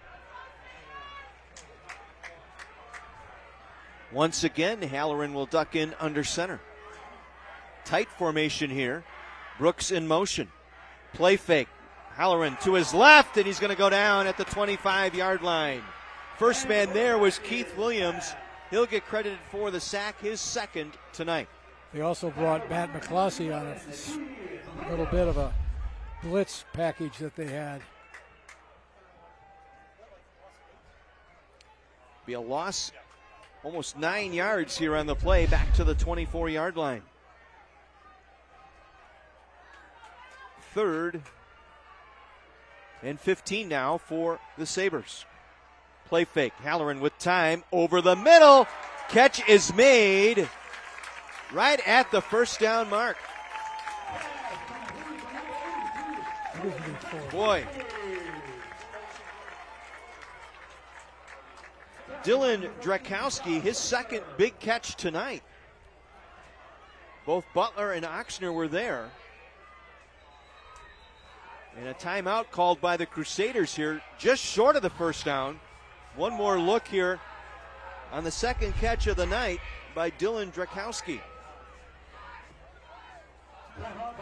Once again, Halloran will duck in under center. Tight formation here. Brooks in motion. Play fake. Halloran to his left, and he's going to go down at the 25-yard line. First man there was Keith Williams. He'll get credited for the sack, his second tonight. They also brought Matt McCloskey on a little bit of a blitz package that they had. Be a loss, almost 9 yards here on the play, back to the 24-yard line. 3rd and 15 now for the Sabres. Play fake. Halloran with time over the middle. Catch is made right at the first down mark. Boy. Dylan Drakowski, his second big catch tonight. Both Butler and Oxner were there. And a timeout called by the Crusaders here, just short of the first down. One more look here on the second catch of the night by Dylan Drakowski.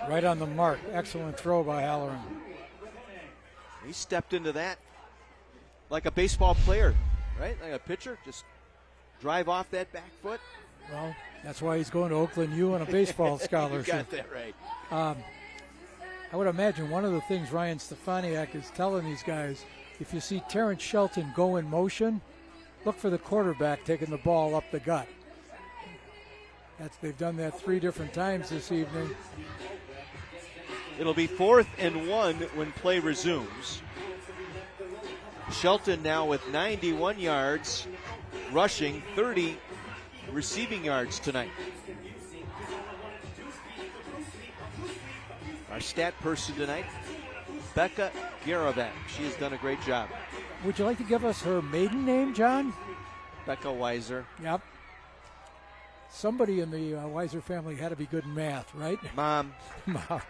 Right on the mark. Excellent throw by Halloran. He stepped into that like a baseball player, right? Like a pitcher, just drive off that back foot. Well, that's why he's going to Oakland U on a baseball scholarship. You got that right. I would imagine one of the things Ryan Stefaniak is telling these guys, if you see Terrence Shelton go in motion, look for the quarterback taking the ball up the gut. They've done that 3 different times this evening. It'll be 4th and 1 when play resumes. Shelton now with 91 yards, rushing, 30 receiving yards tonight. Our stat person tonight, Becca Garavak. She has done a great job. Would you like to give us her maiden name, John? Becca Weiser. Yep. Somebody in the Weiser family had to be good in math, right? Mom. Mom.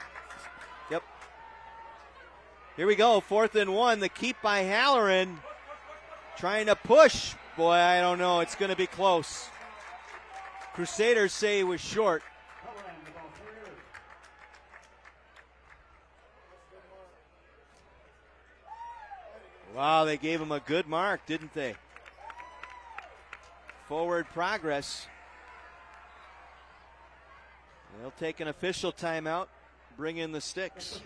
Yep. Here we go, 4th and 1. The keep by Halloran. Trying to push. Boy, I don't know. It's going to be close. Crusaders say he was short. Wow, they gave him a good mark, didn't they? Forward progress. They'll take an official timeout, bring in the sticks.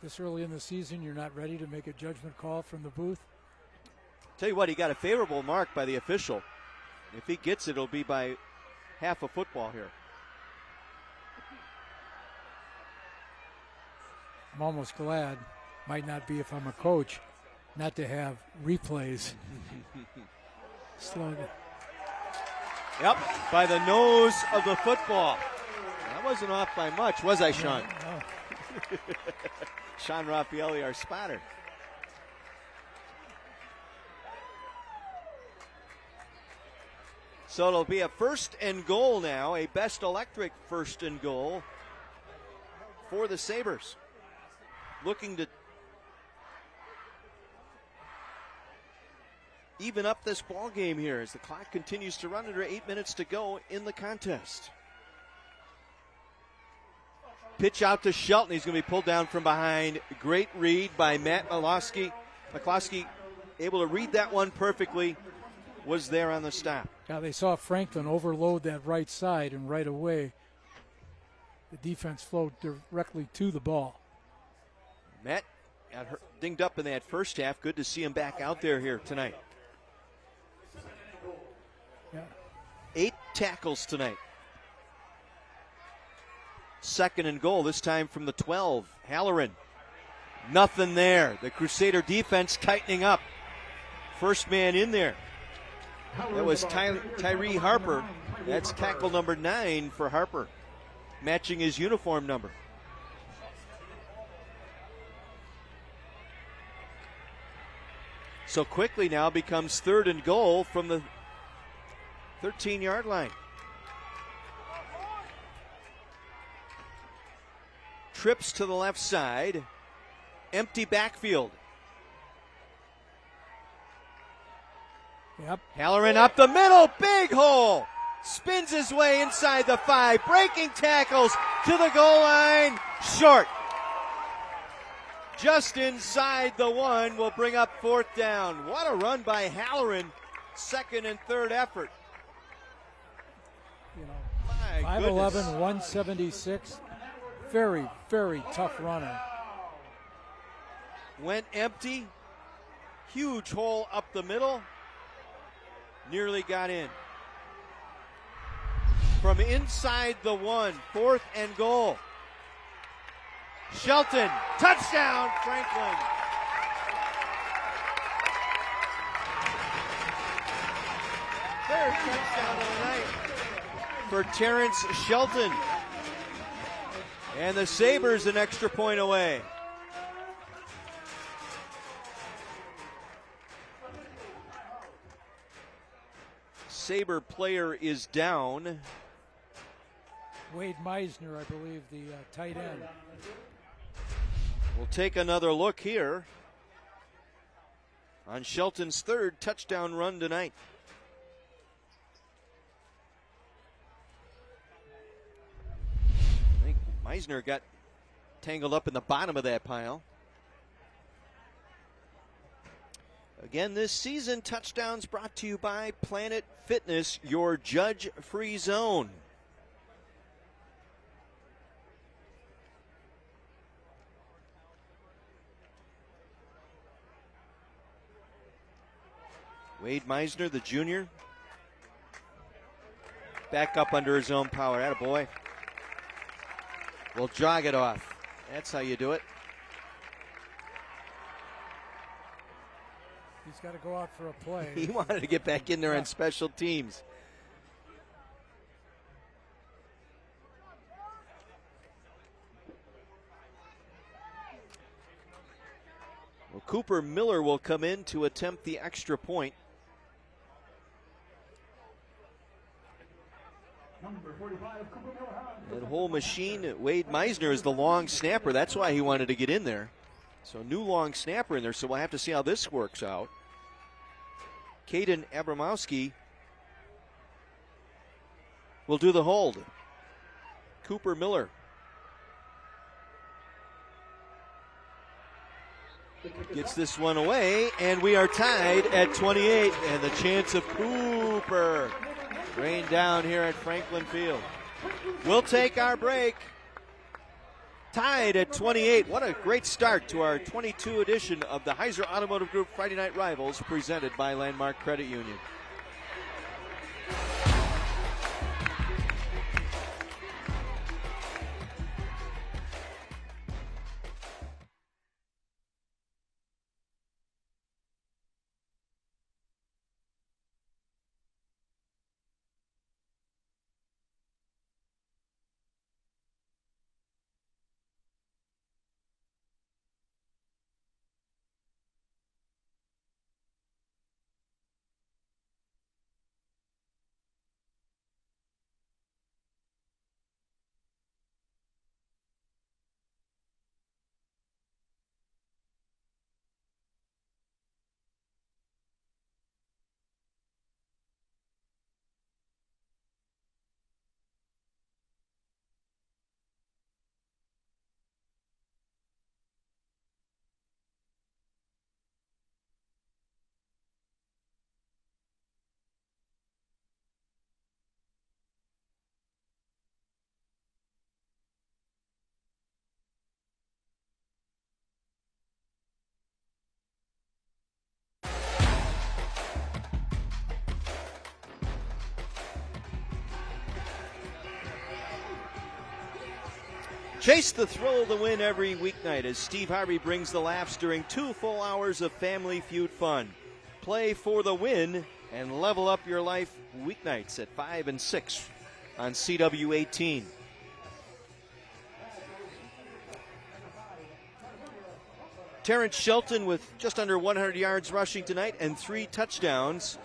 This early in the season, you're not ready to make a judgment call from the booth? Tell you what, he got a favorable mark by the official. If he gets it, it'll be by half a football here. I'm almost glad, might not be if I'm a coach, not to have replays. Slow down. Yep, by the nose of the football. That wasn't off by much, was I, Sean? No. Sean Raffaelli, our spotter. So it'll be a 1st and goal now, a Best Electric 1st and goal for the Sabres. Looking to even up this ball game here as the clock continues to run under 8 minutes to go in the contest. Pitch out to Shelton. He's going to be pulled down from behind. Great read by Matt McCloskey. McCloskey able to read that one perfectly. Was there on the stop. Yeah, they saw Franklin overload that right side, and right away the defense flowed directly to the ball. Matt got dinged up in that first half. Good to see him back out there here tonight. Yeah. 8 tackles tonight. 2nd and goal, this time from the 12. Halloran. Nothing there. The Crusader defense tightening up. First man in there. That was Tyree Harper. That's tackle number 9 for Harper, matching his uniform number. So quickly now becomes 3rd and goal from the 13-yard line. Trips to the left side. Empty backfield. Yep. Halloran up the middle. Big hole. Spins his way inside the 5. Breaking tackles to the goal line. Short. Just inside the 1 will bring up 4th down. What a run by Halloran. 2nd and 3rd effort. You know, My 5'11", goodness. 176. Very, very tough runner. Went empty. Huge hole up the middle. Nearly got in. From inside the 1, 4th and goal. Shelton, touchdown, Franklin. Third touchdown of the night for Terrence Shelton. And the Sabres an extra point away. Sabre player is down. Wade Meisner, I believe, the tight end. We'll take another look here on Shelton's 3rd touchdown run tonight. I think Meisner got tangled up in the bottom of that pile. Again, this season, touchdowns brought to you by Planet Fitness, your judge-free zone. Wade Meisner, the junior, back up under his own power. Attaboy. We'll jog it off. That's how you do it. He's got to go out for a play. He wanted to get back in there on special teams. Well, Cooper Miller will come in to attempt the extra point. That whole machine, Wade Meisner is the long snapper. That's why he wanted to get in there. So new long snapper in there, so we'll have to see how this works out. Caden Abramowski will do the hold. Cooper Miller. Gets this one away, and we are tied at 28. And the chance of Cooper rain down here at Franklin Field. We'll take our break. Tied at 28. What a great start to our 22 edition of the Heiser Automotive Group Friday Night Rivals, presented by Landmark Credit Union. Chase the thrill of the win every weeknight as Steve Harvey brings the laughs during 2 full hours of Family Feud fun. Play for the win and level up your life weeknights at 5 and 6 on Terrence Shelton with just under 100 yards rushing tonight and 3 touchdowns.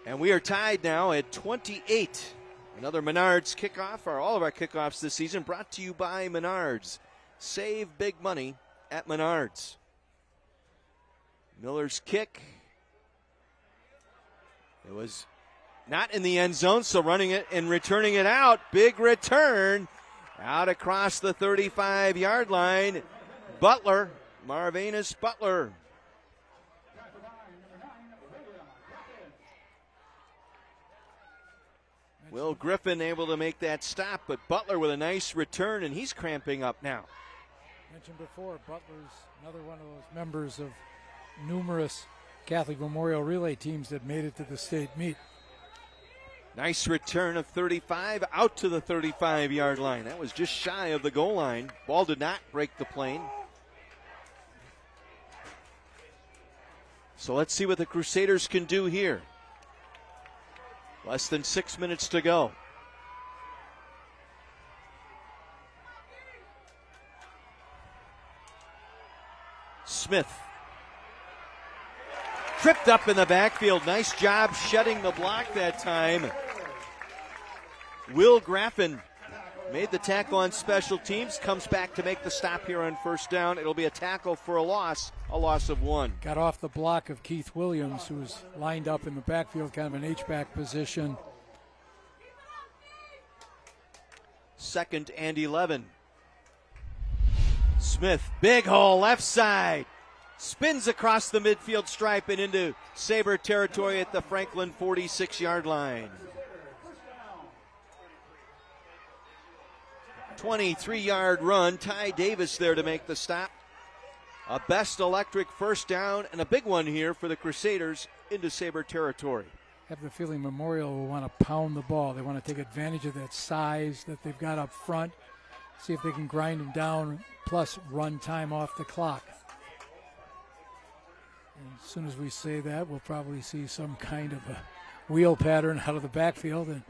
And we are tied now at 28. Another Menards kickoff, or all of our kickoffs this season, brought to you by Menards. Save big money at Menards. Miller's kick. It was not in the end zone, so running it and returning it out. Big return out across the 35-yard line. Butler, Marvanis Butler. Will Griffin able to make that stop, but Butler with a nice return, and he's cramping up now. Mentioned before, Butler's another one of those members of numerous Catholic Memorial Relay teams that made it to the state meet. Nice return of 35 out to the 35-yard line. That was just shy of the goal line. Ball did not break the plane. So let's see what the Crusaders can do here. Less than 6 minutes to go. Smith. Tripped up in the backfield. Nice job shedding the block that time. Will Graffin made the tackle on special teams. Comes back to make the stop here on first down. It'll be a tackle for a loss of 1. Got off the block of Keith Williams, who was lined up in the backfield, kind of an H-back position. 2nd and 11. Smith, big hole left side. Spins across the midfield stripe and into Sabre territory at the Franklin 46-yard line. 23-yard run. Ty Davis there to make the stop. A Best Electric first down and a big one here for the Crusaders into Sabre territory. I have the feeling Memorial will want to pound the ball. They want to take advantage of that size that they've got up front, see if they can grind them down, plus run time off the clock. And as soon as we say that, we'll probably see some kind of a wheel pattern out of the backfield. And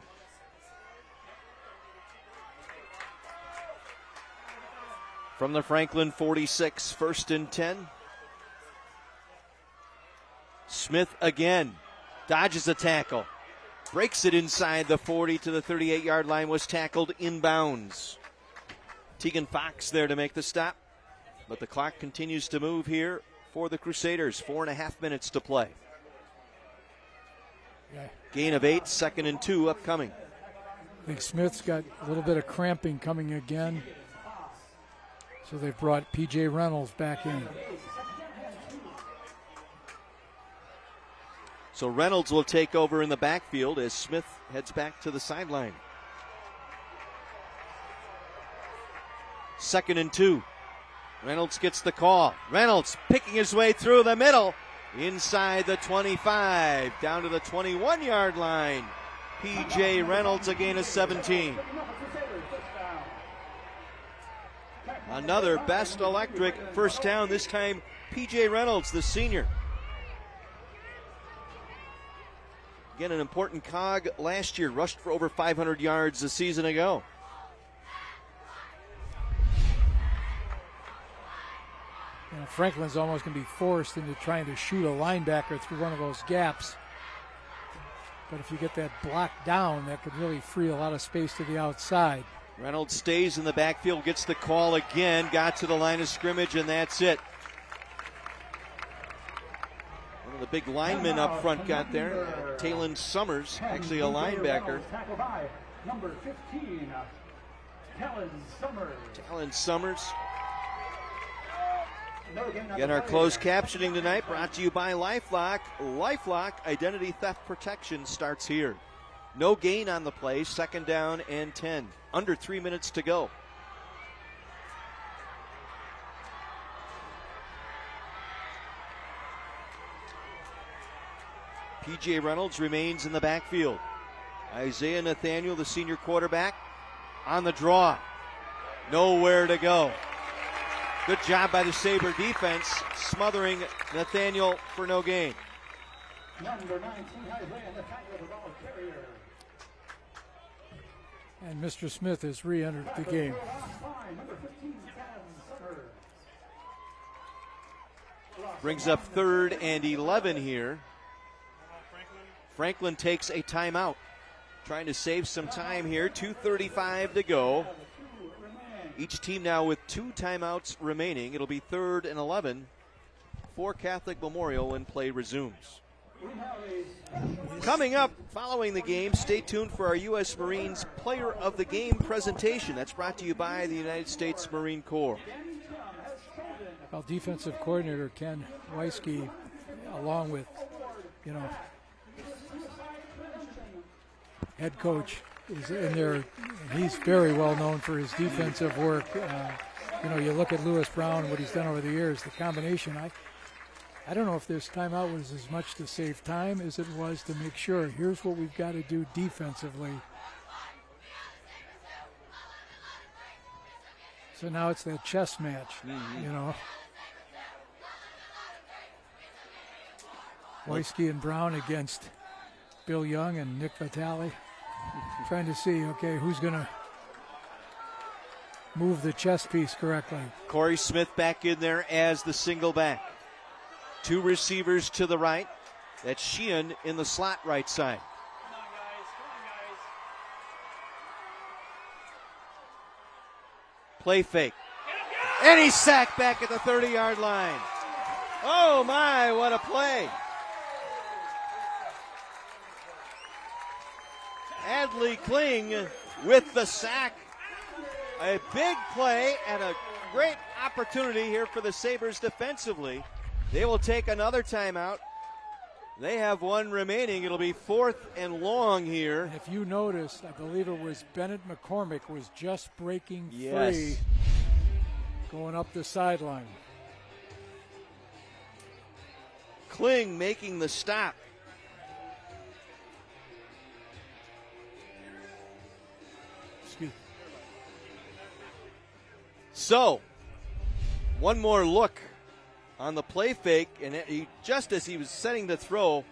from the Franklin 46, 1st and 10. Smith again. Dodges a tackle. Breaks it inside the 40 to the 38-yard line. Was tackled inbounds. Tegan Fox there to make the stop. But the clock continues to move here for the Crusaders. 4.5 minutes to play. Yeah. Gain of 8, 2nd and 2 upcoming. I think Smith's got a little bit of cramping coming again. So they've brought P.J. Reynolds back in. So Reynolds will take over in the backfield as Smith heads back to the sideline. 2nd and 2. Reynolds gets the call. Reynolds picking his way through the middle. Inside the 25. Down to the 21-yard line. P.J. Reynolds, a gain of 17. Another Best Electric first down. This time P.J. Reynolds, the senior. Again, an important cog last year. Rushed for over 500 yards a season ago. You know, Franklin's almost going to be forced into trying to shoot a linebacker through one of those gaps. But if you get that block down, that could really free a lot of space to the outside. Reynolds stays in the backfield, gets the call again, got to the line of scrimmage, and that's it. One of the big linemen up front got there. Talon Summers, actually a linebacker. Number 15, Talon Summers. Talon Summers. Again, our closed captioning tonight brought to you by LifeLock. LifeLock identity theft protection starts here. No gain on the play, 2nd down and 10. Under 3 minutes to go. P.J. Reynolds remains in the backfield. Isaiah Nathaniel, the senior quarterback, on the draw. Nowhere to go. Good job by the Sabre defense, smothering Nathaniel for no gain. Number 19, Isaiah Nathaniel, the ball carrier. And Mr. Smith has re-entered the game. Brings up 3rd and 11 here. Franklin takes a timeout. Trying to save some time here. 2:35 to go. Each team now with 2 timeouts remaining. It'll be 3rd and 11 for Catholic Memorial when play resumes. Coming up following the game, stay tuned for our U.S. Marines Player of the Game presentation. That's brought to you by the United States Marine Corps. Well, defensive coordinator Ken Weisky, along with, head coach, is in there. He's very well known for his defensive work. You look at Lewis Brown, what he's done over the years, the combination. I don't know if this timeout was as much to save time as it was to make sure, here's what we've got to do defensively. So now it's that chess match, Weisky and Brown against Bill Young and Nick Vitale. Trying to see, okay, who's going to move the chess piece correctly. Corey Smith back in there as the single back. 2 receivers to the right. That's Sheehan in the slot right side. Play fake. And he's sacked back at the 30-yard line. Oh, my, what a play. Adley Kling with the sack. A big play and a great opportunity here for the Sabres defensively. They will take another timeout. They have 1 remaining. It'll be 4th and long here. If you noticed, I believe it was Bennett McCormick was just breaking yes. free, going up the sideline. Kling making the stop. So, one more look on the play fake, and just as he was setting the throw,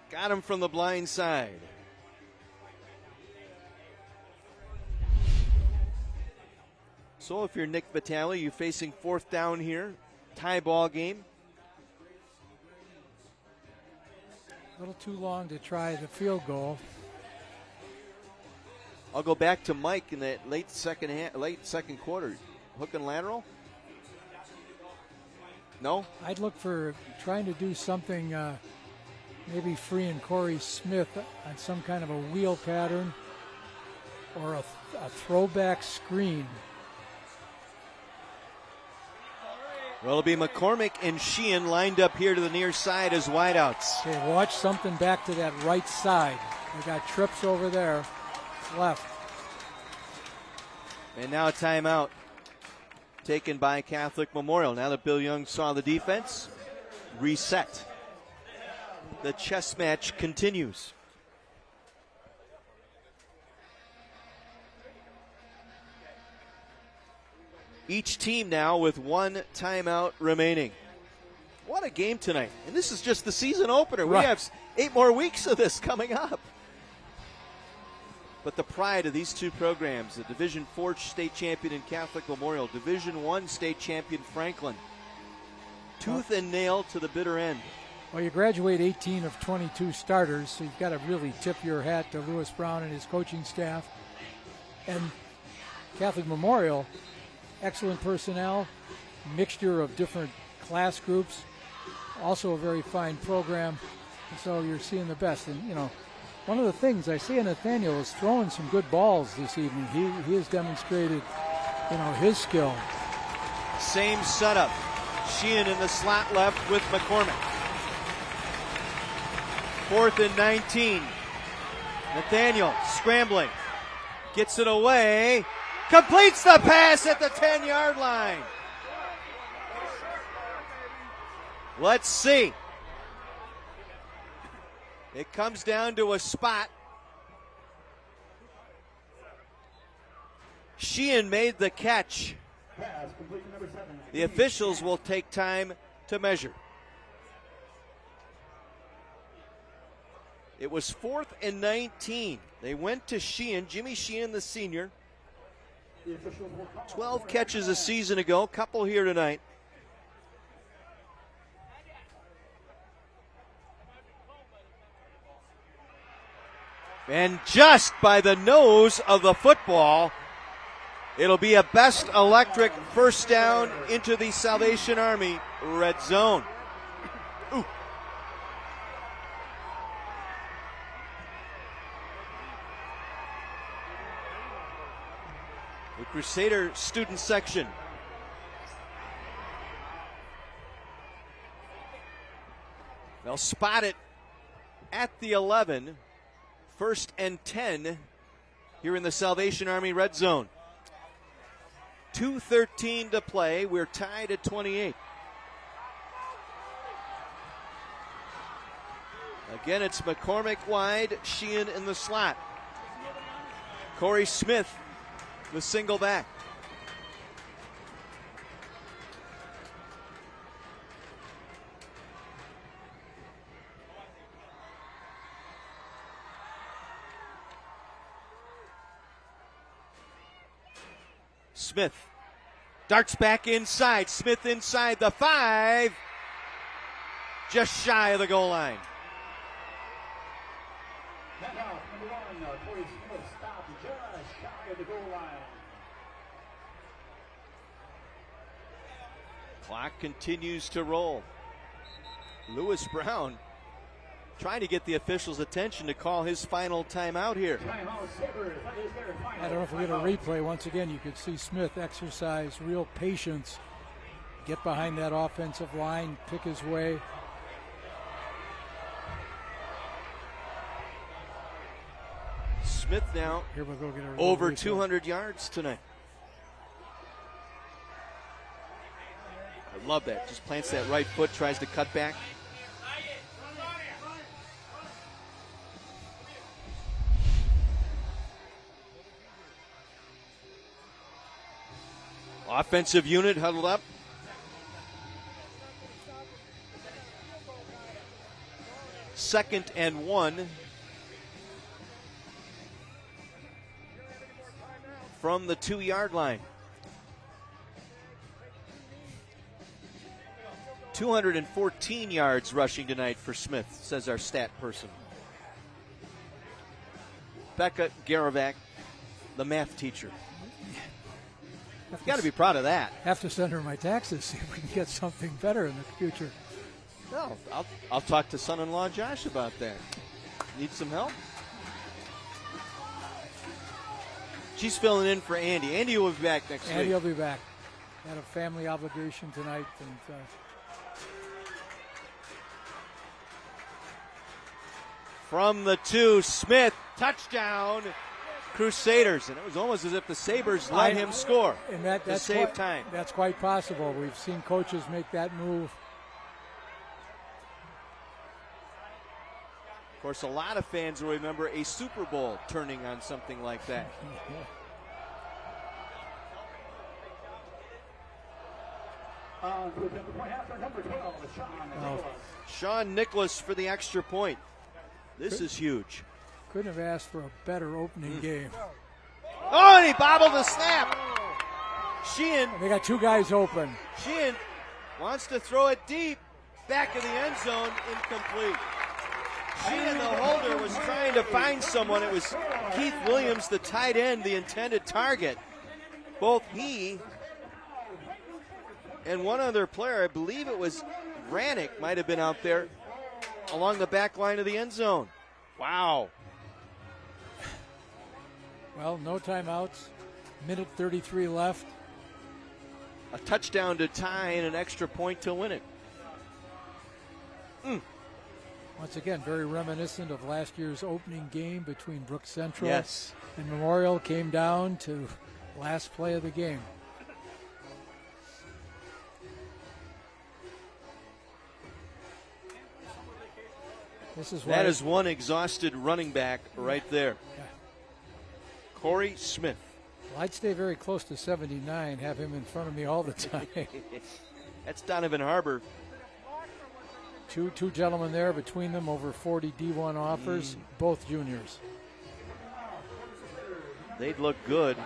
got him from the blind side. So if you're Nick Vitale, you're facing 4th down here, tie ball game. A little too long to try the field goal. I'll go back to Mike in the late second quarter. Hook and lateral? No? I'd look for trying to do something, maybe freeing Corey Smith on some kind of a wheel pattern or a throwback screen. Well, it'll be McCormick and Sheehan lined up here to the near side as wideouts. Okay, watch something back to that right side. They got trips over there. Left. And now a timeout taken by Catholic Memorial. Now that Bill Young saw the defense, reset. The chess match continues. Each team now with 1 timeout remaining. What a game tonight. And this is just the season opener. Right. We have 8 more weeks of this coming up. But the pride of these 2 programs, the Division IV state champion in Catholic Memorial, Division I state champion Franklin, tooth and nail to the bitter end. Well, you graduate 18 of 22 starters, so you've got to really tip your hat to Lewis Brown and his coaching staff. And Catholic Memorial, excellent personnel, mixture of different class groups, also a very fine program. So you're seeing the best. And, one of the things I see in Nathaniel is throwing some good balls this evening. He has demonstrated, his skill. Same setup. Sheehan in the slot left with McCormick. 4th and 19. Nathaniel scrambling. Gets it away. Completes the pass at the 10-yard line. Let's see. It comes down to a spot. Sheehan made the catch. The officials will take time to measure. It was 4th and 19. They went to Sheehan, Jimmy Sheehan, the senior. 12 catches a season ago, couple here tonight. And just by the nose of the football, it'll be a Best Electric first down into the Salvation Army red zone. Ooh. The Crusader student section. They'll spot it at the 11. 1st and 10 here in the Salvation Army red zone. 2:13 to play. We're tied at 28. Again, it's McCormick wide, Sheehan in the slot. Corey Smith, the single back. Smith darts back inside. Smith inside the 5. Just shy of the goal line. Corey Smith stopped just shy of the goal line. Clock continues to roll. Lewis Brown trying to get the officials' attention to call his final timeout here. I don't know if we get a replay. Once again, you could see Smith exercise real patience, get behind that offensive line, pick his way. Smith now Here we'll go get a over replay. 200 yards tonight. I love that. Just plants that right foot, tries to cut back. Offensive unit huddled up. Second and 1 from the 2-yard line. 214 yards rushing tonight for Smith, says our stat person. Becca Garavak, the math teacher. You've got to be proud of that. Have to send her my taxes, see if we can get something better in the future. No, I'll talk to son-in-law Josh about that. Need some help? She's filling in for Andy. Andy will be back next week. Andy will be back. Had a family obligation tonight. And from the 2, Smith, touchdown, Crusaders. And it was almost as if the Sabres let him score and to that's save quite, time. That's quite possible. We've seen coaches make that move. Of course, a lot of fans will remember a Super Bowl turning on something like that. Sean Nicholas for the extra point. This is huge. Couldn't have asked for a better opening game. Oh, and he bobbled the snap. Sheehan. They got two guys open. Sheehan wants to throw it deep. Back of the end zone, incomplete. Sheehan, the holder, was trying to find someone. It was Keith Williams, the tight end, the intended target. Both he and one other player, I believe it was Rannick, might have been out there along the back line of the end zone. Wow. Well, no timeouts. Minute 33 left. A touchdown to tie and an extra point to win it. Once again, very reminiscent of last year's opening game between Brooks Central Yes. and Memorial. Came down to last play of the game. That is one exhausted running back right there. Yeah. Corey Smith. Well, I'd stay very close to 79, have him in front of me all the time. That's Donovan Harbor. Two gentlemen there, between them over 40 D1 offers, both juniors. They'd look good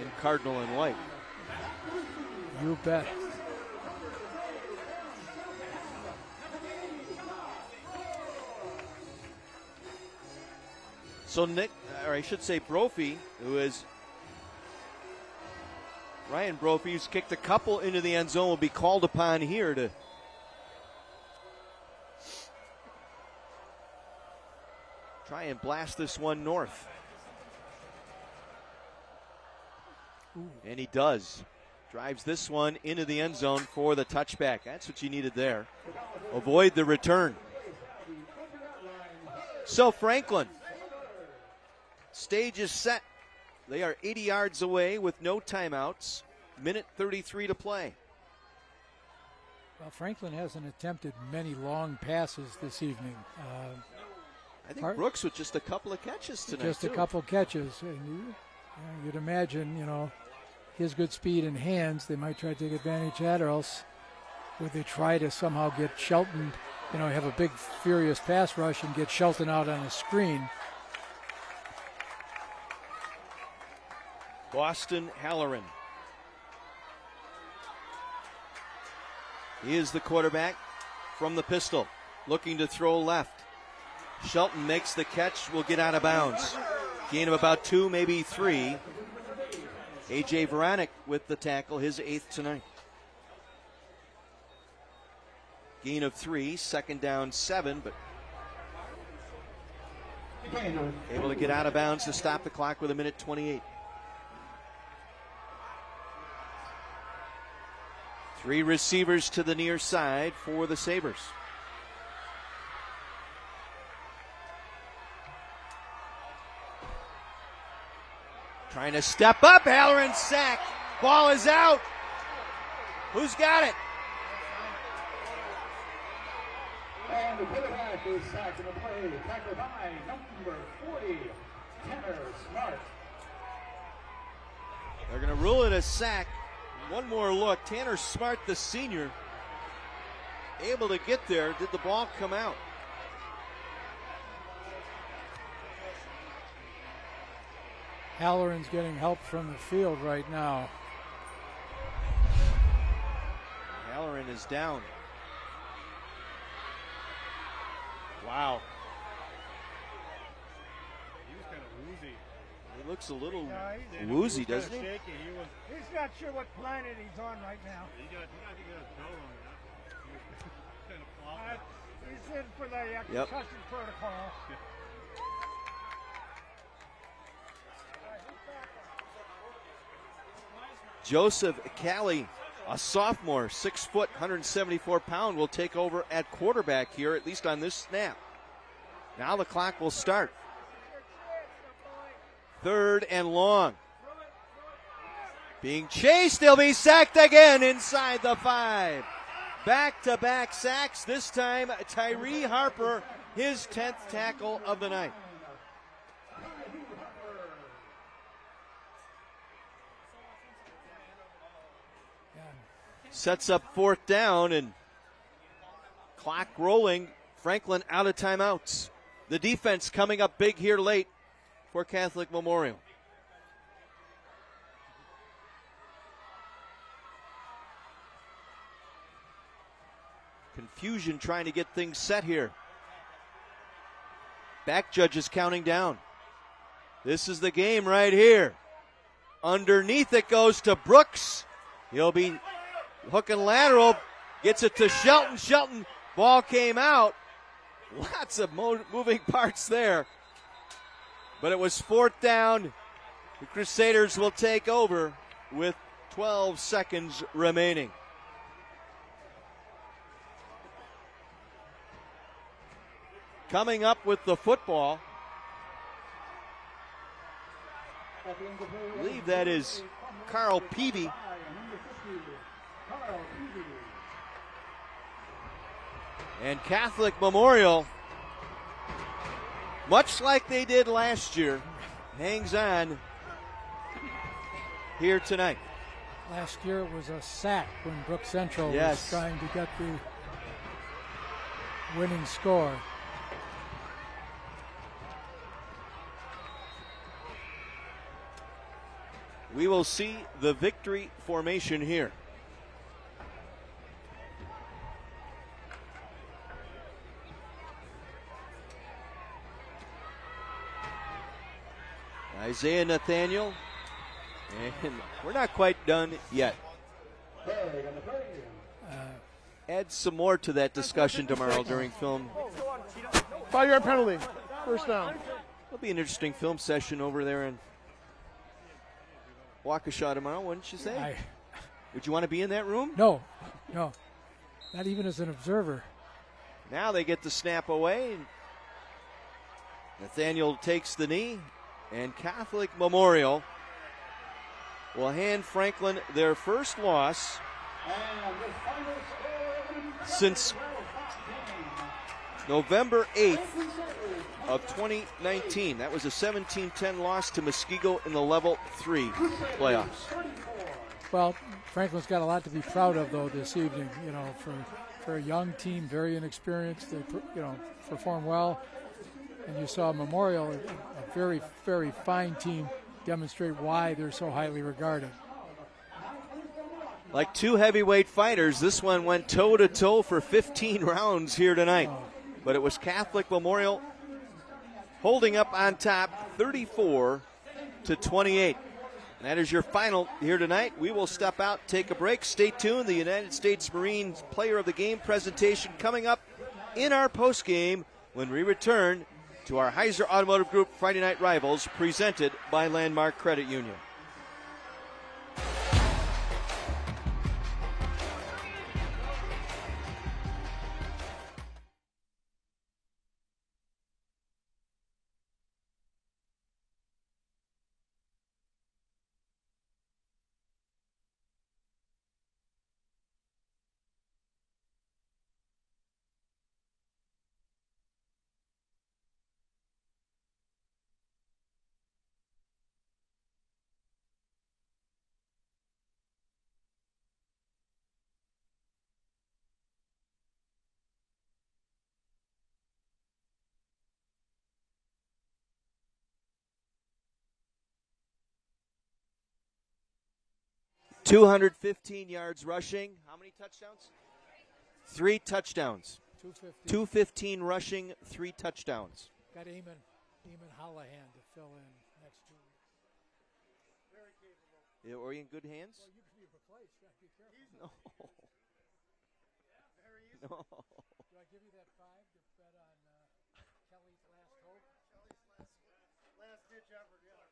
in Cardinal and white. You bet. So Nick, or I should say Brophy, Ryan Brophy, who's kicked a couple into the end zone, will be called upon here to try and blast this one north. And he does. Drives this one into the end zone for the touchback. That's what you needed there. Avoid the return. So Franklin, stage is set. They are 80 yards away with no timeouts. Minute 33 to play. Well, Franklin hasn't attempted many long passes this evening. I think Brooks with just a couple of catches tonight. Just a couple catches. And you'd imagine, his good speed and hands, they might try to take advantage of that, or else would they try to somehow get Shelton, have a big, furious pass rush and get Shelton out on a screen. Boston Halloran. He is the quarterback from the pistol, looking to throw left. Shelton makes the catch, will get out of bounds. Gain of about 2, maybe 3. A.J. Veronic with the tackle, his 8th tonight. Gain of 3, second down 7, but able to get out of bounds to stop the clock with 1:28. 3 receivers to the near side for the Sabres. Trying to step up, Halloran sack. Ball is out. Who's got it? And the quarterback is sacked in the play. Tackled by number 40, Tanner Smart. They're going to rule it a sack. One more look. Tanner Smart, the senior, able to get there. Did the ball come out? Halloran's getting help from the field right now. Halloran is down. Wow. He was kind of woozy. He looks a little woozy, doesn't he? He's not sure what planet he's on right now. He got a toe on that. He's in for the concussion protocol. Joseph Callie, a sophomore, 6 foot, 174 pound, will take over at quarterback here, at least on this snap. Now the clock will start. 3rd and long. Being chased, he'll be sacked again inside the 5. Back-to-back sacks, this time Tyree Harper, his 10th tackle of the night. Sets up 4th down and clock rolling. Franklin out of timeouts. The defense coming up big here late for Catholic Memorial. Confusion trying to get things set here. Back judges counting down. This is the game right here. Underneath it goes to Brooks. He'll be hooking lateral, gets it to Shelton. Shelton, ball came out. Lots of moving parts there. But it was 4th down. The Crusaders will take over with 12 seconds remaining. Coming up with the football, I believe that is Carl Peavy. And Catholic Memorial, much like they did last year, hangs on here tonight. Last year it was a sack when Brook Central was trying to get the winning score. We will see the victory formation here. Isaiah Nathaniel. And we're not quite done yet. Add some more to that discussion tomorrow during film. 5-yard penalty. First down. It'll be an interesting film session over there in Waukesha tomorrow, wouldn't you say? Would you want to be in that room? No. Not even as an observer. Now they get the snap away. Nathaniel takes the knee, and Catholic Memorial will hand Franklin their first loss since November 8th of 2019. That was a 17-10 loss to Muskego in the Level 3 playoffs. Well, Franklin's got a lot to be proud of, though, this evening. For a young team, very inexperienced, they perform well. And you saw Memorial, a very, very fine team, demonstrate why they're so highly regarded. Like two heavyweight fighters, this one went toe-to-toe for 15 rounds here tonight. But it was Catholic Memorial holding up on top 34-28. And that is your final here tonight. We will step out, take a break. Stay tuned. The United States Marines Player of the Game presentation coming up in our postgame when we return to our Heiser Automotive Group Friday Night Rivals presented by Landmark Credit Union. $215 yards rushing. How many touchdowns? 3 touchdowns. 215 rushing, 3 touchdowns. Got Eamon Hallahan to fill in next 2 weeks. Very capable. Yeah, are you in good hands? Well, you can be replaced. You have to be careful. No. Very easy. No. Do I give you that 5 to bet on Kelly's last hope? Kelly's last ditch effort, yeah.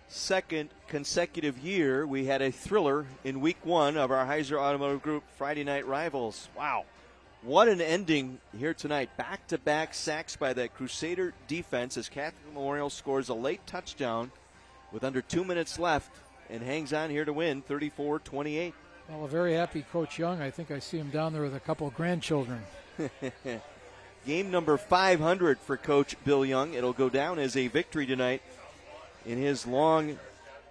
Second consecutive year we had a thriller in week 1 of our Heiser Automotive Group Friday Night Rivals. Wow, what an ending here tonight. Back-to-back sacks by that Crusader defense as Catholic Memorial scores a late touchdown with under 2 minutes left and hangs on here to win 34-28. Well, a very happy Coach Young. I think I see him down there with a couple of grandchildren. Game number 500 for Coach Bill Young. It'll go down as a victory tonight in his long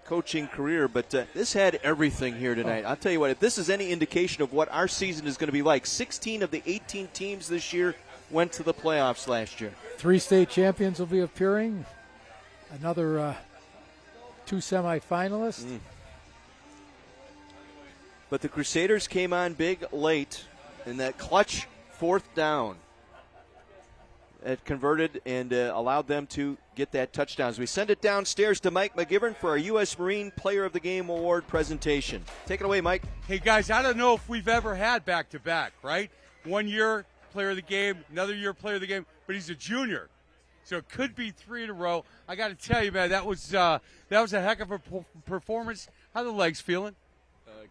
coaching career, but this had everything here tonight. I'll tell you what, if this is any indication of what our season is going to be like, 16 of the 18 teams this year went to the playoffs last year. 3 state champions will be appearing. Another 2 semifinalists. But the Crusaders came on big late in that clutch 4th down. It converted and allowed them to get that touchdown. As we send it downstairs to Mike McGivern for our U.S. Marine Player of the Game Award presentation. Take it away, Mike. Hey, guys, I don't know if we've ever had back-to-back, right? 1 year player of the game, another year player of the game, but he's a junior. So it could be 3 in a row. I got to tell you, man, that was a heck of a performance. How the legs feeling?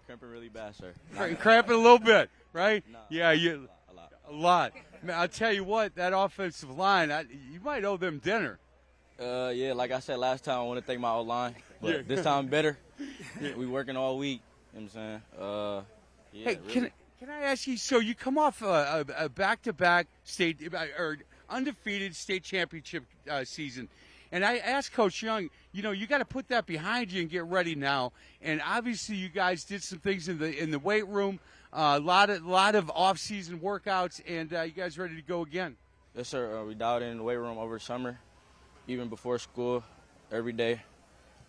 Cramping really bad, sir. Cramping a little bit, right? No, yeah, a lot. Man, I'll tell you what, that offensive line, you might owe them dinner. Yeah, like I said last time, I want to thank my O-line, but this time better. We working all week. You know what I'm saying? Hey, really. can I ask you? So you come off a back-to-back state or undefeated state championship season, and I asked Coach Young, you got to put that behind you and get ready now. And obviously, you guys did some things in the weight room, a lot of off-season workouts, and you guys ready to go again? Yes, sir. We dialed in the weight room over summer, even before school, every day,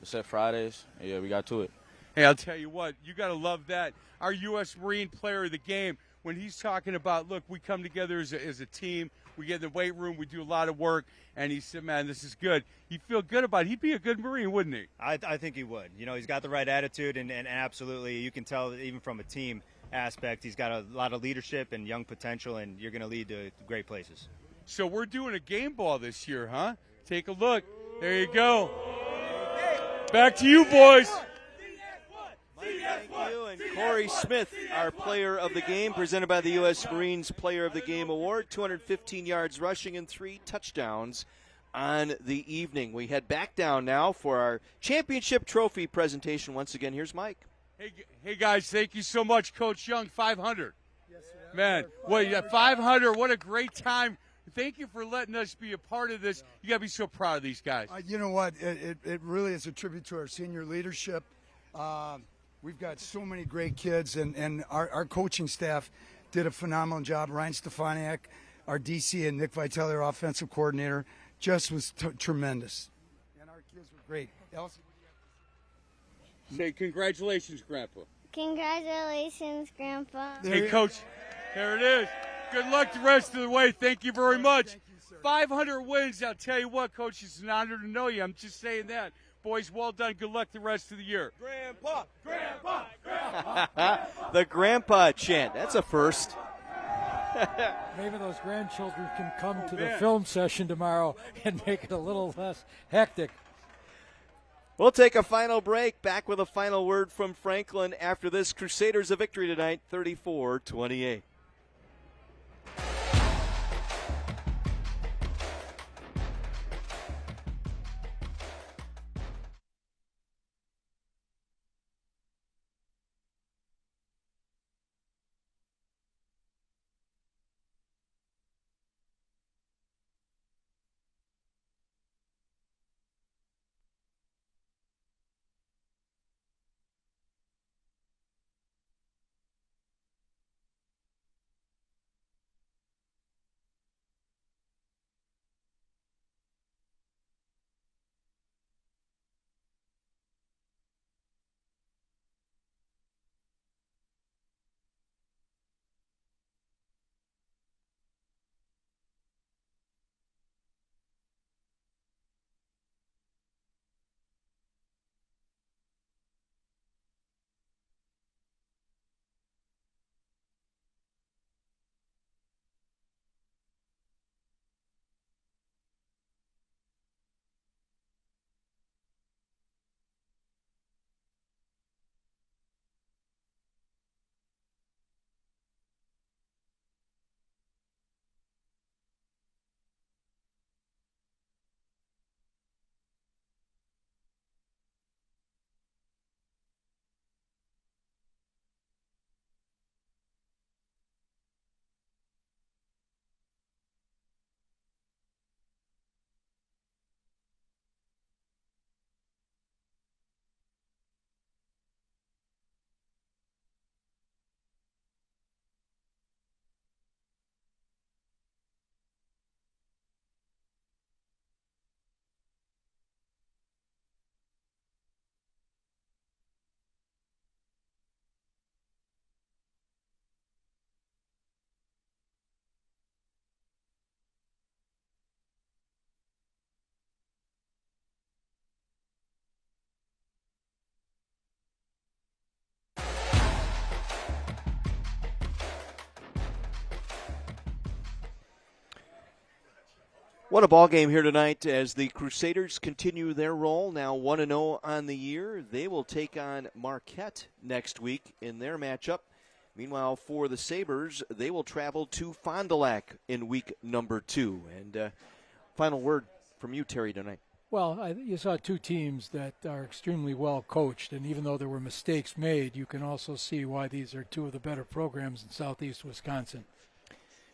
except Fridays. Yeah, we got to it. Hey, I'll tell you what, you got to love that. Our U.S. Marine player of the game, when he's talking about, look, we come together as a team, we get in the weight room, we do a lot of work, and he said, man, this is good. You feel good about it. He'd be a good Marine, wouldn't he? I think he would. He's got the right attitude, and absolutely, you can tell even from a team aspect, he's got a lot of leadership and young potential, and you're going to lead to great places. So we're doing a game ball this year, huh? Take a look. There you go. Back to you, boys. Thank you. And Corey Smith, our player of the game, presented by the U.S. Marines Player of the Game Award, 215 yards rushing and 3 touchdowns on the evening. We head back down now for our championship trophy presentation. Once again, here's Mike. Hey guys, thank you so much, Coach Young. 500. Yes, sir. Man, 500, what a great time. Thank you for letting us be a part of this. You got to be so proud of these guys. You know what? It really is a tribute to our senior leadership. We've got so many great kids, and our coaching staff did a phenomenal job. Ryan Stefaniak, our DC, and Nick Vitelli, our offensive coordinator, just was tremendous. And our kids were great. Elsie? Say congratulations, Grandpa. Congratulations, Grandpa. Hey, Coach, there it is. Good luck the rest of the way. Thank you very much. Thank you, 500 wins. I'll tell you what, Coach, it's an honor to know you. I'm just saying that. Boys, well done. Good luck the rest of the year. Grandpa, Grandpa, Grandpa. The grandpa chant. That's a first. Maybe those grandchildren can come to the film session tomorrow and make it a little less hectic. We'll take a final break. Back with a final word from Franklin after this. Crusaders a victory tonight, 34-28. What a ball game here tonight as the Crusaders continue their roll, now 1-0 on the year. They will take on Marquette next week in their matchup. Meanwhile, for the Sabres, they will travel to Fond du Lac in week number 2. And final word from you, Terry, tonight. Well, you saw two teams that are extremely well coached, and even though there were mistakes made, you can also see why these are two of the better programs in Southeast Wisconsin.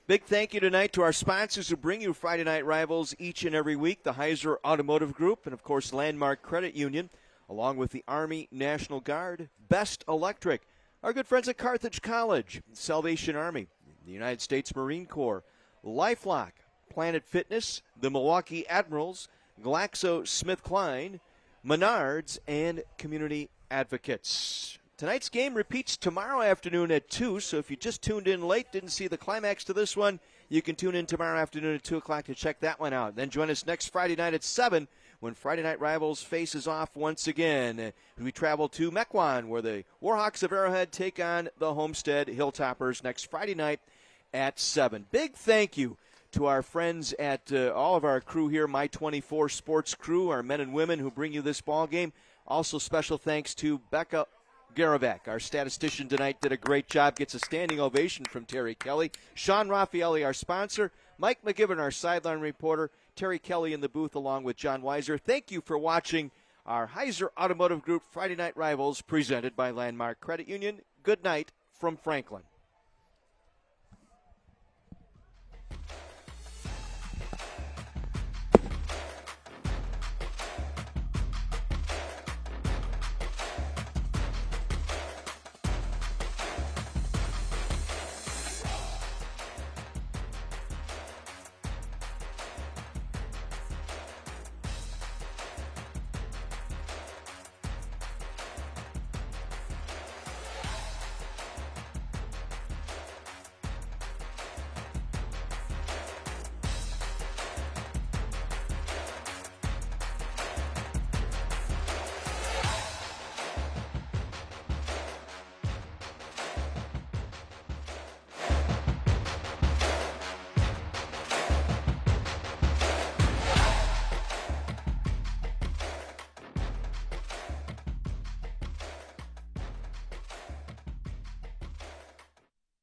Big thank you tonight to our sponsors who bring you Friday Night Rivals each and every week, the Heiser Automotive Group and, of course, Landmark Credit Union, along with the Army National Guard, Best Electric, our good friends at Carthage College, Salvation Army, the United States Marine Corps, LifeLock, Planet Fitness, the Milwaukee Admirals, GlaxoSmithKline, Menards, and Community Advocates. Tonight's game repeats tomorrow afternoon at 2, so if you just tuned in late, didn't see the climax to this one, you can tune in tomorrow afternoon at 2 o'clock to check that one out. Then join us next Friday night at 7 when Friday Night Rivals faces off once again. We travel to Mequon, where the Warhawks of Arrowhead take on the Homestead Hilltoppers next Friday night at 7. Big thank you to our friends at all of our crew here, My 24 Sports crew, our men and women who bring you this ball game. Also special thanks to Becca Garavak, our statistician tonight, did a great job, gets a standing ovation from Terry Kelly. Sean Raffaelli, our sponsor. Mike McGibbon, our sideline reporter. Terry Kelly in the booth along with John Weiser. Thank you for watching our Heiser Automotive Group Friday Night Rivals presented by Landmark Credit Union. Good night from Franklin.